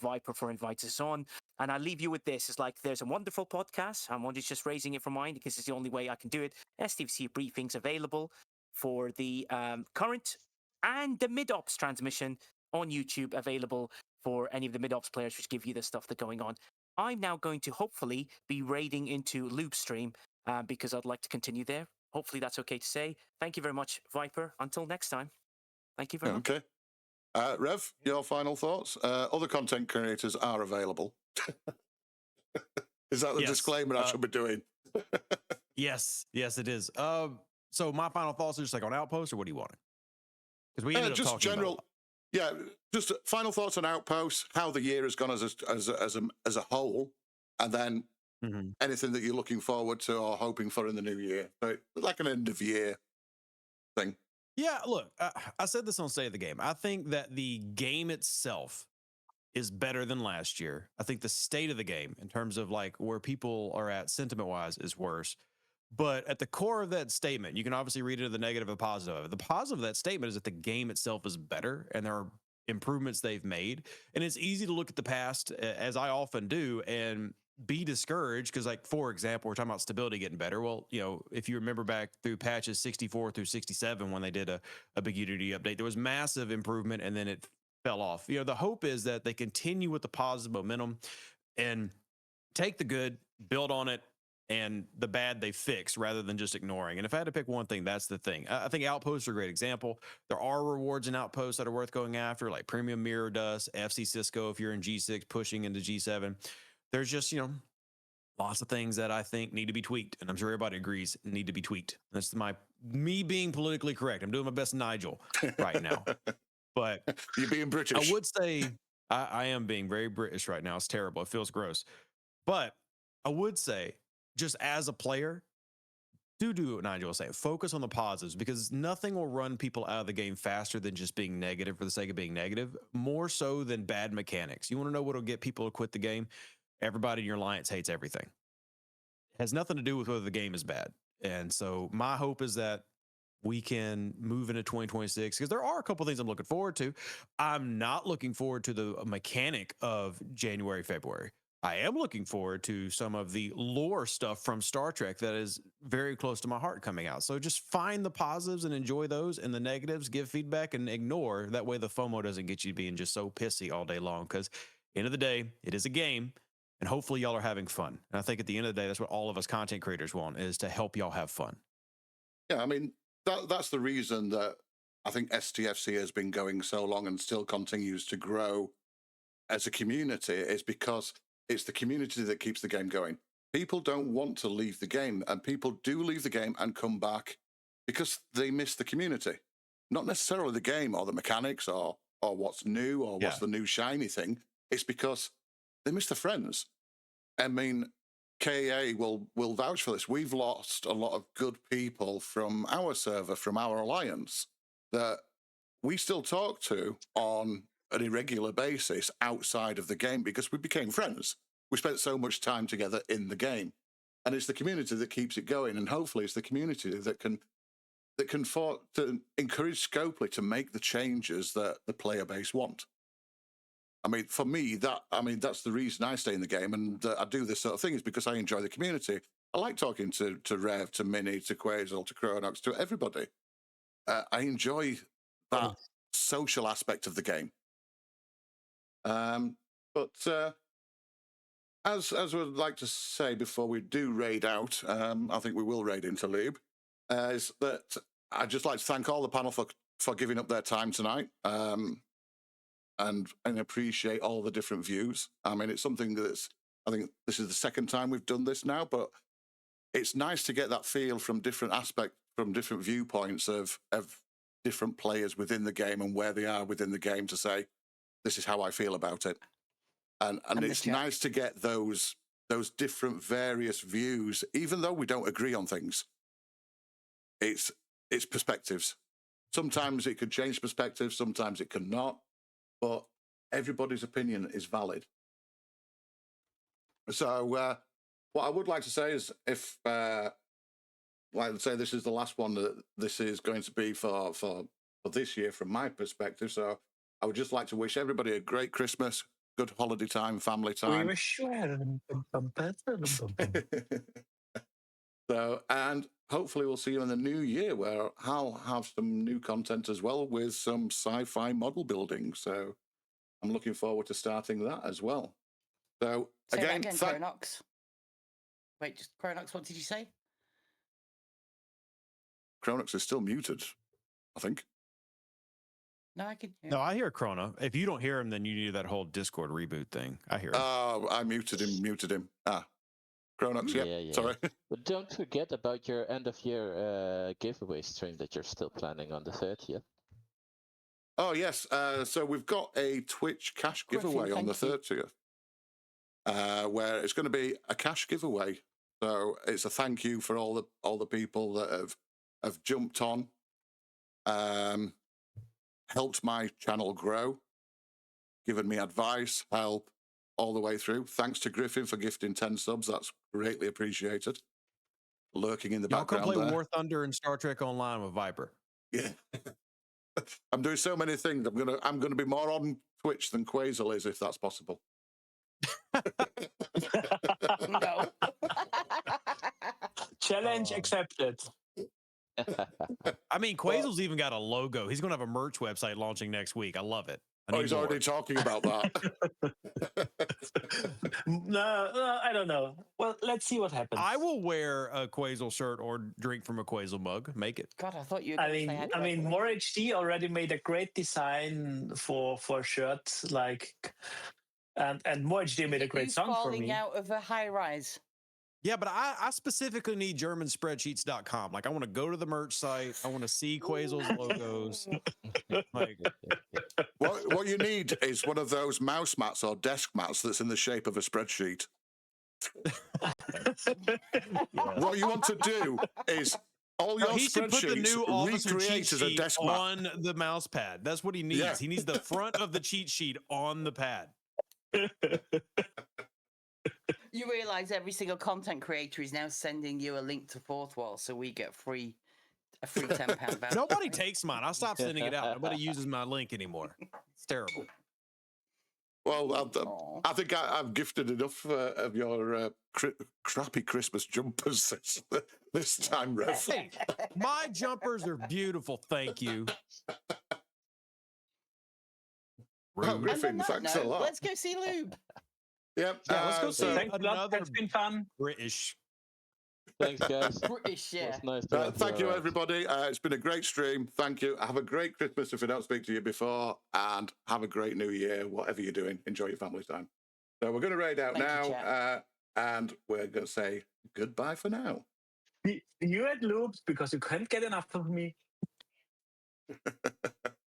Viper for inviting us on. And I leave you with this. It's like, there's a wonderful podcast. I'm only just raising it for mine because it's the only way I can do it. STFC briefings available for the current and the mid-ops transmission on YouTube, available for any of the mid-ops players, which give you the stuff that's going on. I'm now going to hopefully be raiding into Loop Stream because I'd like to continue there. Hopefully that's okay to say. Thank you very much, Viper. Until next time. Thank you very much. Okay. Rev, your final thoughts? Other content creators are available. Is that the disclaimer I should be doing? Yes, it is. So my final thoughts are just like on Outposts, or what do you want? Because we ended up just talking general. Just final thoughts on Outposts, how the year has gone as a whole, and then anything that you're looking forward to or hoping for in the new year, like an end of year thing. Yeah, look, I said this on State of the Game. I think that the game itself is better than last year. I think the state of the game, in terms of like where people are at sentiment wise, is worse. But at the core of that statement, you can obviously read into the negative and positive of it. The positive of that statement is that the game itself is better and there are improvements they've made. And it's easy to look at the past, as I often do, and be discouraged because, like, for example, we're talking about stability getting better. Well, you know, if you remember back through patches 64 through 67 when they did a big Unity update, there was massive improvement and then it fell off. You know, the hope is that they continue with the positive momentum and take the good, build on it, and the bad they fix rather than just ignoring. And if I had to pick one thing, that's the thing. I think Outposts are a great example. There are rewards in Outposts that are worth going after, like Premium Mirror Dust, FC Cisco if you're in G6 pushing into G7. There's just, you know, lots of things that I think need to be tweaked, and I'm sure everybody agrees need to be tweaked. That's me being politically correct. I'm doing my best Nigel right now. But you're being British. I would say I am being very British right now. It's terrible. It feels gross. But I would say, just as a player, do what Nigel was saying. Focus on the positives because nothing will run people out of the game faster than just being negative for the sake of being negative, more so than bad mechanics. You want to know what will get people to quit the game? Everybody in your alliance hates everything. It has nothing to do with whether the game is bad. And so my hope is that we can move into 2026 because there are a couple things I'm looking forward to. I'm not looking forward to the mechanic of January, February. I am looking forward to some of the lore stuff from Star Trek that is very close to my heart coming out. So just find the positives and enjoy those, and the negatives, give feedback and ignore. That way the FOMO doesn't get you being just so pissy all day long because end of the day, it is a game. And hopefully y'all are having fun. And I think at the end of the day, that's what all of us content creators want, is to help y'all have fun. Yeah, I mean, that's the reason that I think STFC has been going so long and still continues to grow as a community, is because it's the community that keeps the game going. People don't want to leave the game, and people do leave the game and come back because they miss the community. Not necessarily the game or the mechanics or what's new or what's the new shiny thing. It's because they miss their friends. I mean, KA will vouch for this. We've lost a lot of good people from our server, from our alliance, that we still talk to on an irregular basis outside of the game because we became friends. We spent so much time together in the game. And it's the community that keeps it going. And hopefully it's the community that can to encourage Scopely to make the changes that the player base want. I mean, for me, that's the reason I stay in the game and I do this sort of thing, is because I enjoy the community. I like talking to Rev, to Mini, to Qusael, to ChronoX, to everybody. I enjoy that social aspect of the game. But as we'd like to say before we do raid out, I think we will raid into Lube, is that I'd just like to thank all the panel for giving up their time tonight. And appreciate all the different views. I mean, it's something I think this is the second time we've done this now, but it's nice to get that feel from different aspects, from different viewpoints of different players within the game and where they are within the game, to say, this is how I feel about it. And it's nice to get those different various views, even though we don't agree on things. It's perspectives. Sometimes it could change perspective, sometimes it cannot. But everybody's opinion is valid. So what I would like to say is, if like I say, this is the last one that this is going to be for this year from my perspective. So I would just like to wish everybody a great Christmas, good holiday time, family time. We wish you So, and hopefully we'll see you in the new year, where I'll have some new content as well with some sci-fi model building. So I'm looking forward to starting that as well. So Say again, that again, ChronoX. Wait, just ChronoX, what did you say? ChronoX is still muted, I think. No, I can hear. No, I hear Chrono. If you don't hear him, then you need that whole Discord reboot thing. I hear him. Oh, I muted him. ChronoX, yeah. Sorry. But don't forget about your end of year giveaway stream that you're still planning on the 30th. Oh, yes. So we've got a Twitch cash giveaway on the 30th, where it's going to be a cash giveaway. So it's a thank you for all the people that have jumped on helped my channel grow, given me advice, help all the way through. Thanks to Griffin for gifting 10 subs. That's greatly appreciated. Lurking in the Y'all come background play there. War Thunder and Star Trek Online with Viper. Yeah. I'm doing so many things. I'm gonna be more on Twitch than Qusael is, if that's possible. No. Challenge accepted. I mean, Quasel's even got a logo. He's going to have a merch website launching next week. I love it. Oh, he's already talking about that. No, I don't know. Well, let's see what happens. I will wear a Quaesel shirt or drink from a Quaesel mug. Make it. God, I thought you were I going to mean, say I'd go More HD already made a great design for shirts, like, and More HD made a great song for falling me. out of a high rise. Yeah, but I specifically need GermanSpreadsheets.com. Like, I want to go to the merch site. I want to see Quaesel's logos. Like, what you need is one of those mouse mats or desk mats that's in the shape of a spreadsheet. What you want to do is all your he should put the new spreadsheets officer cheat recreate as a sheet desk mat. on the mouse pad. That's what he needs. Yeah. He needs the front of the cheat sheet on the pad. You realize every single content creator is now sending you a link to Fourth Wall, so we get a free £10 voucher. Nobody takes mine. I stopped sending it out. Nobody uses my link anymore. It's terrible. Well, I think I've gifted enough of your crappy Christmas jumpers this time, Rev. Hey, my jumpers are beautiful. Thank you. Oh, Griffin, And on that thanks a note, lot. let's go see Lube. Yep. Yeah, let's go see Thanks a lot. another It's been fun. British. Thanks, guys. British, yeah. It's nice to have Thank you, around. everybody. It's been a great stream. Thank you. Have a great Christmas if I don't speak to you before, and have a great New Year, whatever you're doing. Enjoy your family time. So we're going to raid out Thank you, now, chat. and we're going to say goodbye for now. You had loops because you can't get enough of me.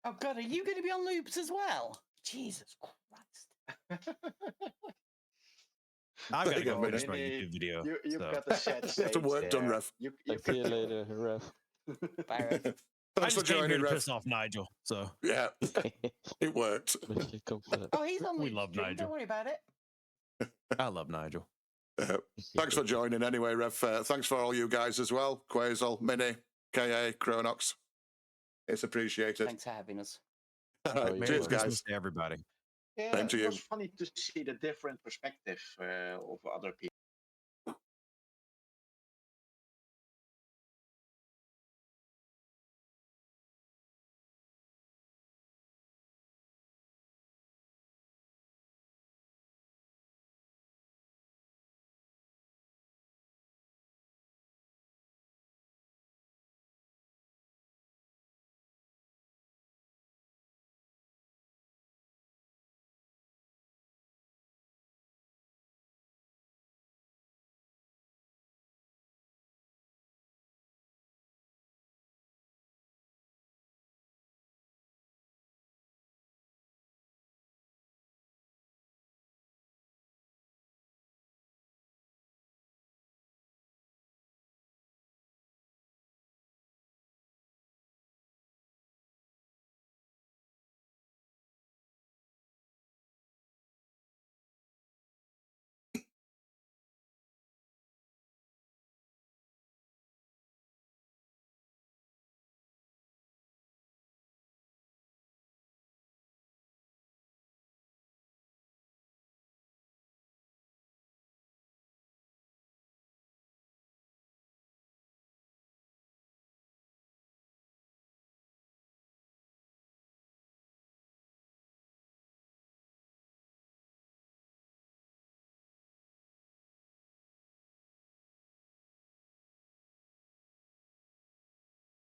Oh, God, are you going to be on loops as well? Jesus Christ. I've got to go Minnie, finish my YouTube video. You've so. got the set Get stage some work done, there. Rev. You See you later, Rev. Bye, Rev. I Thanks for just came here joining, to Rev. piss off Nigel. So Yeah, it worked. Make you comfort. Oh, he's on We loops. love Jim, Nigel. Don't worry about it. I love Nigel. Thanks for joining anyway, Rev. Thanks for all you guys as well. Quaesel, Minnie, KA, ChronoX. It's appreciated. Thanks for having us. All right, Merry cheers, Christmas guys. to everybody. Yeah, Same to it you. was funny to see the different perspective of other people.